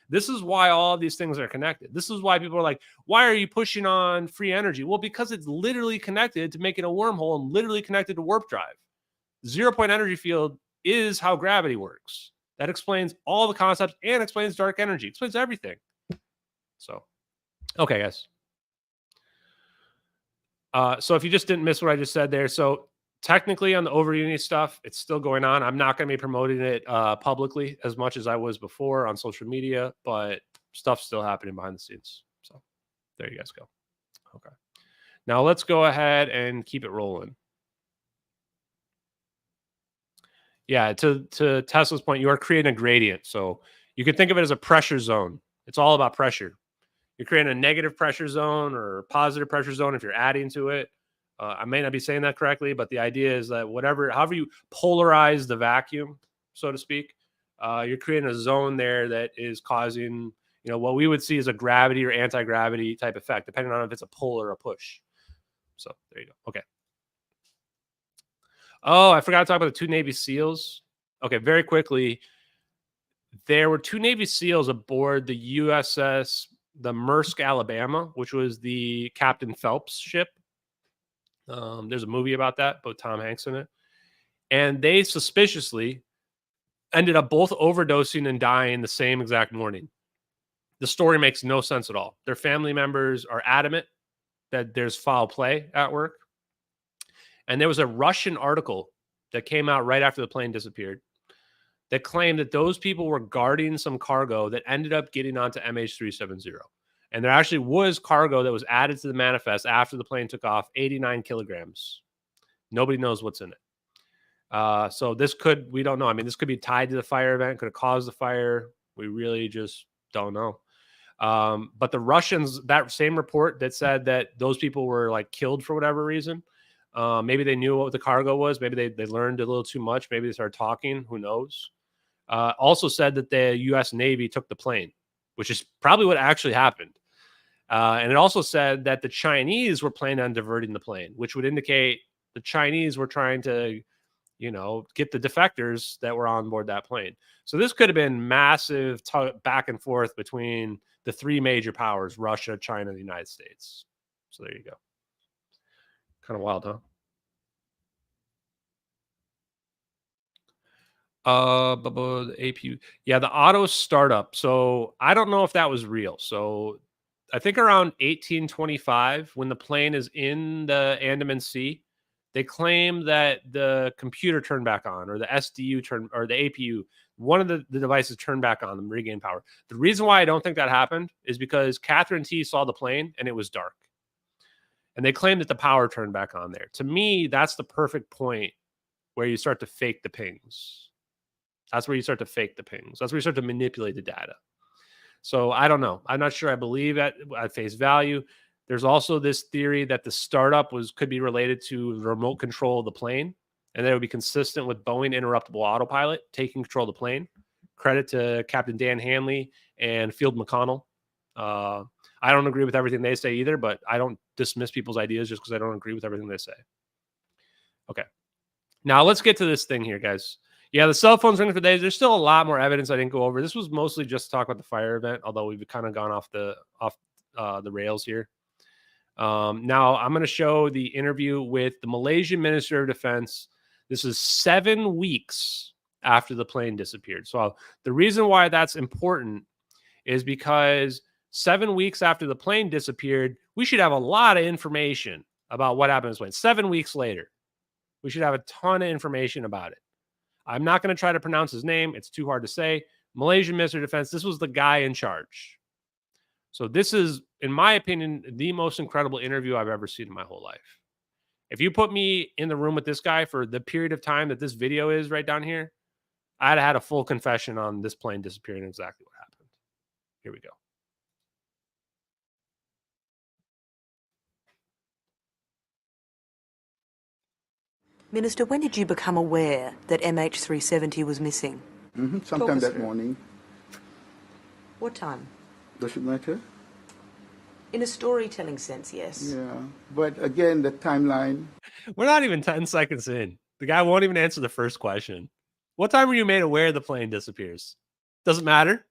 This is why all of these things are connected. This is why people are like, why are you pushing on free energy? Well, because it's literally connected to making a wormhole and literally connected to warp drive. 0 point energy field is how gravity works. That explains all the concepts and explains dark energy. Explains everything. So, okay, guys. So if you just didn't miss what I just said there, so technically on the over unity stuff, it's still going on. I'm not going to be promoting it publicly as much as I was before on social media, but stuff's still happening behind the scenes. So there you guys go. Okay. Now let's go ahead and keep it rolling. Yeah, to Tesla's point, you are creating a gradient. So you can think of it as a pressure zone. It's all about pressure. You're creating a negative pressure zone or positive pressure zone if you're adding to it. I may not be saying that correctly, but the idea is that however you polarize the vacuum, so to speak, you're creating a zone there that is causing, what we would see as a gravity or anti-gravity type effect, depending on if it's a pull or a push. So there you go. Okay. Oh, I forgot to talk about the 2 Navy SEALs. Okay, very quickly. There were 2 Navy SEALs aboard the USS, the Maersk, Alabama, which was the Captain Phelps ship. There's a movie about that, both Tom Hanks in it. And they suspiciously ended up both overdosing and dying the same exact morning. The story makes no sense at all. Their family members are adamant that there's foul play at work. And there was a Russian article that came out right after the plane disappeared that claimed that those people were guarding some cargo that ended up getting onto MH370. And there actually was cargo that was added to the manifest after the plane took off, 89 kilograms. Nobody knows what's in it. So we don't know. I mean, this could be tied to the fire event, could have caused the fire. We really just don't know. But the Russians, that same report that said that those people were like killed for whatever reason, maybe they knew what the cargo was. Maybe they learned a little too much. Maybe they started talking. Who knows? Also said that the U.S. Navy took the plane, which is probably what actually happened. And it also said that the Chinese were planning on diverting the plane, which would indicate the Chinese were trying to, get the defectors that were on board that plane. So this could have been massive back and forth between the 3 major powers, Russia, China, and the United States. So there you go. Kind of wild, huh? The APU. Yeah, the auto startup. So I don't know if that was real. So I think around 1825, when the plane is in the Andaman Sea, they claim that the computer turned back on, or the SDU or the APU, one of the devices turned back on, the regain power. The reason why I don't think that happened is because Catherine T saw the plane and it was dark. And they claim that the power turned back on there. To me, that's the perfect point where you start to fake the pings. That's where you start to fake the pings. That's where you start to manipulate the data. So I don't know. I'm not sure I believe at face value. There's also this theory that the startup could be related to the remote control of the plane, and that it would be consistent with Boeing interruptible autopilot taking control of the plane. Credit to Captain Dan Hanley and Field McConnell. I don't agree with everything they say either, but I don't dismiss people's ideas just because I don't agree with everything they say. Okay. Now let's get to this thing here, guys. Yeah, the cell phones ringing for days. There's still a lot more evidence I didn't go over. This was mostly just to talk about the fire event, although we've kind of gone off the rails here. Now I'm going to show the interview with the Malaysian Minister of Defense. This is 7 weeks after the plane disappeared. So the reason why that's important is because 7 weeks after the plane disappeared, we should have a lot of information about what happened to this plane. 7 weeks later, we should have a ton of information about it. I'm not going to try to pronounce his name. It's too hard to say. Malaysian Minister of Defense. This was the guy in charge. So this is, in my opinion, the most incredible interview I've ever seen in my whole life. If you put me in the room with this guy for the period of time that this video is right down here, I'd have had a full confession on this plane disappearing and exactly what happened. Here we go. Minister, when did you become aware that MH370 was missing? Sometime that morning. What time? Does it matter? In a storytelling sense, yes. Yeah. But again, the timeline. We're not even 10 seconds in. The guy won't even answer the first question. What time were you made aware the plane disappears? Doesn't matter.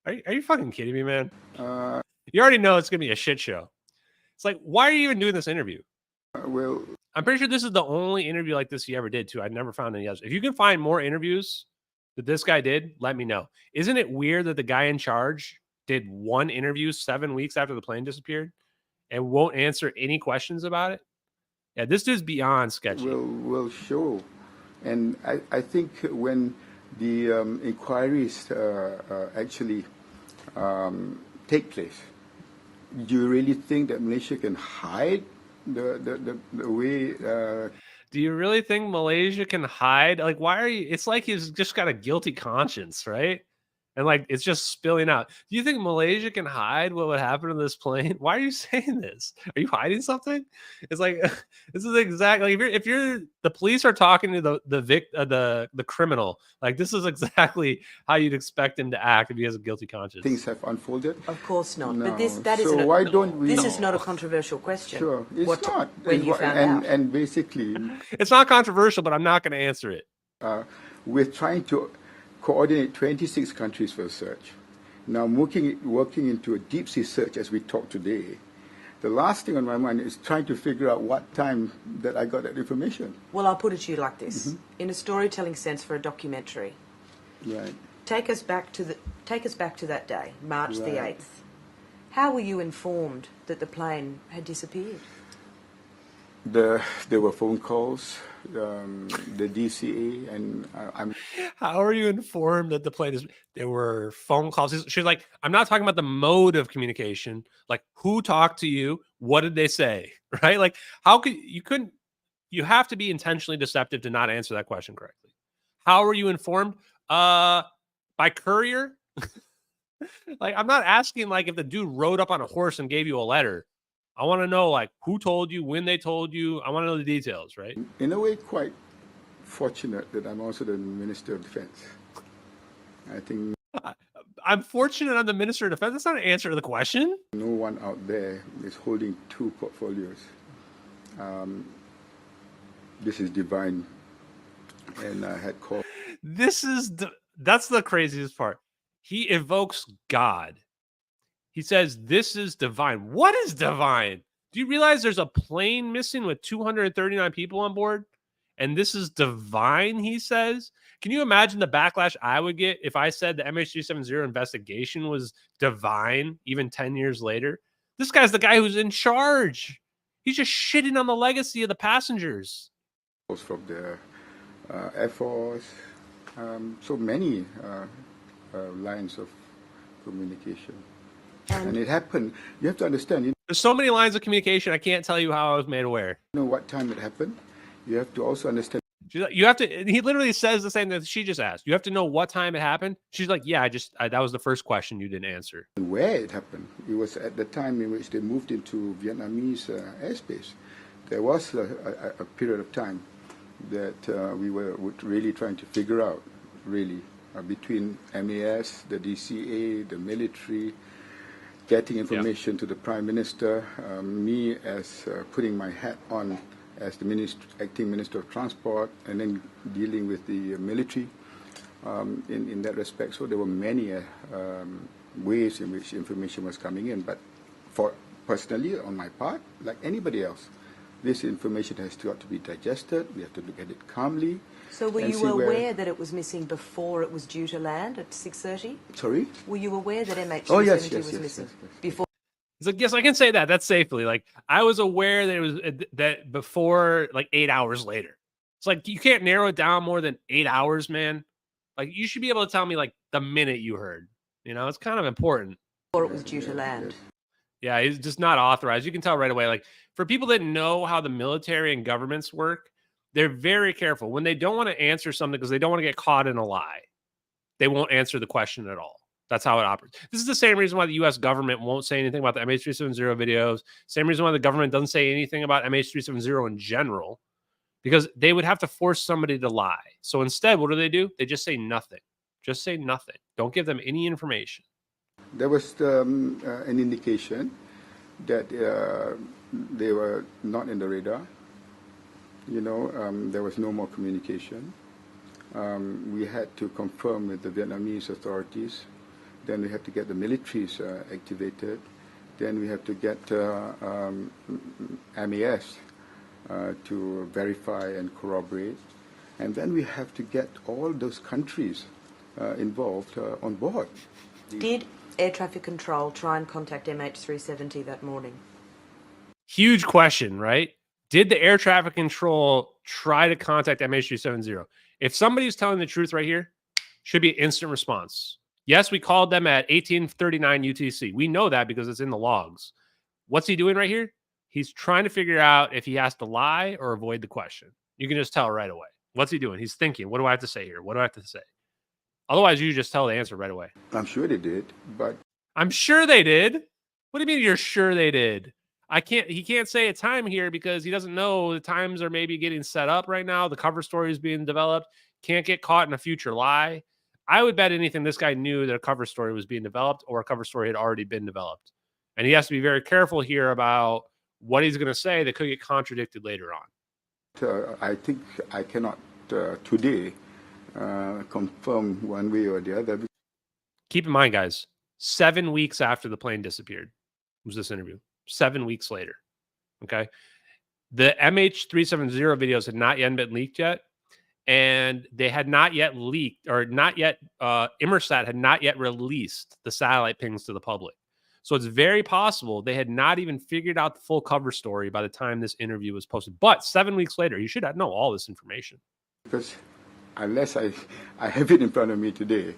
Are you fucking kidding me, man? You already know it's going to be a shit show. It's like, why are you even doing this interview? Well, I'm pretty sure this is the only interview like this he ever did, too. I'd never found any others. If you can find more interviews that this guy did, let me know. Isn't it weird that the guy in charge did one interview 7 weeks after the plane disappeared and won't answer any questions about it? Yeah, this dude's beyond sketchy. will show. And I think when the inquiries actually take place, do you really think that Malaysia can hide the way? Do you really think Malaysia can hide? Like, why are you? It's like he's just got a guilty conscience, right? And like it's just spilling out. Do you think Malaysia can hide what would happen to this plane? Why are you saying this? Are you hiding something? It's like this is exactly if you're the police are talking to the criminal, like this is exactly how you'd expect him to act if he has a guilty conscience. Things have unfolded. Of course not. No. But that so isn't. Why don't we? This is not a controversial question. Sure, it's not. When you found out. And basically, it's not controversial, but I'm not going to answer it. we're trying to coordinate 26 countries for a search. Now, working into a deep sea search as we talk today, the last thing on my mind is trying to figure out what time that I got that information. Well, I'll put it to you like this: in a storytelling sense, for a documentary, Right. take us back to that day, March the Right. 8th. How were you informed that the plane had disappeared? There were phone calls, the DCA, and I'm. How are you informed that the plane is? There were phone calls. She's like, I'm not talking about the mode of communication. Like, who talked to you? What did they say? Right? Like, how could you couldn't? You have to be intentionally deceptive to not answer that question correctly. How are you informed? By courier. Like, I'm not asking like if the dude rode up on a horse and gave you a letter. I want to know, like, who told you, when they told you. I want to know the details, right? In a way, quite fortunate that I'm also the Minister of Defense. I think I'm fortunate I'm the Minister of Defense. That's not an answer to the question. no one out there is holding two portfolios. This is divine, and I had called. That's the craziest part. He evokes God. He says, this is divine. What is divine? Do you realize there's a plane missing with 239 people on board? And this is divine, he says? Can you imagine the backlash I would get if I said the MH370 investigation was divine even 10 years later? This guy's the guy who's in charge. He's just shitting on the legacy of the passengers. From the Air Force, so many lines of communication. And it happened. You have to understand. There's so many lines of communication. I can't tell you how I was made aware. You know what time it happened. You have to also understand. You have to. He literally says the same thing that she just asked. You have to know what time it happened. She's like, yeah, that was the first question you didn't answer. Where it happened. It was at the time in which they moved into Vietnamese airspace. There was a period of time that we were really trying to figure out, really, between MAS, the DCA, the military, getting information to the Prime Minister, me as putting my hat on as the acting Minister of Transport, and then dealing with the military in that respect. So there were many ways in which information was coming in. But for personally, on my part, like anybody else, this information has got to be digested. We have to look at it calmly. So were you aware that it was missing before it was due to land at 6:30? Sorry? Were you aware that MH370 Oh, yes, was missing before? He's like, yes, I can say that. That's safely. Like, I was aware that it was that before like 8 hours later. It's like, you can't narrow it down more than 8 hours, man. Like, you should be able to tell me like the minute you heard. You know, it's kind of important. Or it was due to land. Yeah, he's just not authorized. You can tell right away. Like, for people that know how the military and governments work, they're very careful when they don't want to answer something because they don't want to get caught in a lie. They won't answer the question at all. That's how it operates. This is the same reason why the U.S. government won't say anything about the MH370 videos. Same reason why the government doesn't say anything about MH370 in general, because they would have to force somebody to lie. So instead, what do? They just say nothing. Just say nothing. Don't give them any information. There was an indication that they were not in the radar. You know, there was no more communication. We had to confirm with the Vietnamese authorities. Then we had to get the militaries activated. Then we have to get MAS to verify and corroborate. And then we have to get all those countries involved on board. Did air traffic control try and contact MH370 that morning? Huge question, right? Did the air traffic control try to contact MH370? If somebody's telling the truth right here, should be an instant response. Yes, we called them at 1839 UTC. We know that because it's in the logs. What's he doing right here? He's trying to figure out if he has to lie or avoid the question. You can just tell right away. What's he doing? He's thinking, what do I have to say here? What do I have to say? Otherwise, you just tell the answer right away. I'm sure they did, but... I'm sure they did. What do you mean you're sure they did? He can't say a time here because he doesn't know the times are maybe getting set up right now. The cover story is being developed. Can't get caught in a future lie. I would bet anything this guy knew that a cover story was being developed or a cover story had already been developed. And he has to be very careful here about what he's going to say that could get contradicted later on. I think I cannot today confirm one way or the other. Keep in mind, guys, 7 weeks after the plane disappeared was this interview. 7 weeks later. Okay. The MH370 videos had not yet been leaked yet. And they had not yet leaked or not yet, Inmarsat had not yet released the satellite pings to the public. So it's very possible they had not even figured out the full cover story by the time this interview was posted. But 7 weeks later, you should know all this information. Because unless I have it in front of me today,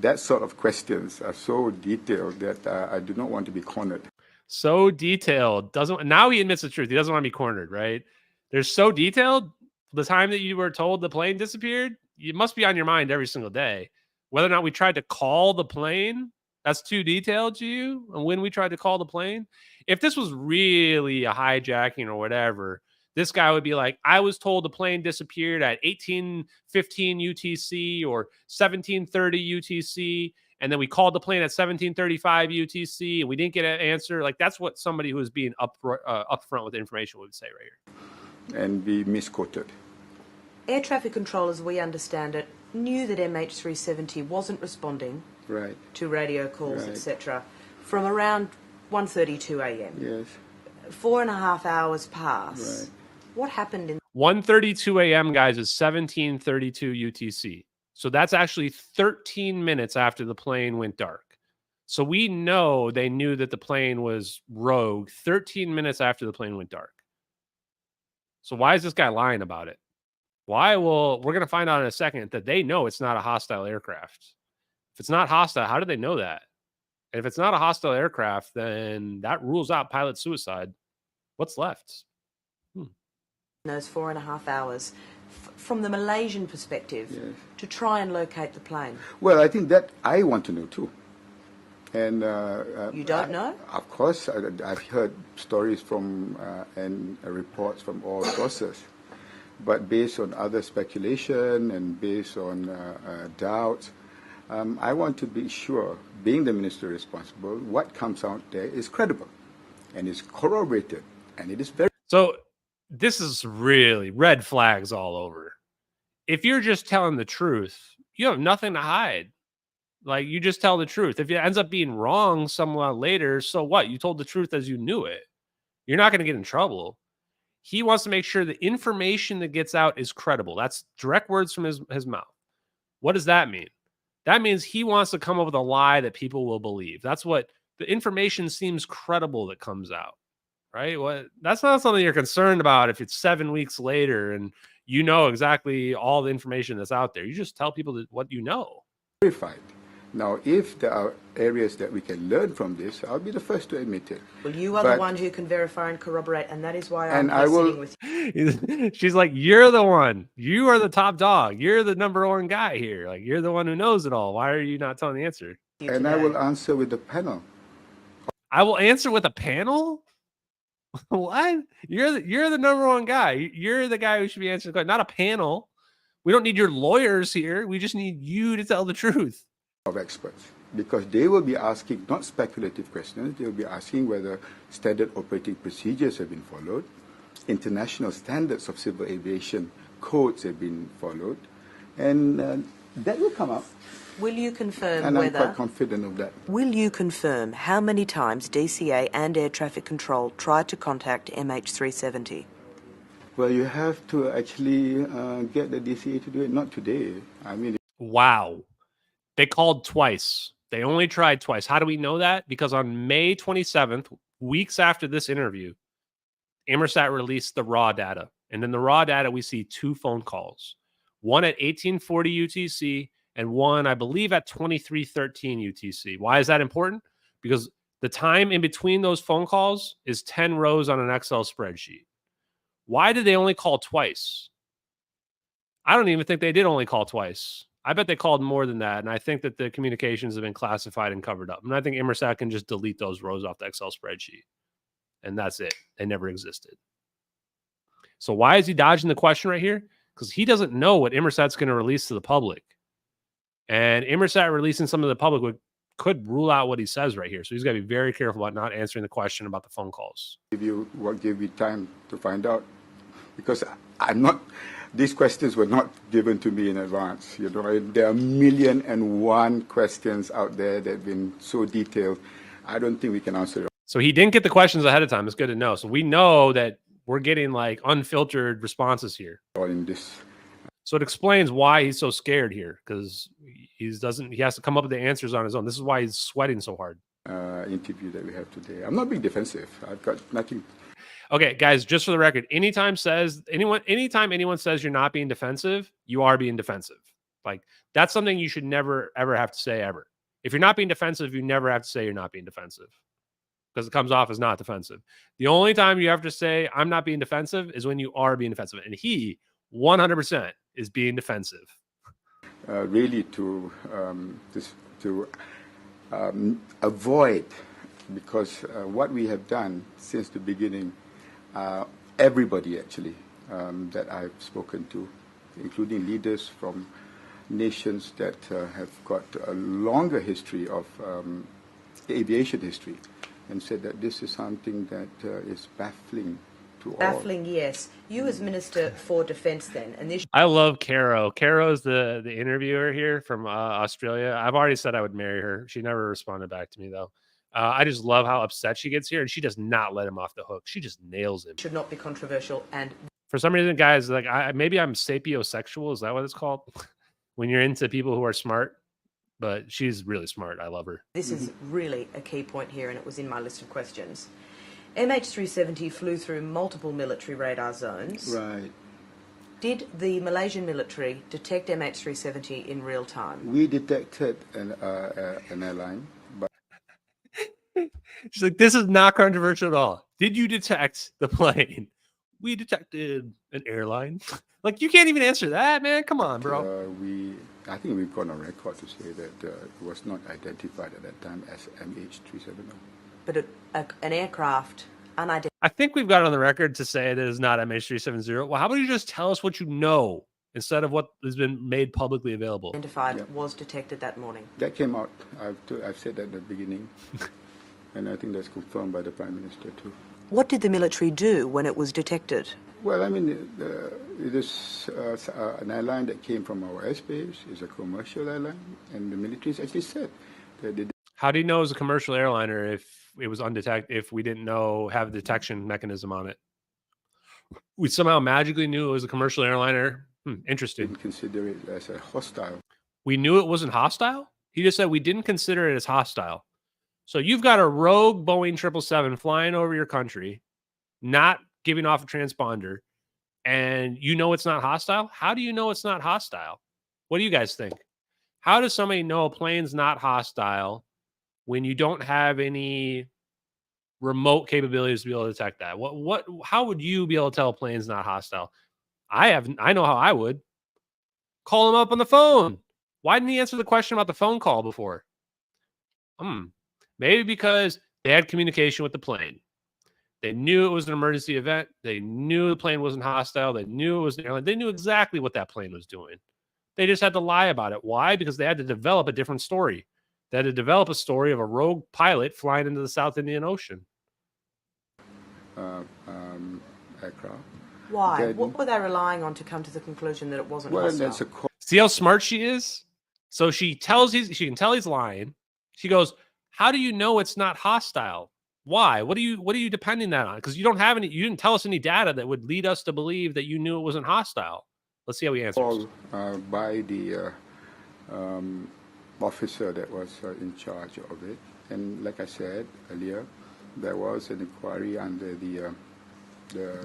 that sort of questions are so detailed that I do not want to be cornered. So detailed. Now he admits the truth. He doesn't want to be cornered, right? They're so detailed. The time that you were told the plane disappeared, it must be on your mind every single day. Whether or not we tried to call the plane, that's too detailed to you. And when we tried to call the plane, if this was really a hijacking or whatever, this guy would be like, I was told the plane disappeared at 1815 UTC or 1730 UTC. And then we called the plane at 1735 UTC and we didn't get an answer. Like, that's what somebody who is being upfront with information would say right here. And be misquoted. Air traffic control, as we understand it, knew that MH370 wasn't responding to radio calls, etc., from around 1:32 a.m. Yes. 4.5 hours pass. Right. What happened in 1:32 a.m., guys, is 1732 UTC. So that's actually 13 minutes after the plane went dark. So we know they knew that the plane was rogue 13 minutes after the plane went dark. So why is this guy lying about it? Why? Well, we're going to find out in a second that they know it's not a hostile aircraft. If it's not hostile, how do they know that? And if it's not a hostile aircraft, then that rules out pilot suicide. What's left? those 4.5 hours, from the Malaysian perspective, to try and locate the plane? Well, I think that I want to know too. And you don't know? Of course, I've heard stories from and reports from all sources. But based on other speculation and based on doubts, I want to be sure, being the minister responsible, what comes out there is credible and is corroborated. And it is very... So this is really red flags all over. If you're just telling the truth, you have nothing to hide. Like, you just tell the truth. If it ends up being wrong somewhat later, so what? You told the truth as you knew it. You're not going to get in trouble. He wants to make sure the information that gets out is credible. That's direct words from his mouth. What does that mean? That means he wants to come up with a lie that people will believe. That's what the information seems credible that comes out, right? What that's not something you're concerned about if it's 7 weeks later and you know exactly all the information that's out there. You just tell people what you know. Verified. Now, if there are areas that we can learn from this, I'll be the first to admit it. Well, you are the one who can verify and corroborate, and that is why I'm sitting with you. She's like, you're the one. You are the top dog. You're the number one guy here. Like, you're the one who knows it all. Why are you not telling the answer? And I will answer with the panel. I will answer with a panel? What? You're the number one guy. You're the guy who should be answering the question, not a panel. We don't need your lawyers here. We just need you to tell the truth. Of experts, because they will be asking not speculative questions. They will be asking whether standard operating procedures have been followed, international standards of civil aviation codes have been followed, and that will come up. Will you confirm and whether... I'm quite confident of that. Will you confirm how many times DCA and Air Traffic Control tried to contact MH370? Well, you have to actually get the DCA to do it, not today. I mean... Wow. They called twice. They only tried twice. How do we know that? Because on May 27th, weeks after this interview, Inmarsat released the raw data. And in the raw data, we see 2 phone calls. One at 1840 UTC and one, I believe, at 2313 UTC. Why is that important? Because the time in between those phone calls is 10 rows on an Excel spreadsheet. Why did they only call twice? I don't even think they did only call twice. I bet they called more than that, and I think that the communications have been classified and covered up. And I think Inmarsat can just delete those rows off the Excel spreadsheet, and that's it. They never existed. So why is he dodging the question right here? Because he doesn't know what Inmarsat's going to release to the public. And Inmarsat releasing some of the public could rule out what he says right here. So he's got to be very careful about not answering the question about the phone calls. Give you time to find out, because I'm not... These questions were not given to me in advance. You know, there are 1,000,001 questions out there that have been so detailed. I don't think we can answer it. So he didn't get the questions ahead of time. It's good to know. So we know that we're getting like unfiltered responses here. In this. So it explains why he's so scared here, because he has to come up with the answers on his own. This is why he's sweating so hard. Interview that we have today. I'm not being defensive. I've got nothing. Okay, guys, just for the record, anytime anyone says you're not being defensive, you are being defensive. Like, that's something you should never, ever have to say ever. If you're not being defensive, you never have to say you're not being defensive, because it comes off as not defensive. The only time you have to say I'm not being defensive is when you are being defensive. And he 100% is being defensive. Really to avoid, because what we have done since the beginning, everybody actually that I've spoken to, including leaders from nations that have got a longer history of aviation history, and said that this is something that is baffling to all. Baffling, yes. You as Minister for Defence then, and this... I love Caro. Caro's the interviewer here from Australia. I've already said I would marry her. She never responded back to me, though. I just love how upset she gets here, and she does not let him off the hook. She just nails him. Should not be controversial. And for some reason, guys, like maybe I'm sapiosexual. Is that what it's called? When you're into people who are smart. But she's really smart. I love her. This is really a key point here, and it was in my list of questions. MH370 flew through multiple military radar zones. Right. Did the Malaysian military detect MH370 in real time? We detected an airline. But she's like, this is not controversial at all. Did you detect the plane? We detected an airline. Like, you can't even answer that, man. Come on, bro. I think we've gone on record to say that it was not identified at that time as MH370. But an aircraft unidentified. I think we've got on the record to say that it's not MH370. Well, how about you just tell us what you know instead of what has been made publicly available? Identified was detected that morning. That came out. I've said that at the beginning. And I think that's confirmed by the Prime Minister too. What did the military do when it was detected? Well, I mean, it is an airline that came from our airspace. It's a commercial airline, and the military has actually said that they... How do you know it was a commercial airliner if it was undetected, if we didn't have a detection mechanism on it? We somehow magically knew it was a commercial airliner. Interesting. Didn't consider it as a hostile. We knew it wasn't hostile? He just said we didn't consider it as hostile. So you've got a rogue Boeing 777 flying over your country, not giving off a transponder, and you know it's not hostile? How do you know it's not hostile? What do you guys think? How does somebody know a plane's not hostile when you don't have any remote capabilities to be able to detect that? How would you be able to tell a plane's not hostile? I know how I would. Call him up on the phone. Why didn't he answer the question about the phone call before? Maybe because they had communication with the plane. They knew it was an emergency event. They knew the plane wasn't hostile. They knew it was an airline. They knew exactly what that plane was doing. They just had to lie about it. Why? Because they had to develop a different story. They had to develop a story of a rogue pilot flying into the South Indian Ocean. Aircraft. Why? What were they relying on to come to the conclusion that it wasn't hostile? See how smart she is? So she can tell he's lying. She goes, "How do you know it's not hostile? Why? What are you depending that on? Because you didn't tell us any data that would lead us to believe that you knew it wasn't hostile." Let's see how he answers. By the officer that was in charge of it. And like I said earlier, there was an inquiry under the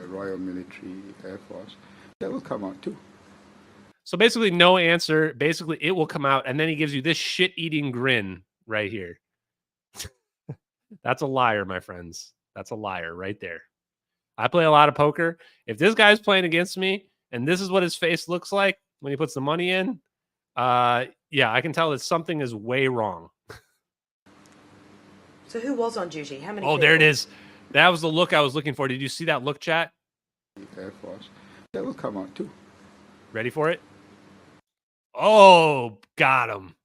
Royal Military Air Force. That will come out too. So basically no answer. Basically it will come out. And then he gives you this shit-eating grin right here. That's a liar, my friends. That's a liar right there. I play a lot of poker. If this guy's playing against me and this is what his face looks like when he puts the money in, yeah, I can tell that something is way wrong. So who was on duty? How many people? There it is. That was the look I was looking for. Did you see that look, chat? Air Force. That will come out too. Ready for it? Oh, got him.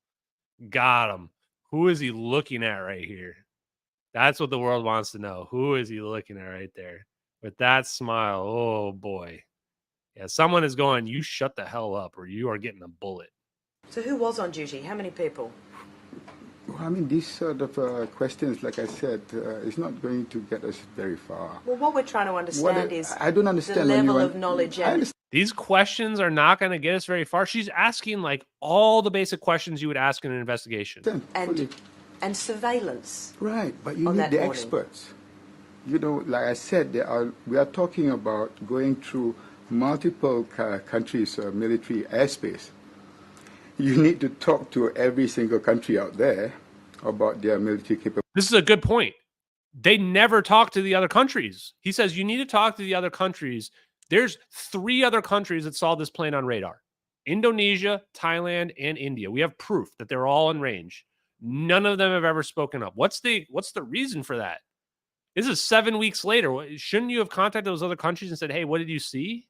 Got him. Who is he looking at right here? That's what the world wants to know. Who is he looking at right there? With that smile. Oh, boy. Yeah, someone is going, "You shut the hell up or you are getting a bullet." So who was on duty? How many people? Well, I mean, these sort of questions, like I said, is not going to get us very far. Well, what we're trying to understand is I don't understand the level of knowledge. These questions are not going to get us very far. She's asking like all the basic questions you would ask in an investigation. And surveillance. Right, but you need the experts. You know, like I said, we are talking about going through multiple countries' military airspace. You need to talk to every single country out there about their military capability. This is a good point. They never talk to the other countries. He says you need to talk to the other countries. There's 3 other countries that saw this plane on radar: Indonesia, Thailand, and India. We have proof that they're all in range. None of them have ever spoken up. What's the reason for that? This is 7 weeks later. Shouldn't you have contacted those other countries and said, "Hey, what did you see?"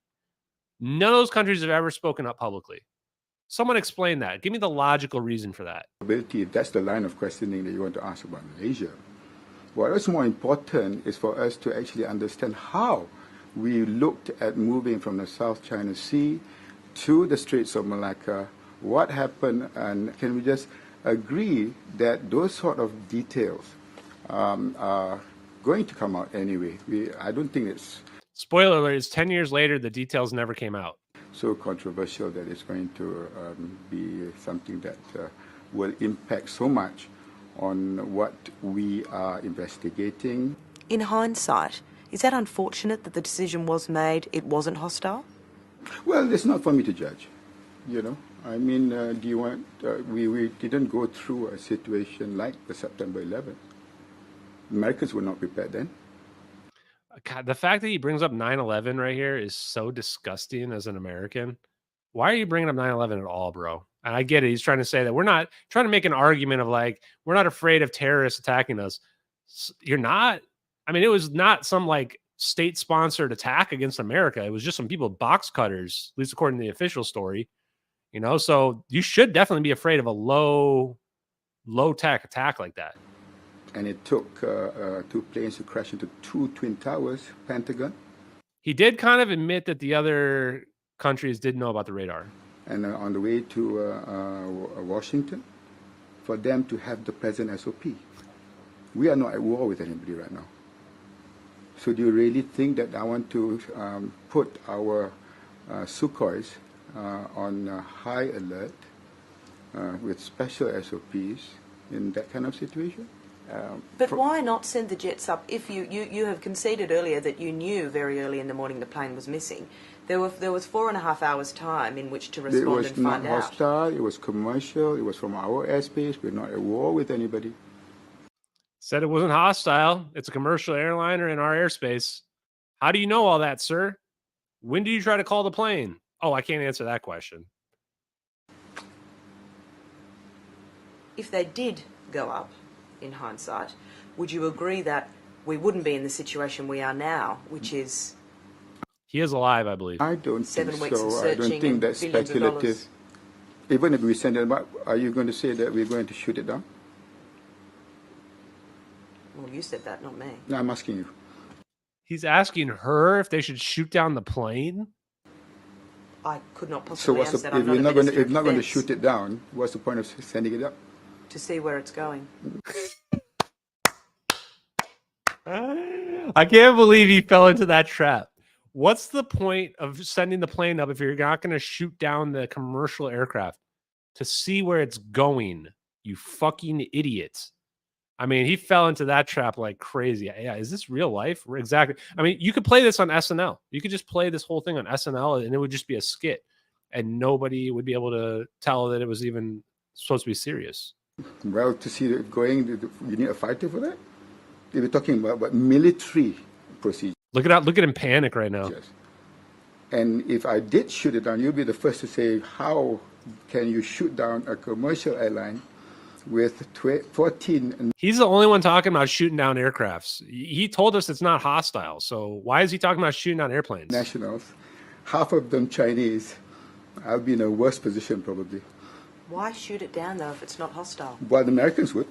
None of those countries have ever spoken up publicly. Someone explain that. Give me the logical reason for that. If that's the line of questioning that you want to ask about Malaysia. What is more important is for us to actually understand how we looked at moving from the South China Sea to the Straits of Malacca, what happened, and can we just agree that those sort of details are going to come out anyway. I don't think it's... Spoiler alert, it's 10 years later, the details never came out. So controversial that it's going to be something that will impact so much on what we are investigating. In hindsight, is that unfortunate that the decision was made, it wasn't hostile? Well, it's not for me to judge, you know. I mean, do you want, we didn't go through a situation like the September 11th. Americans were not prepared then. God, the fact that he brings up 9/11 right here is so disgusting as an American. Why are you bringing up 9/11 at all, bro? And I get it. He's trying to say that we're not trying to make an argument of like, we're not afraid of terrorists attacking us. You're not. I mean, it was not some like state-sponsored attack against America. It was just some people with box cutters, at least according to the official story. You know, so you should definitely be afraid of a low-tech attack like that. And it took 2 planes to crash into 2 twin towers, Pentagon. He did kind of admit that the other countries did know about the radar. And on the way to Washington, for them to have the present SOP. We are not at war with anybody right now. So do you really think that I want to put our Sukhois on high alert with special SOPs in that kind of situation? But why not send the jets up if you have conceded earlier that you knew very early in the morning the plane was missing? There was 4.5 hours time in which to respond and find out. It was not hostile, it was commercial, it was from our airspace, we're not at war with anybody. Said it wasn't hostile. It's a commercial airliner in our airspace. How do you know all that, sir? When did you try to call the plane? Oh, I can't answer that question. If they did go up, in hindsight, would you agree that we wouldn't be in the situation we are now, which is... He is alive, I believe. I don't think 7 weeks of so. I searching don't think that's billions of speculative. dollars. Even if we send it back, are you going to say that we're going to shoot it down? Well, you said that, not me. No, I'm asking you. He's asking her if they should shoot down the plane? I could not So possibly what's answer the, that. if you're not going to shoot it down, what's the point of sending it up? To see where it's going. I can't believe he fell into that trap. What's the point of sending the plane up if you're not going to shoot down the commercial aircraft to see where it's going? You fucking idiots. I mean, he fell into that trap like crazy. Yeah, is this real life? Exactly. I mean, you could play this on SNL. You could just play this whole thing on SNL and it would just be a skit and nobody would be able to tell that it was even supposed to be serious. Well, to see it going, you need a fighter for that? If we're talking about military procedures. Look at him panic right now. Yes. And if I did shoot it down, you'll be the first to say, how can you shoot down a commercial airline with 14... He's the only one talking about shooting down aircrafts. He told us it's not hostile. So why is he talking about shooting down airplanes? nationals, half of them Chinese. I'll be in a worse position probably. Why shoot it down, though, if it's not hostile? Well, the Americans would.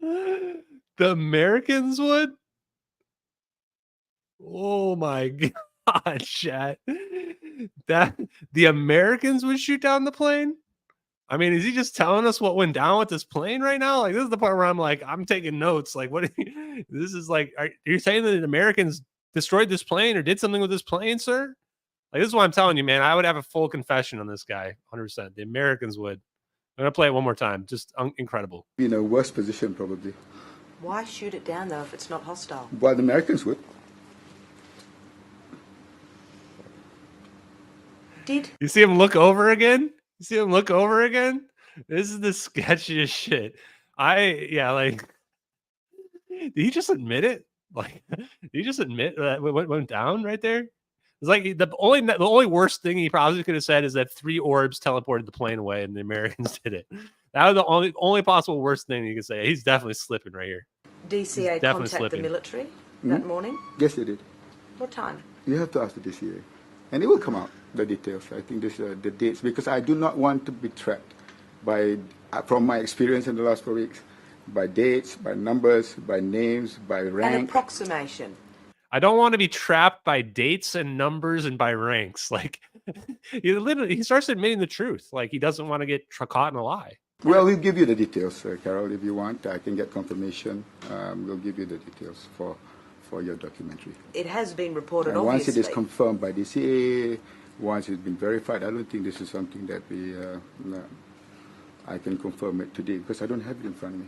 The Americans would? Oh my God, chat. That the Americans would shoot down the plane? I mean, is he just telling us what went down with this plane right now? Like, this is the part where I'm like, I'm taking notes. Like, what? This is like, are you saying that the Americans destroyed this plane or did something with this plane, sir? Like, this is what I'm telling you, man. I would have a full confession on this guy, 100%. The Americans would. I'm gonna play it one more time. Just incredible. Be in a worse position probably. Why shoot it down, though, if it's not hostile? Well, the Americans would. Did You see him look over again? You see him look over again? This is the sketchiest shit. Like, did he just admit it? Like, did he just admit that what went down right there? It's like the only worst thing he probably could have said is that 3 orbs teleported the plane away and the Americans did it. That was the only possible worst thing you could say. He's definitely slipping right here. DCA contact the military that morning? Yes, they did. What time? You have to ask the DCA. And it will come out, the details. I think this the dates, because I do not want to be trapped by, from my experience in the last 4 weeks, by dates, by numbers, by names, by rank. An approximation. I don't want to be trapped by dates and numbers and by ranks. Like, he starts admitting the truth. Like, he doesn't want to get caught in a lie. Well, we'll give you the details, Carol, if you want. I can get confirmation. We'll give you the details for your documentary. It has been reported, and obviously. once it is confirmed by DCA, once it's been verified, I don't think this is something that I can confirm it today because I don't have it in front of me.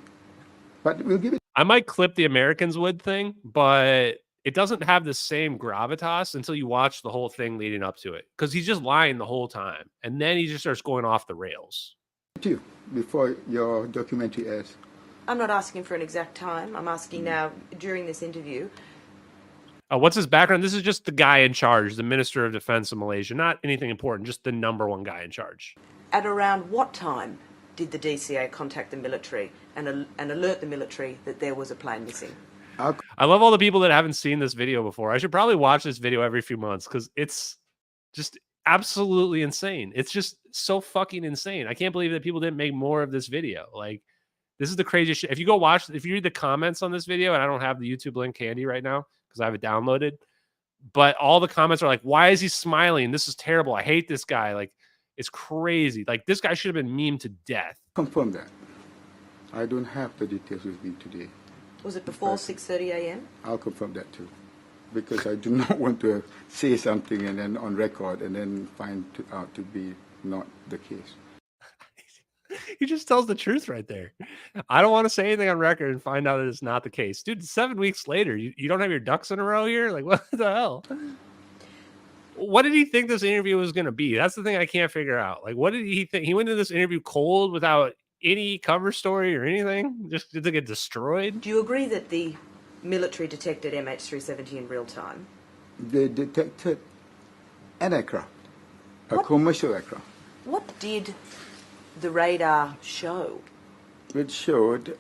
But we'll give it. I might clip the Americans would thing, but it doesn't have the same gravitas until you watch the whole thing leading up to it. Because he's just lying the whole time. And then he just starts going off the rails. To you before your documentary airs. I'm not asking for an exact time. I'm asking now, during this interview. What's his background? This is just the guy in charge, the Minister of Defense of Malaysia. Not anything important, just the #1 guy in charge. At around what time did the DCA contact the military and alert the military that there was a plane missing? I love all the people that haven't seen this video before. I should probably watch this video every few months because it's just absolutely insane. It's just so fucking insane. I can't believe that people didn't make more of this video. Like, this is the craziest shit. If you go watch, if you read the comments on this video, and I don't have the YouTube link handy right now because I have it downloaded, but all the comments are like, why is he smiling? This is terrible. I hate this guy. Like, it's crazy. Like, this guy should have been memed to death. Confirm that. I don't have the details with me today. Was it before 6:30 a.m.? I'll confirm that too, because I do not want to say something and then on record and then find out to be not the case. He just tells the truth right there. I don't want to say anything on record and find out that it's not the case. Dude, 7 weeks later, you don't have your ducks in a row here? Like, what the hell? What did he think this interview was going to be? That's the thing I can't figure out. Like, what did he think? He went into this interview cold without any cover story or anything, just to get destroyed? Do you agree that the military detected MH370 in real time? They detected an aircraft, a commercial aircraft. What did the radar show? It showed...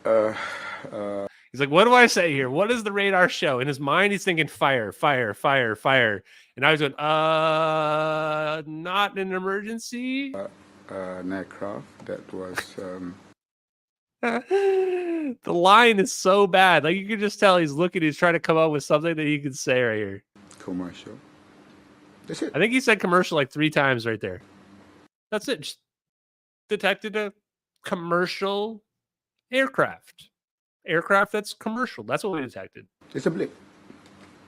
He's like, what do I say here? What does the radar show? In his mind, he's thinking fire, fire, fire, fire. And I was going, not an emergency. an aircraft that was... The line is so bad. Like, you can just tell he's trying to come up with something that he could say right here. commercial. That's it. I think he said commercial like 3 times right there. That's it. Just detected a commercial aircraft. Aircraft that's commercial. That's what we detected. It's a blip.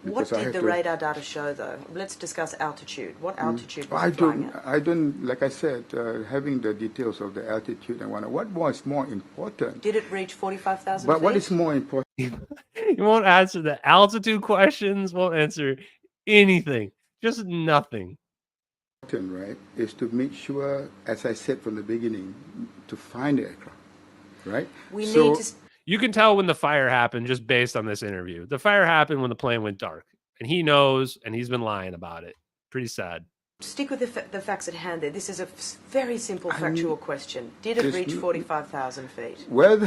What Because I did have the to- radar data show, though? Let's discuss altitude. What altitude was it flying at? I don't, like I said, having the details of the altitude and what was more important. Did it reach 45,000 But feet? what is more important He won't answer the altitude questions, won't answer anything. Just nothing. right, is to make sure, as I said from the beginning, to find the aircraft, right? We So- need to... You can tell when the fire happened just based on this interview. The fire happened when the plane went dark. And he knows, and he's been lying about it. Pretty sad. Stick with the facts at hand there. This is a very simple factual question. Did it there's reach no- 45,000 feet? Well,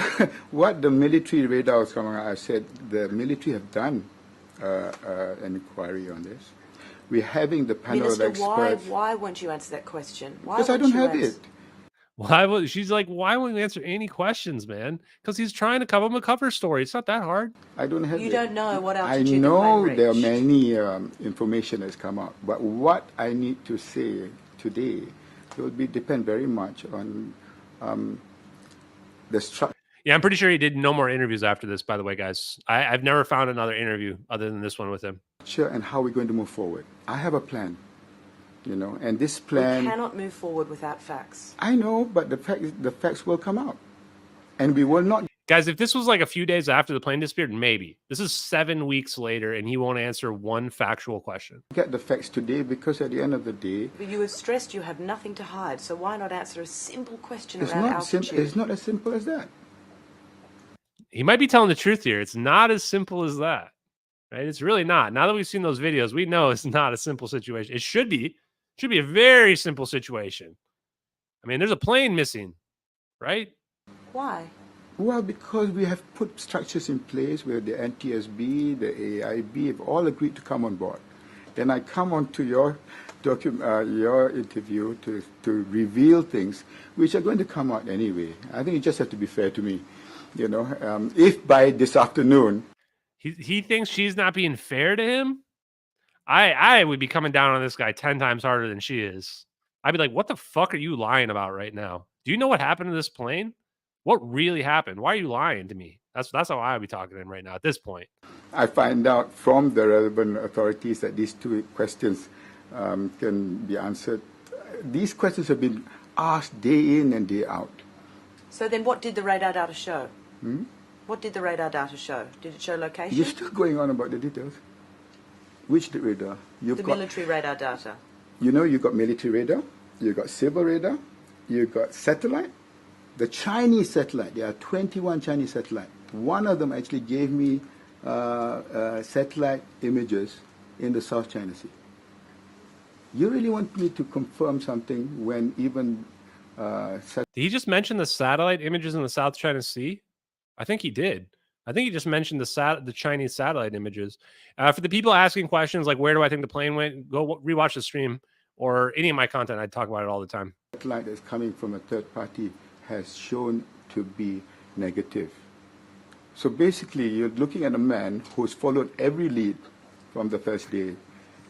what the military radar was coming out, I said the military have done an inquiry on this. We're having the panel Minister, of experts. why won't you answer that question? Why Because I won't don't you have answer- it. She's like, why won't you answer any questions, man? Because he's trying to come up with a cover story. It's not that hard. I don't have You it. don't know what I altitude the know plane there are reached. many information that's come out, but what I need to say today will depend very much on the structure. Yeah, I'm pretty sure he did no more interviews after this, by the way, guys. I've never found another interview other than this one with him. And how we're going to move forward. I have a plan, and this We plan. cannot move forward without facts. I know, but the facts will come out, and we will not Guys, if this was like a few days after the plane disappeared, maybe. This is 7 weeks later, and he won't answer one factual question. get the facts today because at the end of the day, But you have stressed you have nothing to hide, so why not answer a simple question it's around not altitude? it's not as simple as that. He might be telling the truth here. It's not as simple as that, right? It's really not. Now that we've seen those videos, we know it's not a simple situation. It should be. It should be a very simple situation. I mean, there's a plane missing, right? Why? Well, because we have put structures in place where the NTSB, the AIB have all agreed to come on board. Then I come on to your interview to reveal things which are going to come out anyway. I think you just have to be fair to me. If by this afternoon... He thinks she's not being fair to him? I would be coming down on this guy 10 times harder than she is. I'd be like, what the fuck are you lying about right now? Do you know what happened to this plane? What really happened? Why are you lying to me? That's how I would be talking to him right now at this point. I find out from the relevant authorities that these 2 questions can be answered. These questions have been asked day in and day out. So then what did the radar data show? What did the radar data show? Did it show location? You're still going on about the details. Which radar? The military radar data. You've got military radar, you've got civil radar, you've got satellite. The Chinese satellite, there are 21 Chinese satellites. One of them actually gave me satellite images in the South China Sea. You really want me to confirm something when even... Did he just mention the satellite images in the South China Sea? I think he did. I think he just mentioned the Chinese satellite images. For the people asking questions like, where do I think the plane went? Go rewatch the stream or any of my content. I talk about it all the time. Satellite that's coming from a third party has shown to be negative. So basically, you're looking at a man who's followed every lead from the first day,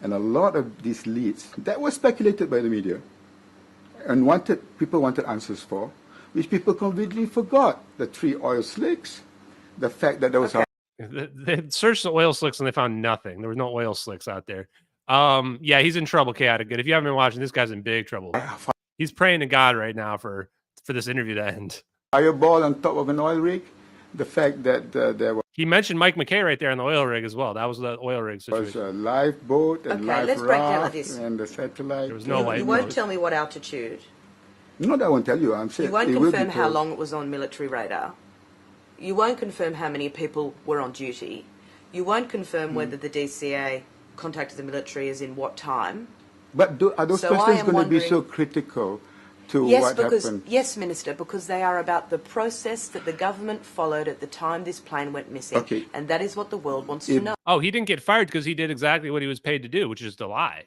and a lot of these leads that were speculated by the media and people wanted answers for, which people completely forgot. The 3 oil slicks, the fact that there was... They searched the oil slicks and they found nothing. There was no oil slicks out there. Yeah, he's in trouble, Chaotic Good. If you haven't been watching, this guy's in big trouble. He's praying to God right now for for this interview to end. Fireball on top of an oil rig. The fact that there He mentioned Mike McKay right there on the oil rig as well. That was the oil rig situation. was a live boat and live let's break down like raft this. and the satellite. There was no light You won't tell me what altitude. No, I won't tell you. I'm saying You won't it will be confirm how told. long it was on military radar. You won't confirm how many people were on duty. You won't confirm whether the DCA contacted the military as in what time. But are those So I questions am going to be wondering- so critical to Yes, what because happened? yes, Minister, because they are about the process that the government followed at the time this plane went missing, Okay. and that is what the world wants to know. Oh, he didn't get fired because he did exactly what he was paid to do, which is to lie.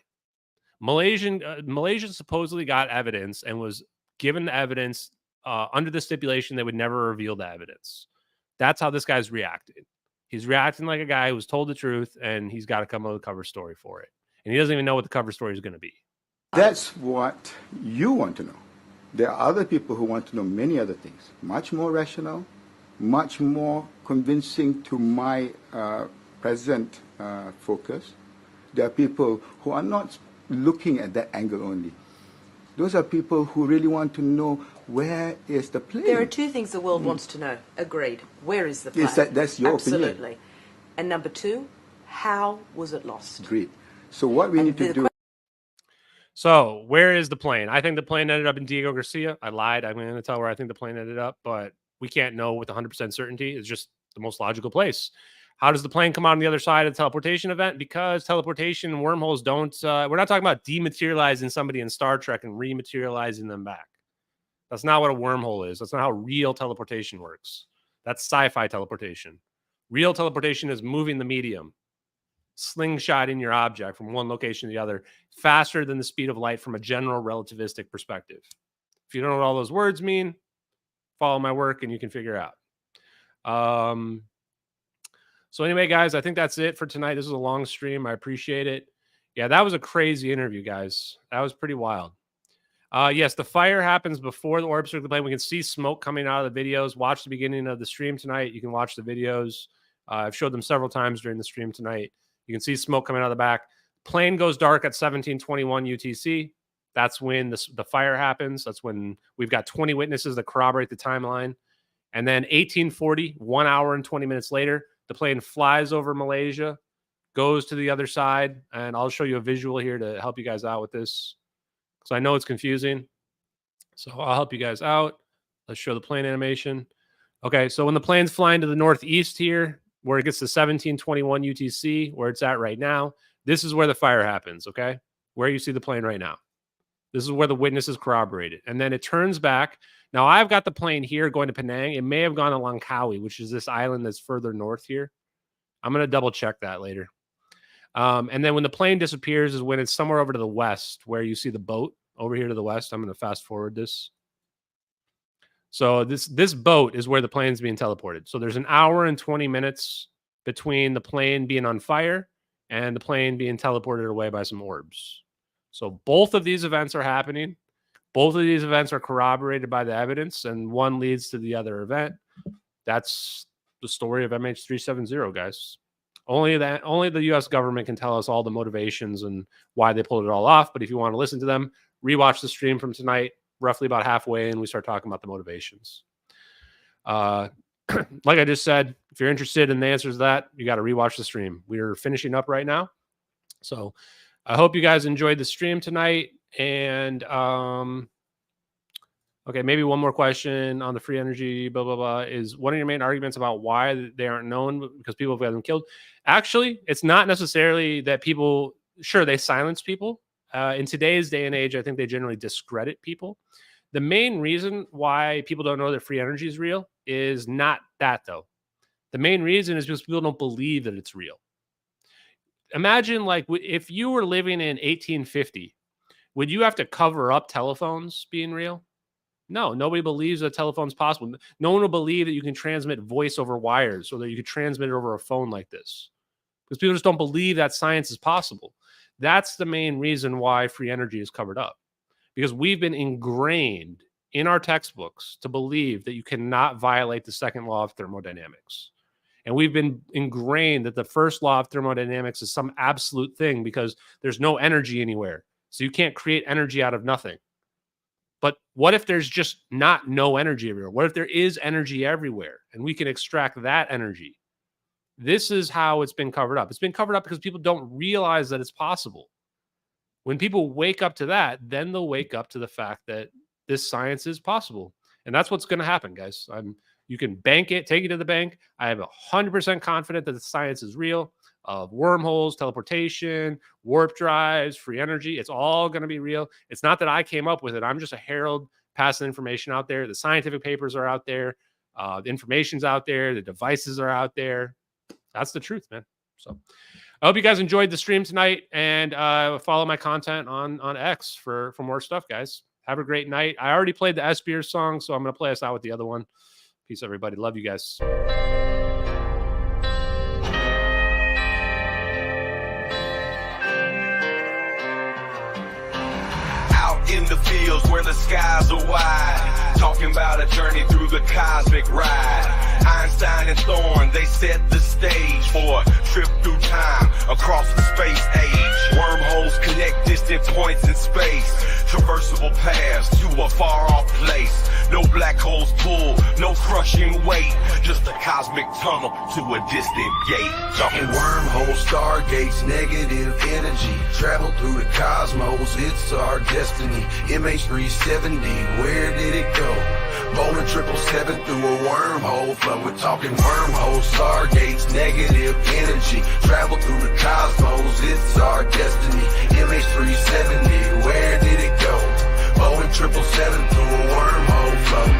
Malaysia supposedly got evidence and was given the evidence under the stipulation they would never reveal the evidence. That's how this guy's reacting. He's reacting like a guy who was told the truth, and he's got to come up with a cover story for it. And he doesn't even know what the cover story is going to be. That's what you want to know. There are other people who want to know many other things, much more rational, much more convincing to my present focus. There are people who are not looking at that angle only. Those are people who really want to know where is the plane. There are two things the world wants to know. Agreed. Where is the plane? Yes, that's your opinion. Absolutely. And number two, how was it lost? Great. So what we And need to the do. So where is the plane? I think the plane ended up in Diego Garcia. I lied. I'm going to tell where I think the plane ended up, but we can't know with 100% certainty. It's just the most logical place. How does the plane come out on the other side of the teleportation event? Because teleportation and wormholes don't, we're not talking about dematerializing somebody in Star Trek and rematerializing them back. That's not what a wormhole is. That's not how real teleportation works. That's sci-fi teleportation. Real teleportation is moving the medium, slingshotting your object from one location to the other faster than the speed of light from a general relativistic perspective. If you don't know what all those words mean, follow my work and you can figure out. So anyway, guys, I think that's it for tonight. This is a long stream. I appreciate it. Yeah, that was a crazy interview, guys. That was pretty wild. Yes, the fire happens before the orb circle plane. We can see smoke coming out of the videos. Watch the beginning of the stream tonight. You can watch the videos. I've showed them several times during the stream tonight. You can see smoke coming out of the back. Plane goes dark at 1721 UTC. That's when the fire happens. That's when we've got 20 witnesses that corroborate the timeline. And then 1840, 1 hour and 20 minutes later, the plane flies over Malaysia, goes to the other side. And I'll show you a visual here to help you guys out with this. So I know it's confusing. So I'll help you guys out. Let's show the plane animation. Okay, so when the plane's flying to the northeast here, where it gets to 1721 UTC, where it's at right now, this is where the fire happens, okay? Where you see the plane right now. This is where the witness is corroborated. And then it turns back. Now, I've got the plane here going to Penang. It may have gone to Langkawi, which is this island that's further north here. I'm going to double check that later. And then when the plane disappears is when it's somewhere over to the west, where you see the boat over here to the west. I'm going to fast forward this. So this boat is where the plane's being teleported. So there's an hour and 20 minutes between the plane being on fire and the plane being teleported away by some orbs. So both of these events are happening. Both of these events are corroborated by the evidence, and one leads to the other event. That's the story of MH370, guys. Only the U.S. government can tell us all the motivations and why they pulled it all off. But if you want to listen to them, rewatch the stream from tonight, roughly about halfway, and we start talking about the motivations. Like I just said, if you're interested in the answers to that, you got to rewatch the stream. We're finishing up right now. So I hope you guys enjoyed the stream tonight. And okay, maybe one more question on the free energy, blah, blah, blah. Is one of your main arguments about why they aren't known because people have got them killed? Actually, it's not necessarily that people, sure, they silence people. In today's day and age, I think they generally discredit people. The main reason why people don't know that free energy is real is not that, though. The main reason is because people don't believe that it's real. Imagine, like, if you were living in 1850, would you have to cover up telephones being real? No, nobody believes that telephone's possible. No one will believe that you can transmit voice over wires or that you could transmit it over a phone like this. Because people just don't believe that science is possible. That's the main reason why free energy is covered up. Because we've been ingrained in our textbooks to believe that you cannot violate the second law of thermodynamics. And we've been ingrained that the first law of thermodynamics is some absolute thing because there's no energy anywhere. So you can't create energy out of nothing. But What if there's just no energy everywhere? What if there is energy everywhere and we can extract that energy? This is how it's been covered up. It's been covered up because people don't realize that it's possible. When people wake up to that, then they'll wake up to the fact that this science is possible. And that's what's going to happen, guys. You can bank it, take it to the bank. I am 100% confident that the science is real. Of wormholes, teleportation, warp drives, free energy. It's all going to be real. It's not that I came up with it. I'm just a herald passing information out there. The scientific papers are out there. The information's out there. The devices are out there. That's the truth, man. So I hope you guys enjoyed the stream tonight, and follow my content on X for more stuff, guys. Have a great night. I already played the S Beer song, so I'm going to play us out with the other one. Peace, everybody. Love you guys. In the fields where the skies are wide, talking about a journey through the cosmic ride. Einstein and Thorne, they set the stage for a trip through time across the space age. Wormholes connect distant points in space, traversable paths to a far-off place. No black holes pull, no crushing weight, just a cosmic tunnel to a distant gate. Talking wormholes, stargates, negative energy, travel through the cosmos, it's our destiny. MH370, where did it go? Bowling 777 through a wormhole flow. We're talking wormholes, stargates, negative energy, travel through the cosmos, it's our destiny. MH370, where did it go? Bowling 777 through a wormhole flow.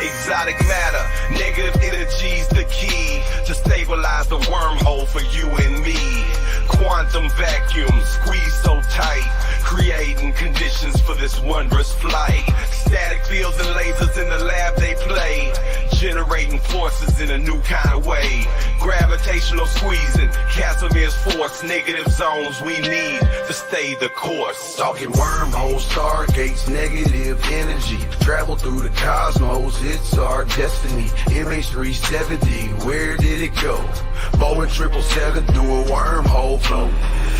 Exotic matter, negative energy's the key to stabilize the wormhole for you and me. Quantum vacuum squeezed so tight, creating conditions for this wondrous flight. Static fields and lasers in the lab they play, generating forces in a new kind of way. Gravitational squeezing, Casimir's force, negative zones we need to stay the course. Talking wormholes, stargates, negative energy, travel through the cosmos, it's our destiny. MH370, where did it go? Boeing 777 through a wormhole flow.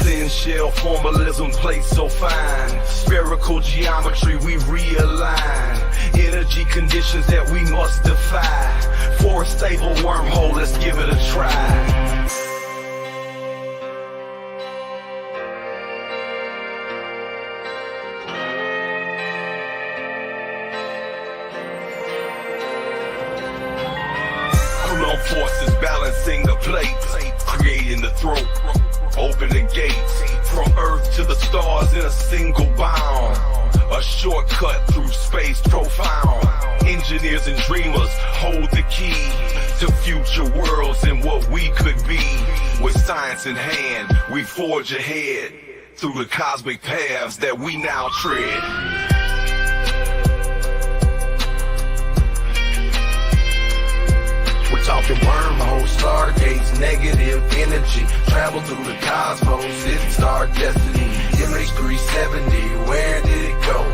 Thin shell formalism plates so fine, spherical geometry we realign. Energy conditions that we must defy. For a stable wormhole, let's give it a try. Forces balancing the plate, creating the throat, open the gates, from Earth to the stars in a single bound, a shortcut through space profound. Engineers and dreamers hold the key to future worlds and what we could be. With science in hand, we forge ahead through the cosmic paths that we now tread. Talking wormholes, stargates, negative energy, travel through the cosmos, it's our destiny. MH370, where did it go?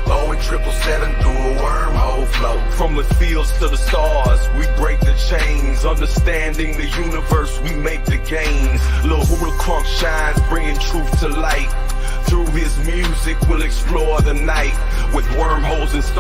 Boeing 777 through a wormhole flow. From the fields to the stars, we break the chains. Understanding the universe, we make the gains. Lil Hula Crunk shines, bringing truth to light. Through his music, we'll explore the night with wormholes and stars.